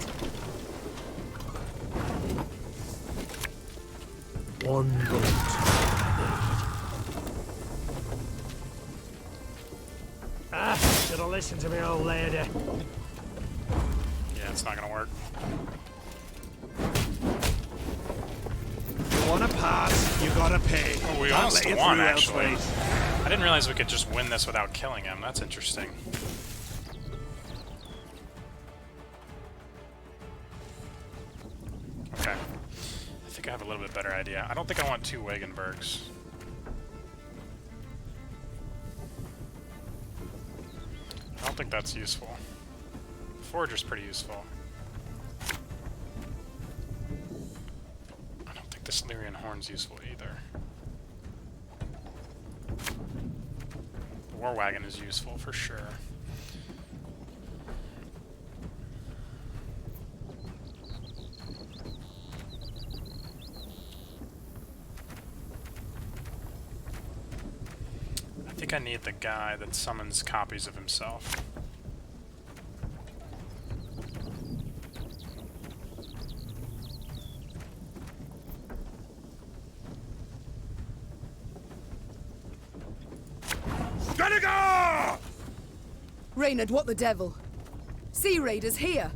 One boat. Should have listened to me, old lady. Yeah, it's not gonna work. You wanna pass, you gotta pay. Oh, we almost won, actually. I didn't realize we could just win this without killing him. That's interesting. Okay. I think I have a little bit better idea. I don't think I want two Wagenbergs. I don't think that's useful. Forger's pretty useful. I don't think this Lyrian Horn's useful either. The War Wagon is useful for sure. I think I need the guy that summons copies of himself. Reynard, what the devil? Sea Raiders here!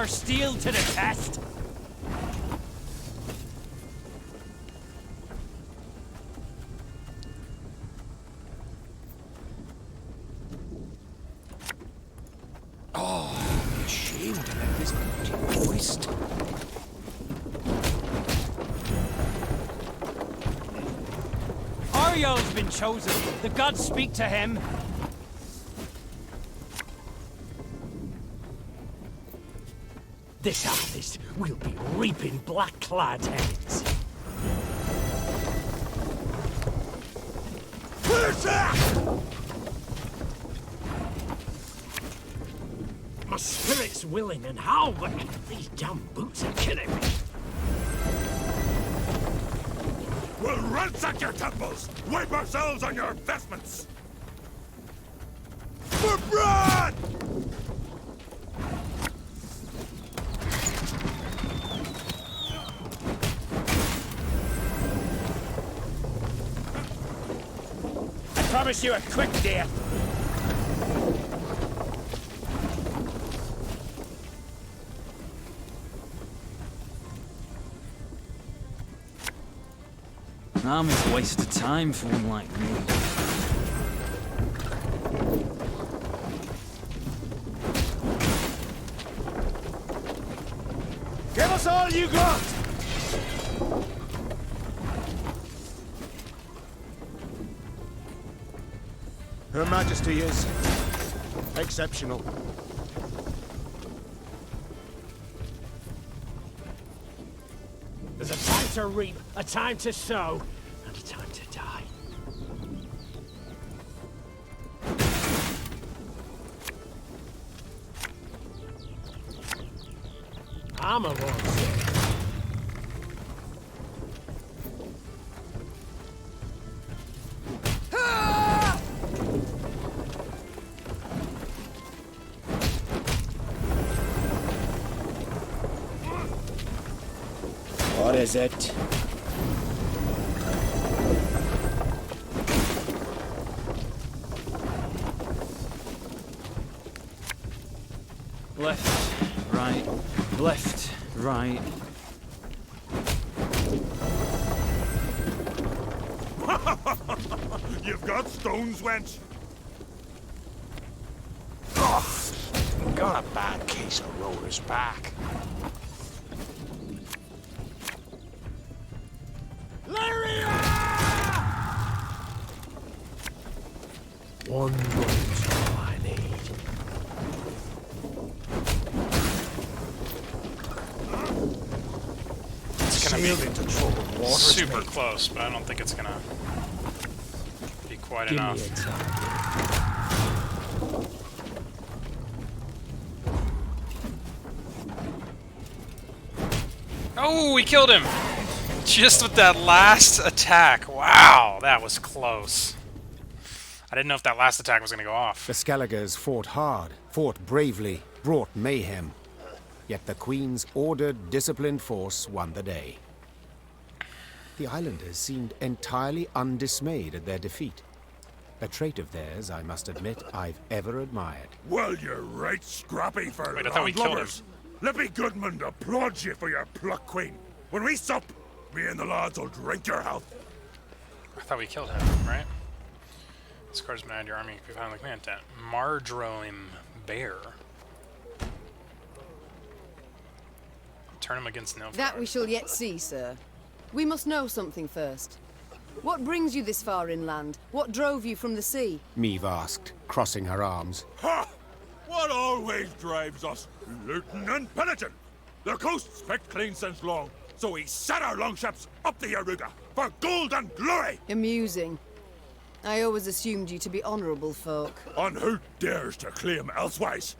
your steel to the test? Oh, I'm ashamed to let this bloody waste. Ariel's been chosen. The gods speak to him. This harvest will be reaping black-clad heads. Where's that? My spirit's willing and how, but these damn boots are killing me. We'll ransack your temples! Wipe ourselves on your vestments! For blood! I promise you a quick death. Army's a waste of time for one like me. Give us all you got! Her Majesty is exceptional. There's a time to reap, a time to sow, and a time to die. Armor won't save. What is it? Left, right, left, right. You've got stones, wench. Oh, got a bad case of rollers back. One bullet's all I need. It's gonna be into troubled waters, super mate. close, but I don't think it's gonna be quite Give enough. me a target. Oh, we killed him! Just with that last attack. Wow, that was close. I didn't know if that last attack was going to go off. The Skelligers fought hard, fought bravely, brought mayhem. Yet the Queen's ordered, disciplined force won the day. The islanders seemed entirely undismayed at their defeat. A trait of theirs, I must admit, I've ever admired. Well, you're right scrappy for Wait, I thought we killed him. lovers. Libby Goodman applauds you for your pluck, Queen. When we sup, me and the lads will drink your health. I thought we killed him, right? Discards mad your army behind the command tent. Mardroim Bear. Turn him against Nilfgaard. That we shall yet see, sir. We must know something first. What brings you this far inland? What drove you from the sea? Meve asked, crossing her arms. Ha! What always drives us? Looting and pillaging. The coast's picked clean since long, so we set our longships up the Yaruga for gold and glory! Amusing. I always assumed you to be honourable folk. On who dares to claim elsewise?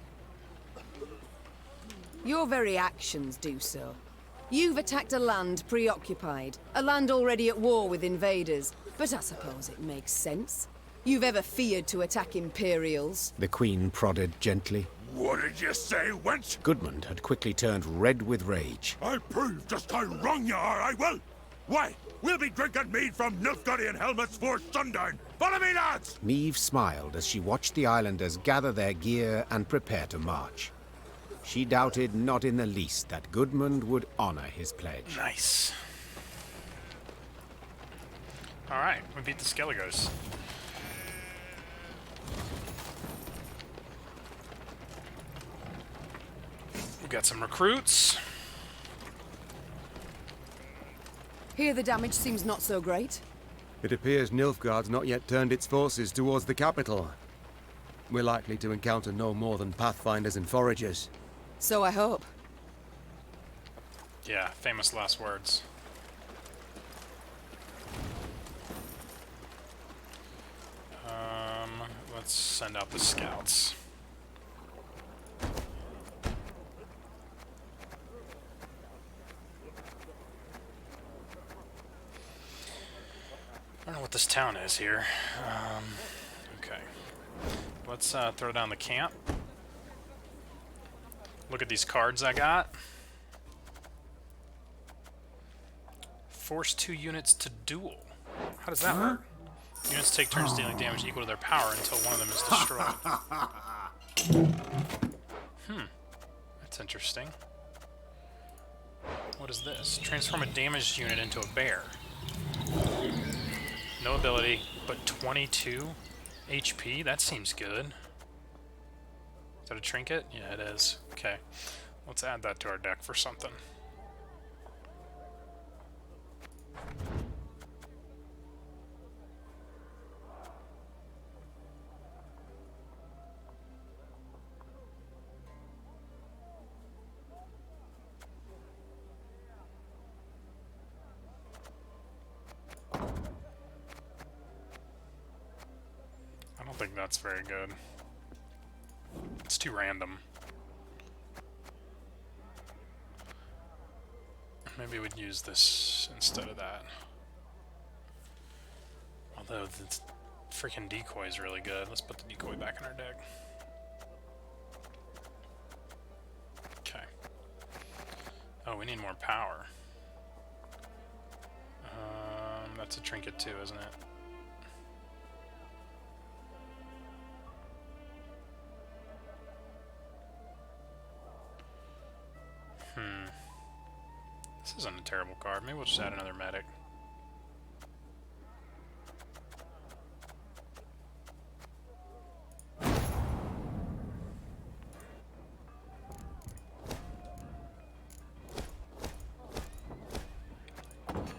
Your very actions do so. You've attacked a land preoccupied, a land already at war with invaders, but I suppose it makes sense. You've ever feared to attack Imperials? The Queen prodded gently. What did you say, wench? Goodmund had quickly turned red with rage. I'll prove just how wrong you are, I will! Why, we'll be drinking mead from Nilfgaardian helmets for sundown! Follow me, lads! Meve smiled as she watched the islanders gather their gear and prepare to march. she doubted not in the least that Gudmund would honor his pledge. Nice. Alright, we beat the Skelligos. We got some recruits. Here the damage seems not so great. It appears Nilfgaard's not yet turned its forces towards the capital. We're likely to encounter no more than pathfinders and foragers. So I hope. Yeah, famous last words. Let's send out the scouts. I don't know what this town is here. Okay. Let's throw down the camp. Look at these cards I got. Force 2 units to duel. How does that work? Units take turns dealing damage equal to their power until one of them is destroyed. That's interesting. What is this? Transform a damaged unit into a bear. No ability, but 22 HP? That seems good. Is that a trinket? Yeah, it is. Okay. Let's add that to our deck for something. I don't think that's very good. It's too random. Maybe we'd use this instead of that. Although the freaking decoy is really good. Let's put the decoy back in our deck. Okay. Oh, we need more power. That's a trinket too, isn't it? This isn't a terrible card. Maybe we'll just add another medic.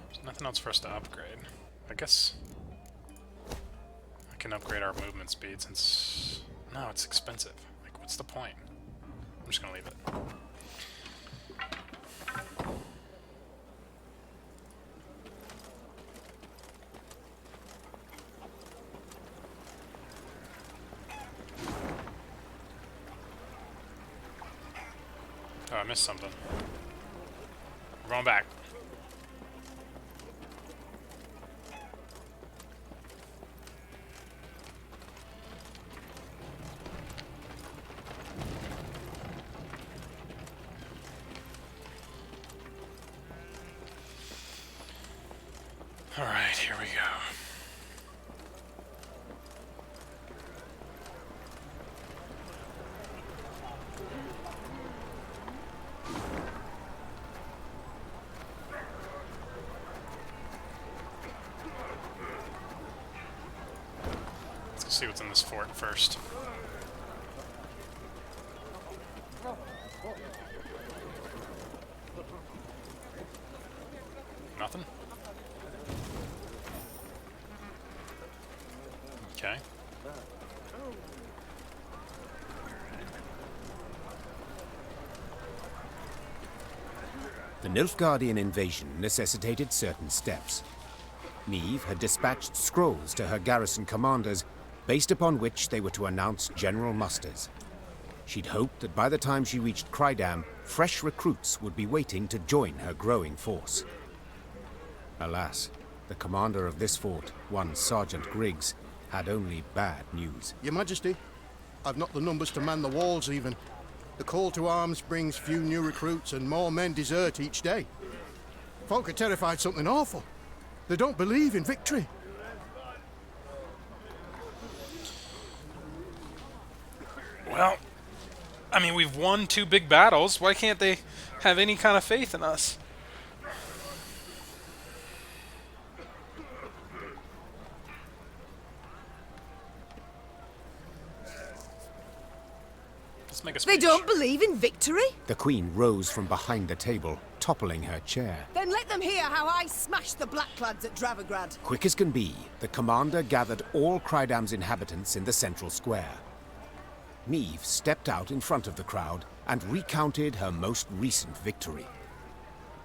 There's nothing else for us to upgrade. I guess I can upgrade our movement speed since... No, it's expensive. Like, what's the point? I'm just gonna leave it. Oh, I missed something. We're going back. All right, here we go. Let's see what's in this fort first. Nothing? Okay. The Nilfgaardian invasion necessitated certain steps. Niamh had dispatched scrolls to her garrison commanders, based upon which they were to announce general musters. She'd hoped that by the time she reached Krydam, fresh recruits would be waiting to join her growing force. Alas, the commander of this fort, one Sergeant Griggs, had only bad news. Your Majesty, I've not the numbers to man the walls even. The call to arms brings few new recruits and more men desert each day. Folk are terrified something awful. They don't believe in victory. Well, I mean, we've won 2 big battles. Why can't they have any kind of faith in us? Let's make a speech. They don't believe in victory? The Queen rose from behind the table, toppling her chair. Then let them hear how I smashed the Blackclads at Dravograd. Quick as can be, the commander gathered all Crydam's inhabitants in the central square. Neve stepped out in front of the crowd and recounted her most recent victory.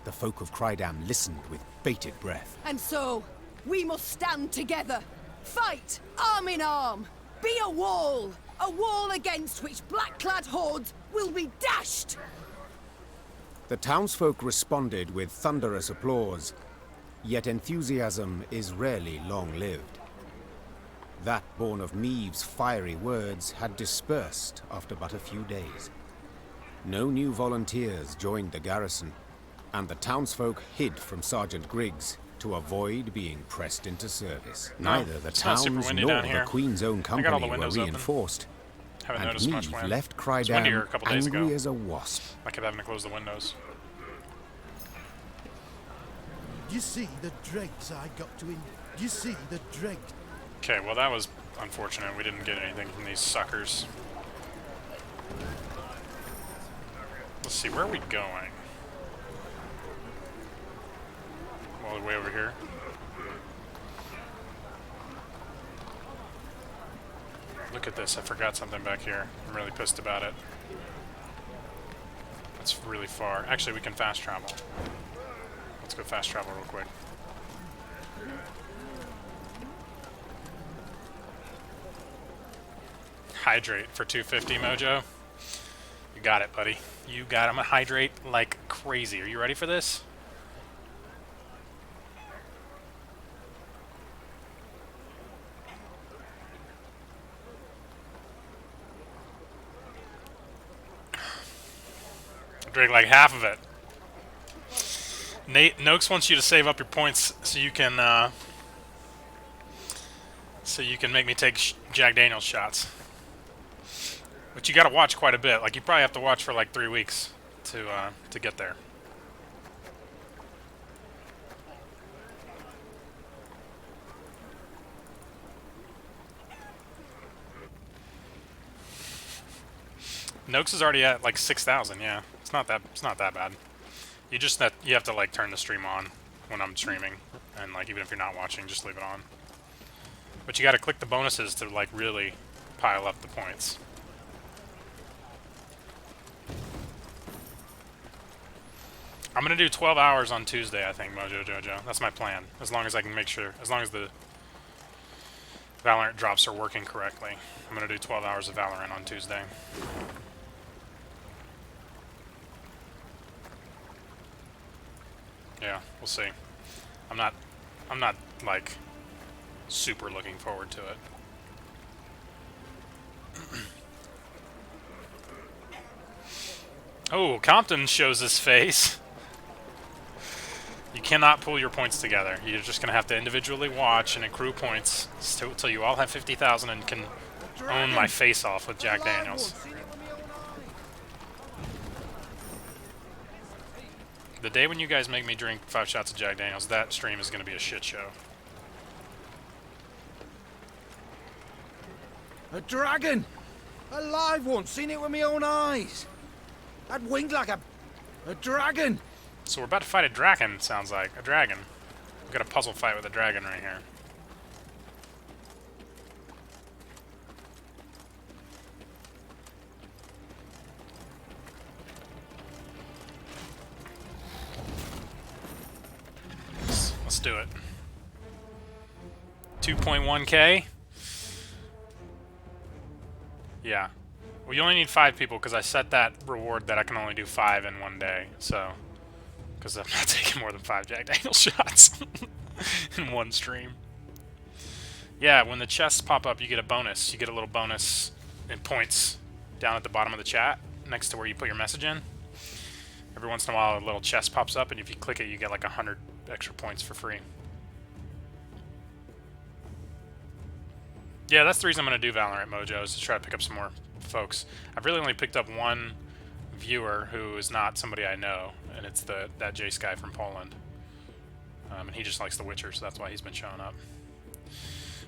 The folk of Crydam listened with bated breath. And so, we must stand together. Fight, arm in arm. Be a wall against which black-clad hordes will be dashed. The townsfolk responded with thunderous applause, yet enthusiasm is rarely long-lived. That born of Neve's fiery words had dispersed after but a few days. No new volunteers joined the garrison, and the townsfolk hid from Sergeant Griggs to avoid being pressed into service. Neither the towns nor the Queen's own company were reinforced, and Neve left Crydam angry as a wasp. I kept having to close the windows. You see the dregs I got to in. You see the dregs. Okay, well that was unfortunate. We didn't get anything from these suckers. Let's see, where are we going? All the way over here. Look at this, I forgot something back here. I'm really pissed about it. That's really far. Actually, we can fast travel. Let's go fast travel real quick. Hydrate for 250, Mojo. You got it, buddy. You got it. I'm gonna hydrate like crazy. Are you ready for this? Drink like half of it. Noakes wants you to save up your points so you can make me take Jack Daniels shots. But you got to watch quite a bit. Like you probably have to watch for like 3 weeks to get there. Noakes is already at like 6,000. Yeah, it's not that bad. You have to like turn the stream on when I'm streaming, and like even if you're not watching, just leave it on. But you got to click the bonuses to like really pile up the points. I'm gonna do 12 hours on Tuesday, I think, Mojo Jojo. That's my plan. As long as I can make sure, as long as the Valorant drops are working correctly, I'm gonna do 12 hours of Valorant on Tuesday. Yeah, we'll see. I'm not like super looking forward to it. Oh, Compton shows his face. You cannot pull your points together. You're just gonna have to individually watch and accrue points until you all have 50,000 and can own my face off with Jack Daniels. The day when you guys make me drink 5 shots of Jack Daniels, that stream is going to be a shit show. A dragon! A live one, seen it with my own eyes. That winged like a dragon! So we're about to fight a dragon, it sounds like. A dragon. We've got a puzzle fight with a dragon right here. Let's do it. 2.1k. Yeah. Well, you only need 5 people because I set that reward that I can only do 5 in one day. So, because I'm not taking more than 5 Jack Daniels shots in one stream. Yeah, when the chests pop up, you get a bonus. You get a little bonus in points down at the bottom of the chat next to where you put your message in. Every once in a while, a little chest pops up, and if you click it, you get like 100 extra points for free. Yeah, that's the reason I'm going to do Valorant, Mojo, is to try to pick up some more folks. I've really only picked up one viewer who is not somebody I know, and it's that Jace guy from Poland. And he just likes The Witcher, so that's why he's been showing up.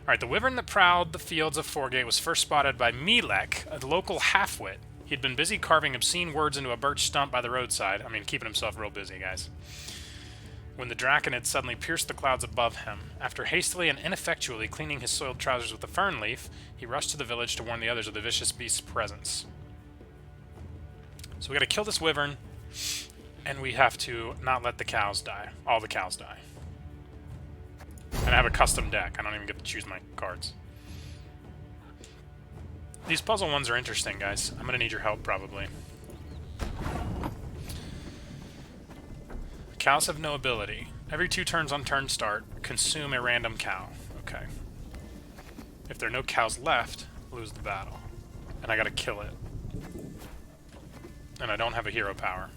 Alright, the wyvern that prowled the fields of Foregate was first spotted by Milek, a local half-wit. He'd been busy carving obscene words into a birch stump by the roadside. I mean, keeping himself real busy, guys. When the Draken had suddenly pierced the clouds above him. After hastily and ineffectually cleaning his soiled trousers with a fern leaf, he rushed to the village to warn the others of the vicious beast's presence. So we gotta kill this wyvern, and we have to not let the cows die. All the cows die. And I have a custom deck. I don't even get to choose my cards. These puzzle ones are interesting, guys. I'm gonna need your help, probably. Cows have no ability. Every 2 turns on turn start, consume a random cow. Okay. If there are no cows left, lose the battle. And I gotta kill it. And I don't have a hero power.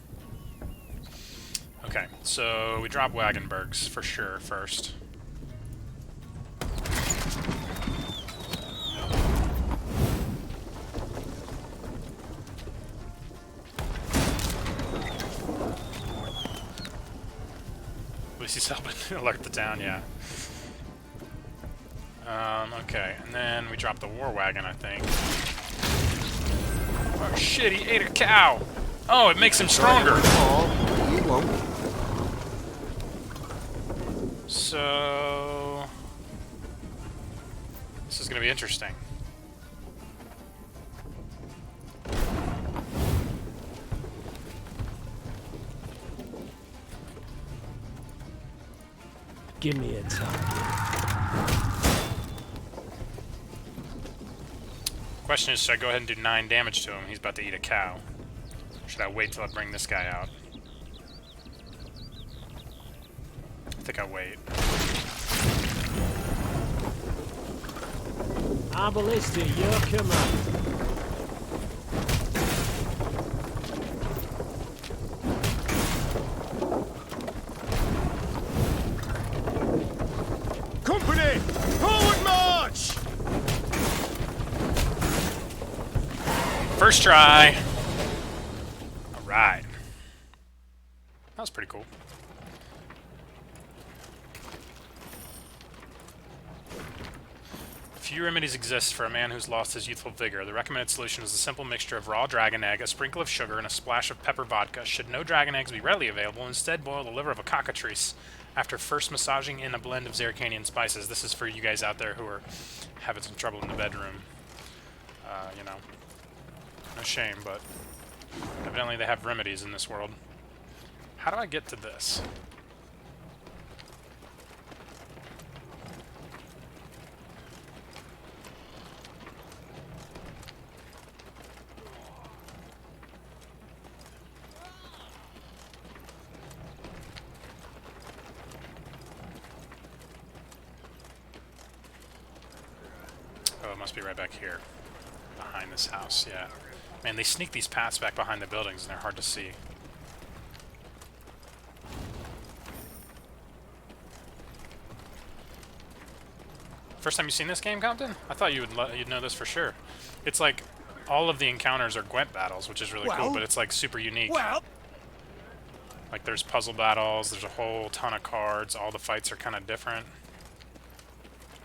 Okay, so we drop Wagenbergs for sure first. At least he's helping alert the town, yeah. Okay, and then we drop the war wagon, I think. Oh shit, he ate a cow! Oh, it makes him stronger! You won't. So... this is gonna be interesting. Give me a target. Question is, should I go ahead and do 9 damage to him? He's about to eat a cow. Or should I wait till I bring this guy out? I think I wait. Arbalista, your command. Company! Forward march! First try! Alright. That was pretty cool. Few remedies exist for a man who's lost his youthful vigor. The recommended solution is a simple mixture of raw dragon egg, a sprinkle of sugar, and a splash of pepper vodka. Should no dragon eggs be readily available, instead boil the liver of a cockatrice after first massaging in a blend of Zeracanian spices. This is for you guys out there who are having some trouble in the bedroom. You know, no shame, but evidently they have remedies in this world. How do I get to this? Oh, it must be right back here. Behind this house, yeah. Man, they sneak these paths back behind the buildings and they're hard to see. First time you seen this game, Compton? I thought you'd know this for sure. It's like all of the encounters are Gwent battles, which is really cool, but it's like super unique. Like there's puzzle battles, there's a whole ton of cards, all the fights are kind of different.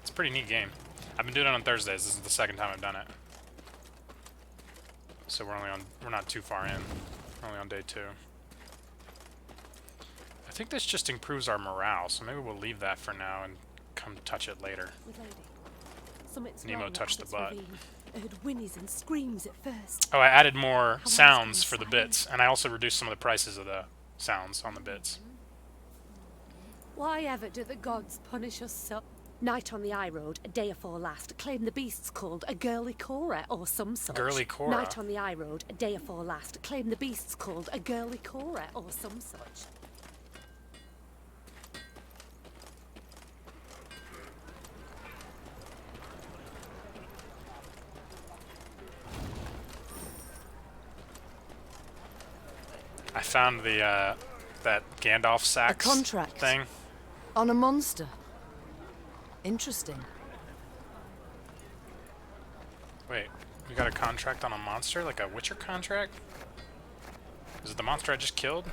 It's a pretty neat game. I've been doing it on Thursdays. This is the second time I've done it. So we're not too far in. We're only on day 2. I think this just improves our morale, so maybe we'll leave that for now and come touch it later. Nemo touched the butt. I heard whinnies and screams at first. Oh, I added more sounds for the bits, and I also reduced some of the prices of the sounds on the bits. Why ever do the gods punish us so? Night on the High Road, a day afore last, claim the beast's called a girly Cora or some such. Girly Cora? Night on the High Road, a day afore last, claim the beast's called a girly Cora or some such. I found the that Gandalf sax contract thing on a monster. Interesting. Wait, We got a contract on a monster? Like a Witcher contract? Is it the monster I just killed?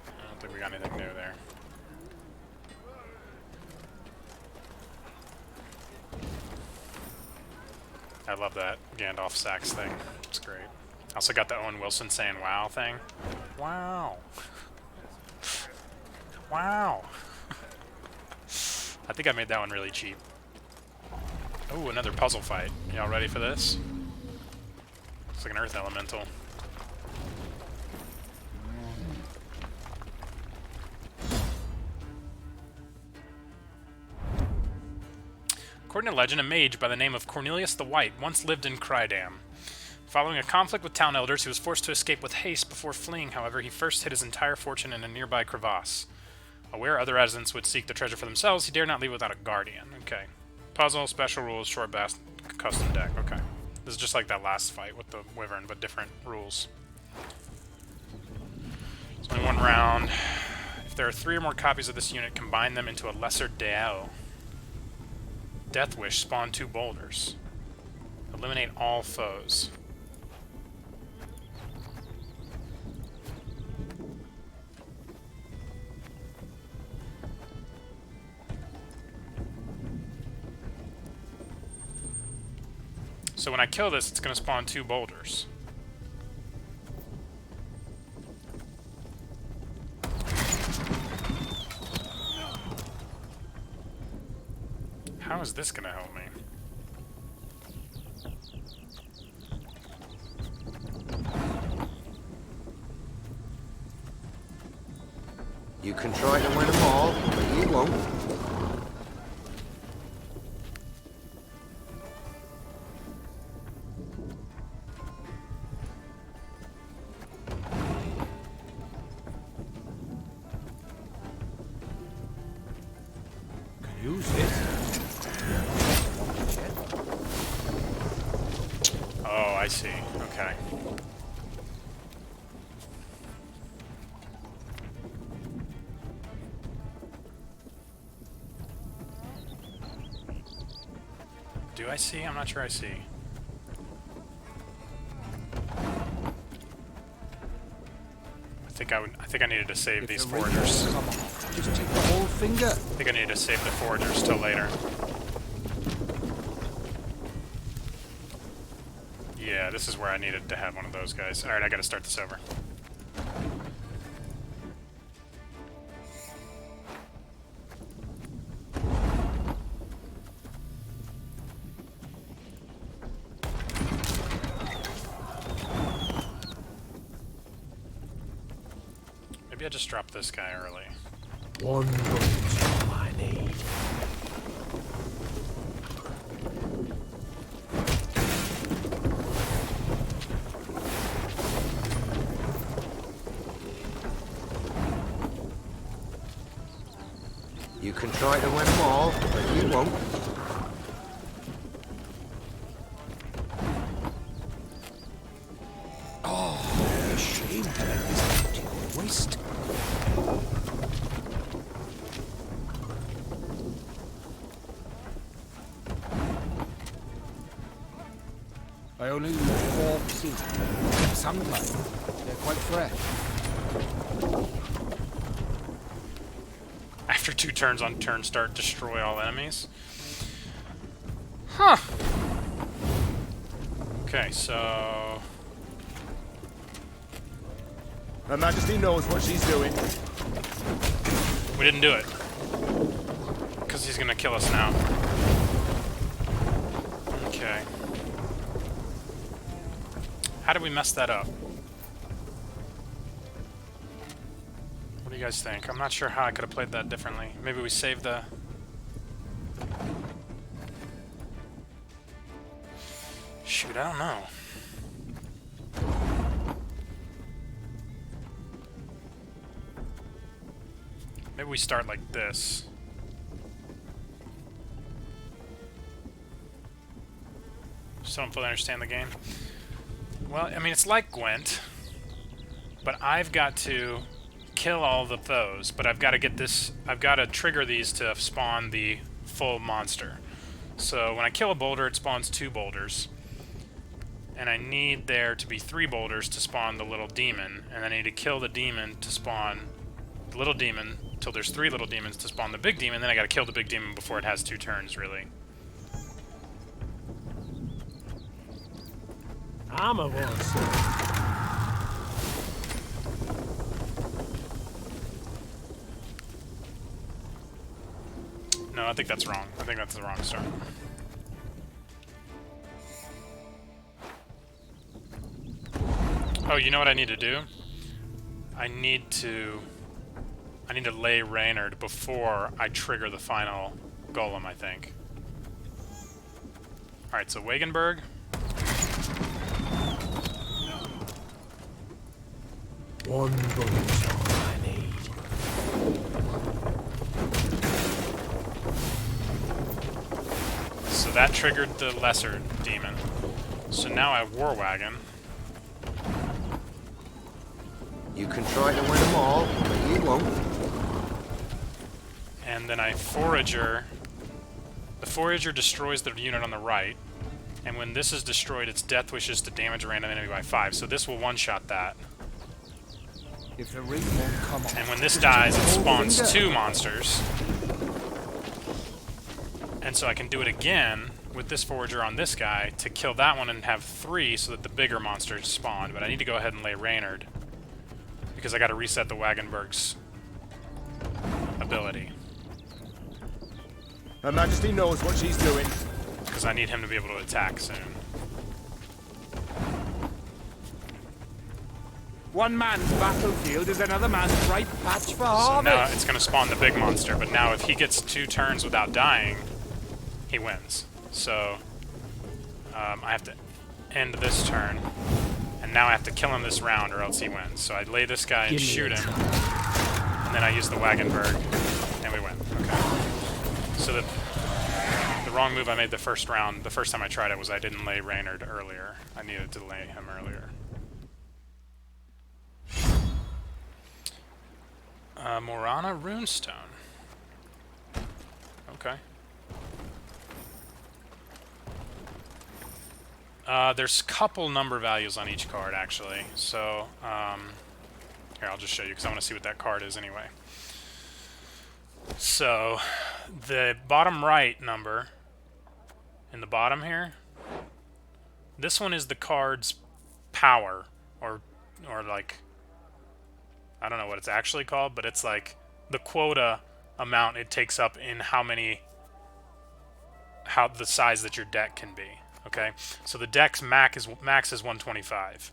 I don't think we got anything new there. I love that Gandalf sax thing. It's great. I also got the Owen Wilson saying wow thing. Wow. Wow. I think I made that one really cheap. Oh, another puzzle fight. Y'all ready for this? It's like an earth elemental. According to legend, a mage by the name of Cornelius the White once lived in Crydam. Following a conflict with town elders, he was forced to escape with haste. Before fleeing, however, he first hid his entire fortune in a nearby crevasse. Aware other residents would seek the treasure for themselves, he dared not leave without a guardian. Okay. Puzzle, special rules, short bast, custom deck. Okay. This is just like that last fight with the Wyvern, but different rules. It's only one round. If there are 3 or more copies of this unit, combine them into a lesser Dao. Death Wish, spawn 2 boulders. Eliminate all foes. So when I kill this, it's going to spawn 2 boulders. How is this going to help me? You can try to win them all, but you won't. Use this. Oh, I see. Okay. Do I see? I'm not sure I see. I think I needed to save these foragers. Just take the whole finger. I think I need to save the foragers till later. Yeah, this is where I needed to have one of those guys. Alright, I gotta start this over. Maybe I just dropped this guy early. One bullet I need. You can try to win them all, but you won't. Oh, a shame to let this empty waste. I only use 4% sunlight. They're quite fresh. After 2 turns on turn start, destroy all enemies. Huh. Okay, so... Her Majesty knows what she's doing. We didn't do it. Because he's gonna kill us now. Okay. How did we mess that up? What do you guys think? I'm not sure how I could have played that differently. Maybe we saved the... Shoot, I don't know. Maybe we start like this. Just don't fully understand the game. Well, I mean, it's like Gwent, but I've got to kill all the foes, but I've got to get this, I've got to trigger these to spawn the full monster. So when I kill a boulder, it spawns 2 boulders. And I need there to be 3 boulders to spawn the little demon. And then I need to kill the demon to spawn the little demon until there's 3 little demons to spawn the big demon. Then I gotta kill the big demon before it has 2 turns, really. Armor was. No, I think that's wrong. I think that's the wrong start. Oh, you know what I need to do? I need to lay Reynard before I trigger the final golem, I think. Alright, so Wagenberg. One bullet's all I need. So that triggered the lesser demon. So now I have War Wagon. You can try to win them all, but you won't. And then I Forager. The Forager destroys the unit on the right. And when this is destroyed, its death wishes to damage a random enemy by 5. So this will one-shot that. If the ring won't come off. And when this dies, it spawns 2 monsters. And so I can do it again with this Forager on this guy to kill that one and have 3 so that the bigger monsters spawn. But I need to go ahead and lay Reynard, because I got to reset the Wagenberg's ability. Her Majesty knows what she's doing. Because I need him to be able to attack soon. One man's battlefield is another man's ripe patch for harvest. So now it's going to spawn the big monster, but now if he gets 2 turns without dying, he wins. So I have to end this turn, and now I have to kill him this round or else he wins. So I lay this guy and shoot him, and then I use the Wagenberg, and we win. Okay. So the wrong move I made the first round, the first time I tried it, was I didn't lay Reynard earlier. I needed to lay him earlier. Morana Runestone. Okay. There's a couple number values on each card, actually. So, here, I'll just show you, because I want to see what that card is anyway. So, the bottom right number, in the bottom here, this one is the card's power, or like, I don't know what it's actually called, but it's like the quota amount it takes up in how the size that your deck can be. Okay, so the deck's max is 125.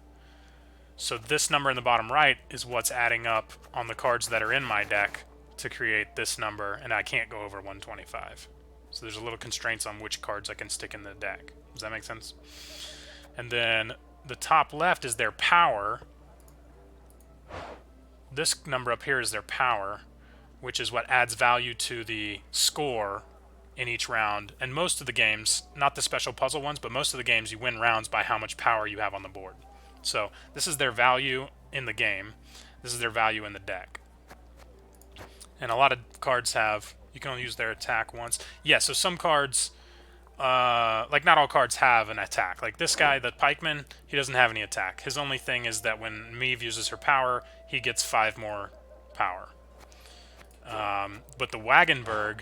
So this number in the bottom right is what's adding up on the cards that are in my deck to create this number, and I can't go over 125. So there's a little constraints on which cards I can stick in the deck. Does that make sense? And then the top left is their power. This number up here is their power, which is what adds value to the score in each round. And most of the games, not the special puzzle ones, but most of the games you win rounds by how much power you have on the board. So this is their value in the game. This is their value in the deck. And a lot of cards have, you can only use their attack once. Yeah, so some cards, like not all cards have an attack. Like this guy, the pikeman, he doesn't have any attack. His only thing is that when Meve uses her power, he gets 5 more power. But the Wagenberg,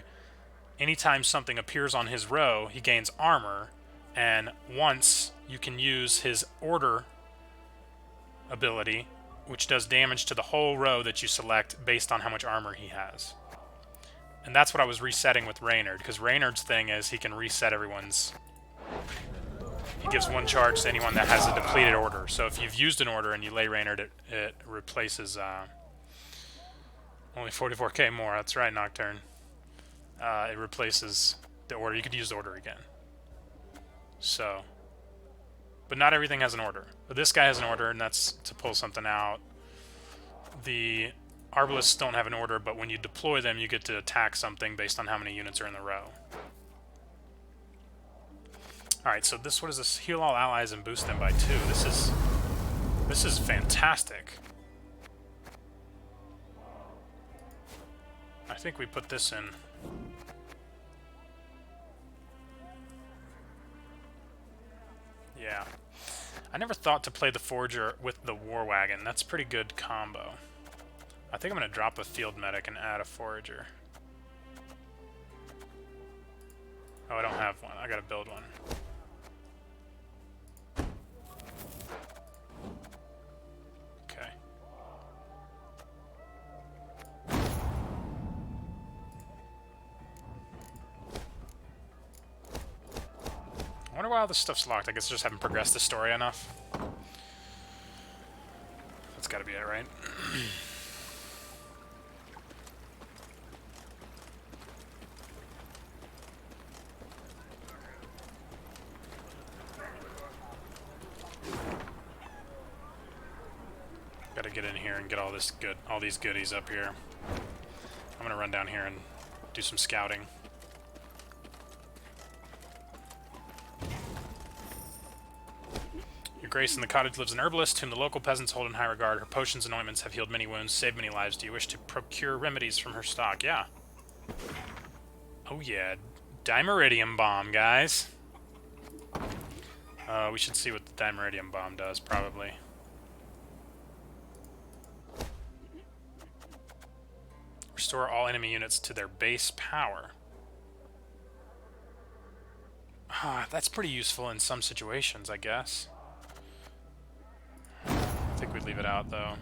anytime something appears on his row, he gains armor, and once you can use his order ability, which does damage to the whole row that you select based on how much armor he has. And that's what I was resetting with Reynard, because Reynard's thing is he can reset everyone's... He gives 1 charge to anyone that has a depleted order. So if you've used an order and you lay Reynard, it replaces... only 44k more, that's right, Nocturne. It replaces the order. You could use the order again. So... But not everything has an order. But this guy has an order, and that's to pull something out. The Arbalists don't have an order, but when you deploy them, you get to attack something based on how many units are in the row. Alright, so this, what is this? Heal all allies and boost them by 2. This is fantastic. I think we put this in. never thought to play the Forger with the War Wagon. That's a pretty good combo. I think I'm going to drop a Field Medic and add a Forager. Oh, I don't have one. I gotta build one. Okay. I wonder why all this stuff's locked. I guess I just haven't progressed the story enough. That's gotta be it, right? Gotta get in here and get all these goodies up here. I'm gonna run down here and do some scouting. Your Grace, in the cottage lives an herbalist whom the local peasants hold in high regard. Her potions and ointments have healed many wounds, saved many lives. Do you wish to procure remedies from her stock? Yeah. Oh yeah, Dimeridium Bomb, guys. We should see what the Dimeridium Bomb does, probably. Restore all enemy units to their base power. That's pretty useful in some situations, I guess. I think we'd leave it out, though.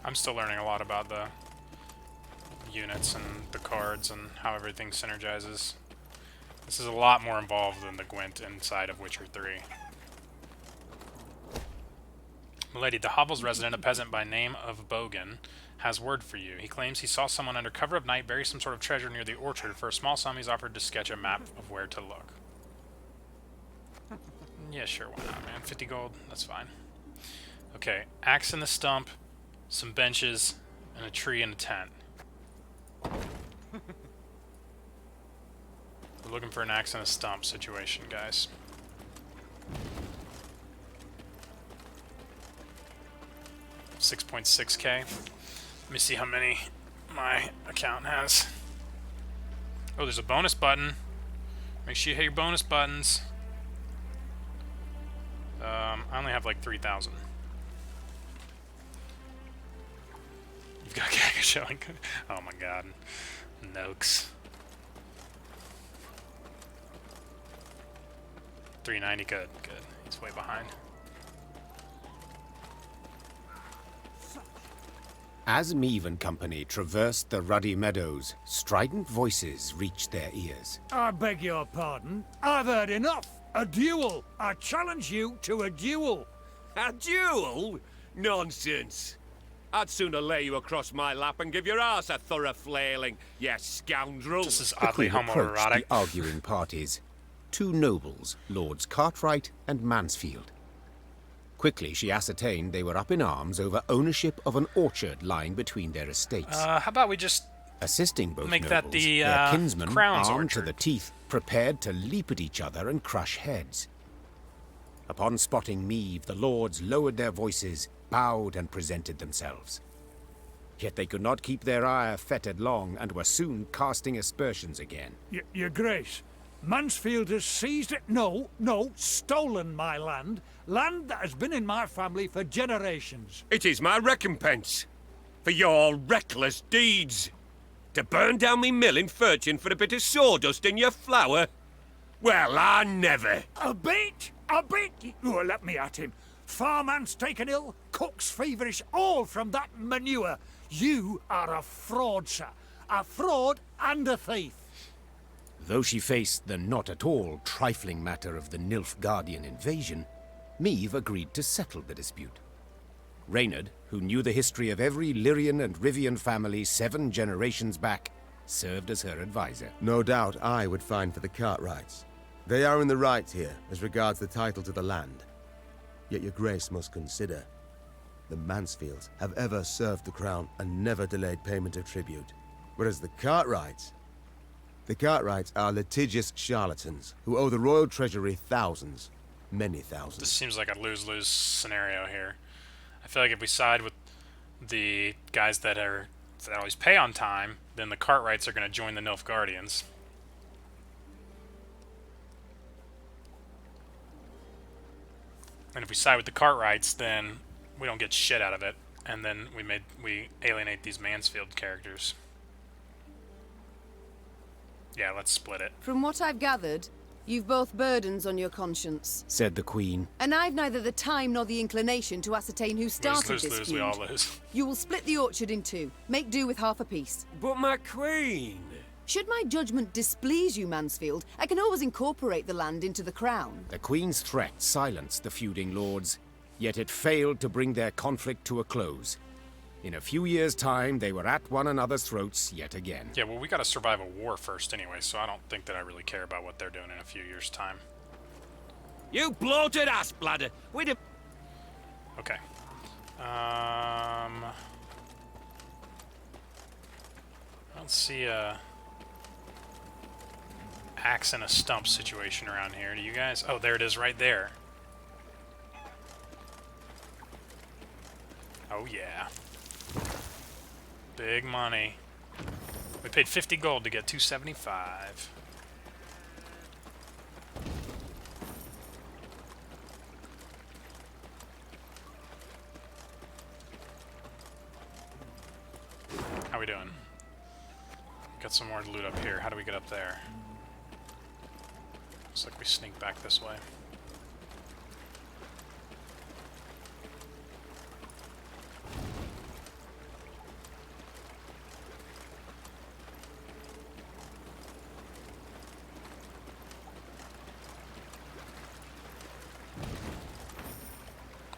I'm still learning a lot about the units and the cards and how everything synergizes. This is a lot more involved than the Gwent inside of Witcher 3. Milady, the hovel's resident, a peasant by name of Bogan, has word for you. He claims he saw someone under cover of night bury some sort of treasure near the orchard. For a small sum, he's offered to sketch a map of where to look. Yeah, sure, why not, man? 50 gold, that's fine. Okay, axe in the stump, some benches, and a tree and a tent. We're looking for an axe and a stump situation, guys. $6.6K. Let me see how many my account has. Oh, there's a bonus button. Make sure you hit your bonus buttons. I only have like 3,000. You've got Gaga showing. Oh my god. Noakes. 390, good, good. He's way behind. As Meave and company traversed the ruddy meadows, strident voices reached their ears. I beg your pardon. I've heard enough. A duel. I challenge you to a duel. A duel? Nonsense. I'd sooner lay you across my lap and give your ass a thorough flailing, you scoundrel. This is The oddly Queen approached homoerotic. the arguing parties. Two nobles, Lords Cartwright and Mansfield. Quickly, she ascertained they were up in arms over ownership of an orchard lying between their estates. How about we just Assisting both make nobles, that the their kinsmen, Crown's armed to orchard? the teeth, prepared to leap at each other and crush heads. Upon spotting Meave, the lords lowered their voices, bowed and presented themselves. Yet they could not keep their ire fettered long, and were soon casting aspersions again. Your Grace, Mansfield has seized it. No, stolen my land. Land that has been in my family for generations. It is my recompense for your reckless deeds. To burn down me mill in Furchin for a bit of sawdust in your flour? Well, I never. A bit? Oh, let me at him. Farmhand's taken ill, cook's feverish, all from that manure. You are a fraud, sir. A fraud and a thief. Though she faced the not at all trifling matter of the Nilfgaardian invasion, Meave agreed to settle the dispute. Reynard, who knew the history of every Lyrian and Rivian family 7 generations back, served as her advisor. No doubt I would find for the Cartwrights. They are in the right here, as regards the title to the land. Yet your grace must consider, the Mansfields have ever served the crown and never delayed payment of tribute. Whereas the Cartwrights are litigious charlatans who owe the royal treasury thousands, many thousands. This seems like a lose-lose scenario here. I feel like if we side with the guys that always pay on time, then the Cartwrights are going to join the Nilfgaardians. And if we side with the Cartwrights, then we don't get shit out of it, and then we alienate these Mansfield characters. Yeah, let's split it. From what I've gathered, you've both burdens on your conscience, said the Queen. And I've neither the time nor the inclination to ascertain who started lose, this lose, feud. we all lose. You will split the orchard in two. Make do with half a piece. But my queen! Should my judgment displease you, Mansfield, I can always incorporate the land into the crown. The Queen's threat silenced the feuding lords, yet it failed to bring their conflict to a close. In a few years' time, they were at one another's throats yet again. Yeah, well, we gotta survive a war first anyway, so I don't think that I really care about what they're doing in a few years' time. You bloated ass bladder! Okay. I don't see a axe and a stump situation around here. Do you guys? Oh, there it is right there. Oh, yeah. Big money. We paid 50 gold to get 275. How we doing? Got some more loot up here. How do we get up there? Looks like we sneak back this way.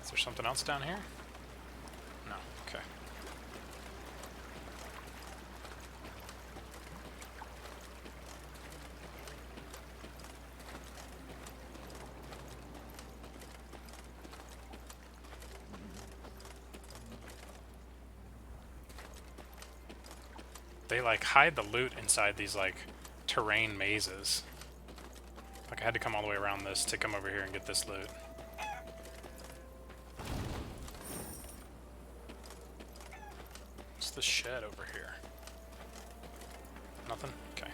Is there something else down here? No. Okay. They like hide the loot inside these like terrain mazes. Like I had to come all the way around this to come over here and get this loot. What's the shed over here? Nothing? Okay.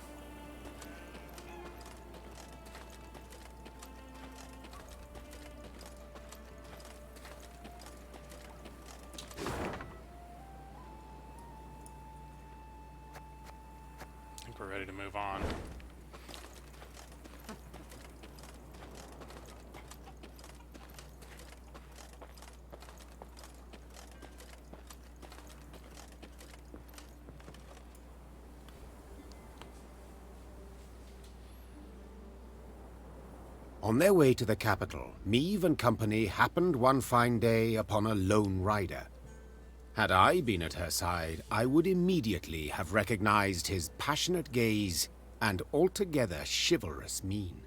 I think we're ready to move on. On their way to the capital, Meave and company happened one fine day upon a lone rider. Had I been at her side, I would immediately have recognized his passionate gaze and altogether chivalrous mien.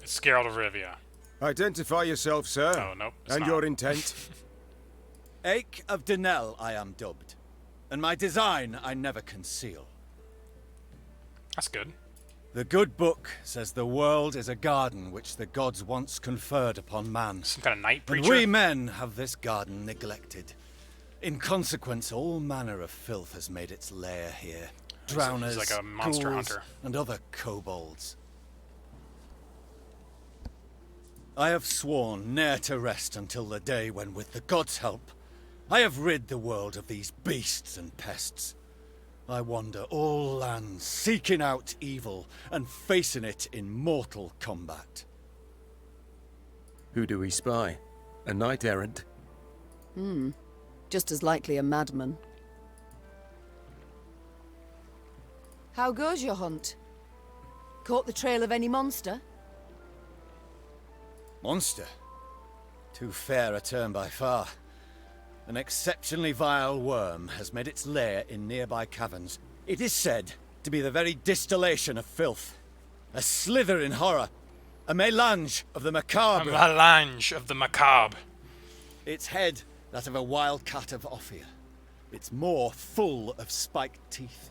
It's Geralt of Rivia. Identify yourself, sir. Oh, nope. And your intent. Ache of Denel I am dubbed, and my design I never conceal. That's good. The good book says the world is a garden which the gods once conferred upon man. Some kind of night And preacher? we men have this garden neglected. In consequence, all manner of filth has made its lair here. Drowners, He's like a monster ghouls, hunter. and other kobolds. I have sworn ne'er to rest until the day when, with the gods' help, I have rid the world of these beasts and pests. I wander all lands, seeking out evil and facing it in mortal combat. Who do we spy? A knight-errant? Just as likely a madman. How goes your hunt? Caught the trail of any monster? Monster? Too fair a term by far. An exceptionally vile worm has made its lair in nearby caverns. It is said to be the very distillation of filth. A slither in horror. A melange of the macabre. A melange of the macabre. Its head, that of a wild cat of Ophir. Its maw full of spiked teeth.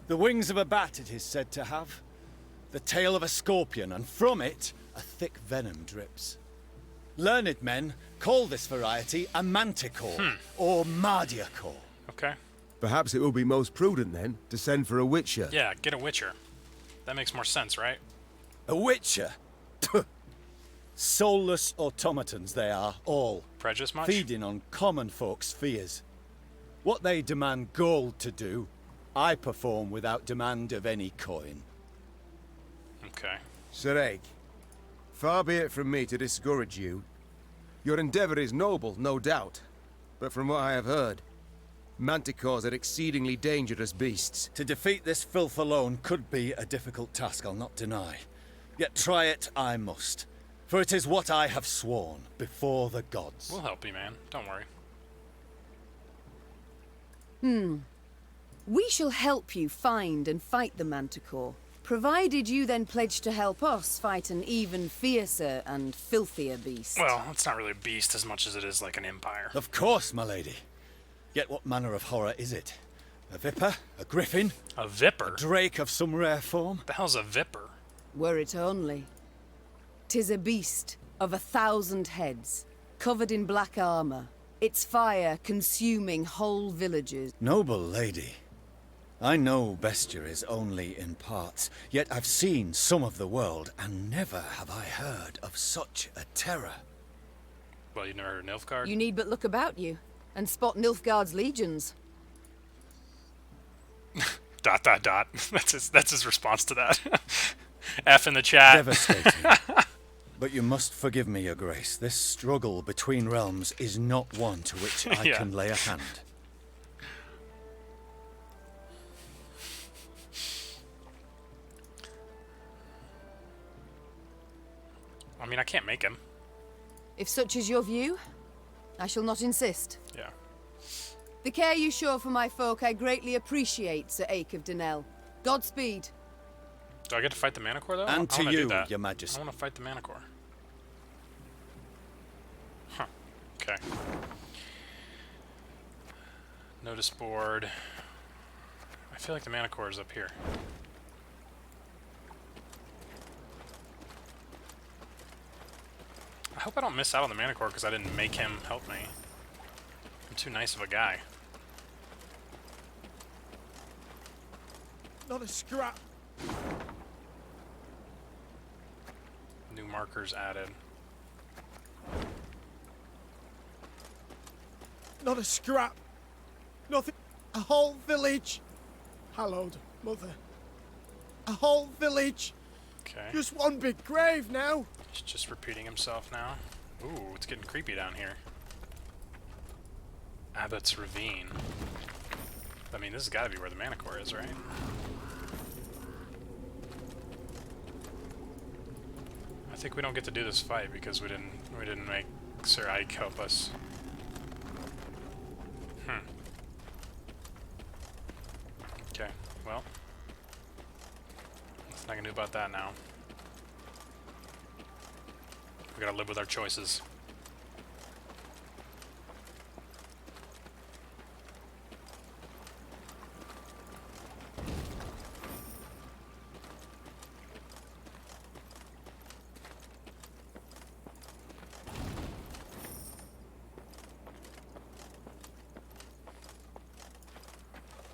The wings of a bat it is said to have. The tail of a scorpion, and from it a thick venom drips. Learned men call this variety a manticore, or mardiacore. Okay. Perhaps it will be most prudent, then, to send for a witcher. Yeah, get a witcher. That makes more sense, right? A witcher? Soulless automatons they are, all. Prejudice much? Feeding on common folks' fears. What they demand gold to do, I perform without demand of any coin. Okay. Sir Ake, far be it from me to discourage you. Your endeavor is noble, no doubt. But from what I have heard, manticores are exceedingly dangerous beasts. To defeat this filth alone could be a difficult task, I'll not deny. Yet try it I must. For it is what I have sworn before the gods. We'll help you, man. Don't worry. We shall help you find and fight the Manticore, provided you then pledge to help us fight an even fiercer and filthier beast. Well, it's not really a beast as much as it is like an empire. Of course, my lady. Yet what manner of horror is it? A viper? A griffin? A viper? A drake of some rare form? What the hell's a viper? Were it only. 'Tis a beast of 1,000 heads, covered in black armor, its fire consuming whole villages. Noble lady, I know bestiaries only in parts, yet I've seen some of the world, and never have I heard of such a terror. Well, you never heard of Nilfgaard? You need but look about you, and spot Nilfgaard's legions. ... That's his response to that. F in the chat. Devastating. But you must forgive me, Your Grace. This struggle between realms is not one to which I can lay a hand. I mean, I can't make him. If such is your view, I shall not insist. Yeah. The care you show for my folk I greatly appreciate, Sir Ake of Denell. Godspeed. Do I get to fight the Manicore, though? And I to wanna do you, that. Your Majesty. I want to fight the Manicore. Huh. Okay. Notice board. I feel like the Manicore is up here. I hope I don't miss out on the Manicore because I didn't make him help me. I'm too nice of a guy. Not a scrap. New markers added. Not a scrap. Nothing. A whole village. Hallowed, mother. A whole village. Okay. Just one big grave now. He's just repeating himself now. Ooh, it's getting creepy down here. Abbott's Ravine. I mean, this has got to be where the Manicore is, right? I think we don't get to do this fight because we didn't make Sir Ike help us. Okay, well. Nothing I can do about that now. We gotta live with our choices.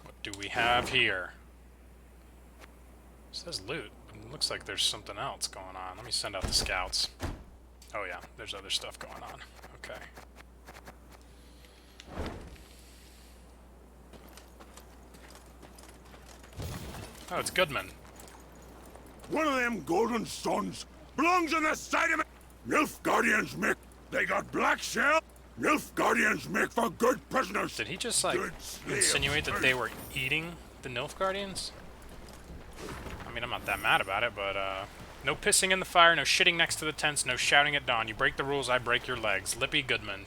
What do we have here? It says loot. It looks like there's something else going on. Let me send out the scouts. Oh yeah, there's other stuff going on. Okay. Oh, it's Goodman. One of them golden stones belongs on the side of me. Nilfgaardians make. They got black shell. Nilfgaardians make for good prisoners. Did he just like insinuate that they were eating the Nilfgaardians? I mean, I'm not that mad about it, but no pissing in the fire, no shitting next to the tents, no shouting at dawn. You break the rules, I break your legs. Lippy Goodman.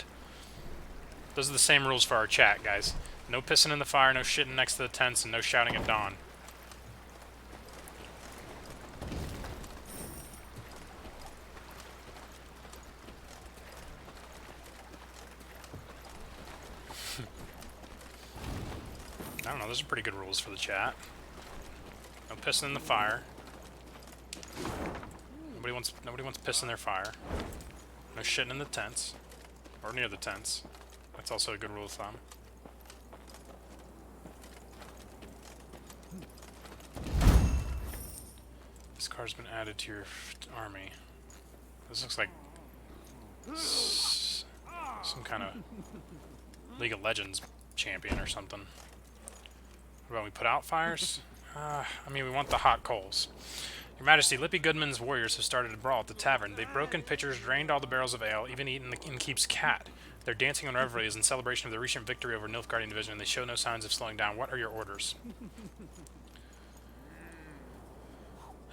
Those are the same rules for our chat, guys. No pissing in the fire, no shitting next to the tents, and no shouting at dawn. don't know, those are pretty good rules for the chat. No pissing in the fire. Nobody wants piss in their fire. No shitting in the tents. Or near the tents. That's also a good rule of thumb. This car's been added to your army. This looks like some kind of League of Legends champion or something. What about we put out fires? I mean, we want the hot coals. Your Majesty, Lippy Goodman's warriors have started a brawl at the tavern. They've broken pitchers, drained all the barrels of ale, even eaten the innkeep's cat. Their dancing and revelry is in celebration of the recent victory over Nilfgaardian division, and they show no signs of slowing down. What are your orders?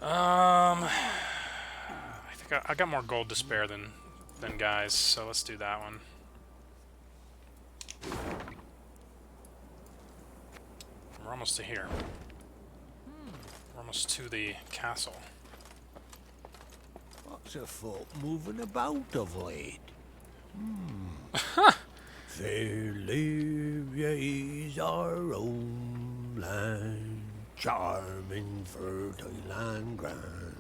I think I got more gold to spare than guys, so let's do that one. We're almost to here. We're almost to the castle. What's a folk moving about of late? Fair Libya is our own land, charming, fertile and grand.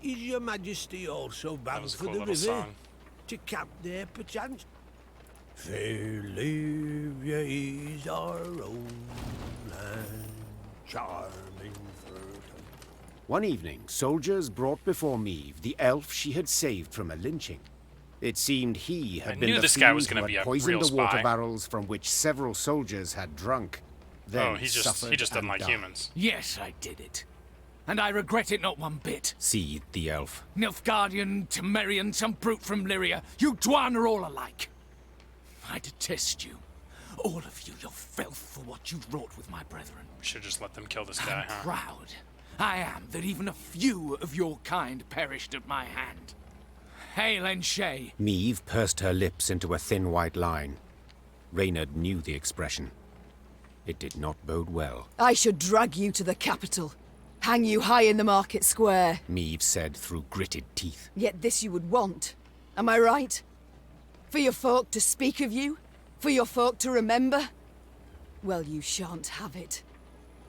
Is your Majesty also bound for the river song. to camp there, perchance? Fair Libya is our own land, charming, fertile. One evening, soldiers brought before Meve the elf she had saved from a lynching. It seemed he had been knew the this guy fiend was who gonna had be a poisoned real the water spy. barrels from which several soldiers had drunk. Then He just doesn't like humans. Yes, I did it. And I regret it not one bit. Seethed the elf. Nilfgaardian, Temerian, some brute from Lyria, you Dwan are all alike. I detest you. All of you, your filth for what you wrought with my brethren. We should just let them kill this guy, huh? Proud I am that even a few of your kind perished at my hand. Hail and Shay. Meve pursed her lips into a thin white line. Reynard knew the expression. It did not bode well. I should drag you to the capital. Hang you high in the market square. Meve said through gritted teeth. Yet this you would want. Am I right? For your folk to speak of you? For your folk to remember? Well, you shan't have it.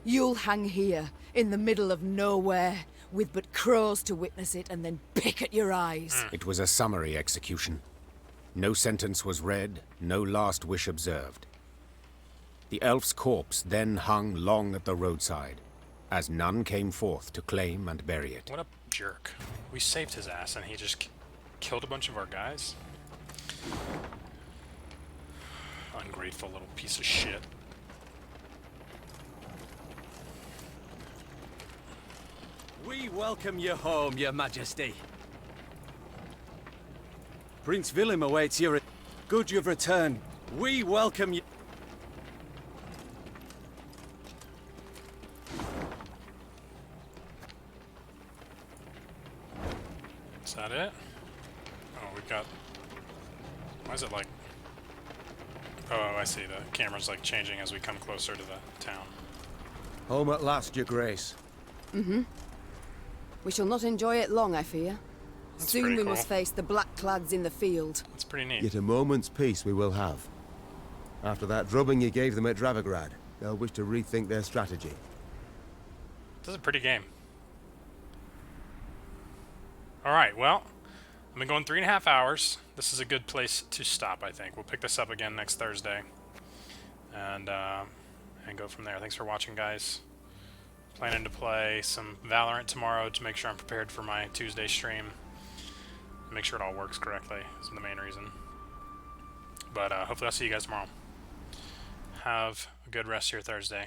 You'll hang here, in the middle of nowhere, with but crows to witness it and then pick at your eyes. It was a summary execution. No sentence was read, no last wish observed. The elf's corpse then hung long at the roadside, as none came forth to claim and bury it. What a jerk. We saved his ass and he just killed a bunch of our guys. Ungrateful little piece of shit. We welcome you home, Your Majesty. Prince Willem awaits your... Good you've returned. We welcome you... Is that it? Oh, we've got... Why is it like... Oh, I see. The camera's like changing as we come closer to the town. Home at last, Your Grace. Mm-hmm. We shall not enjoy it long, I fear. That's Soon pretty we cool. must face the Blackclads in the field. That's pretty neat. Yet a moment's peace we will have. After that drubbing you gave them at Dravograd, they'll wish to rethink their strategy. This is a pretty game. Alright, well, I've been going 3.5 hours. This is a good place to stop, I think. We'll pick this up again next Thursday. And go from there. Thanks for watching, guys. Planning to play some Valorant tomorrow to make sure I'm prepared for my Tuesday stream. Make sure it all works correctly is the main reason. But hopefully I'll see you guys tomorrow. Have a good rest of your Thursday.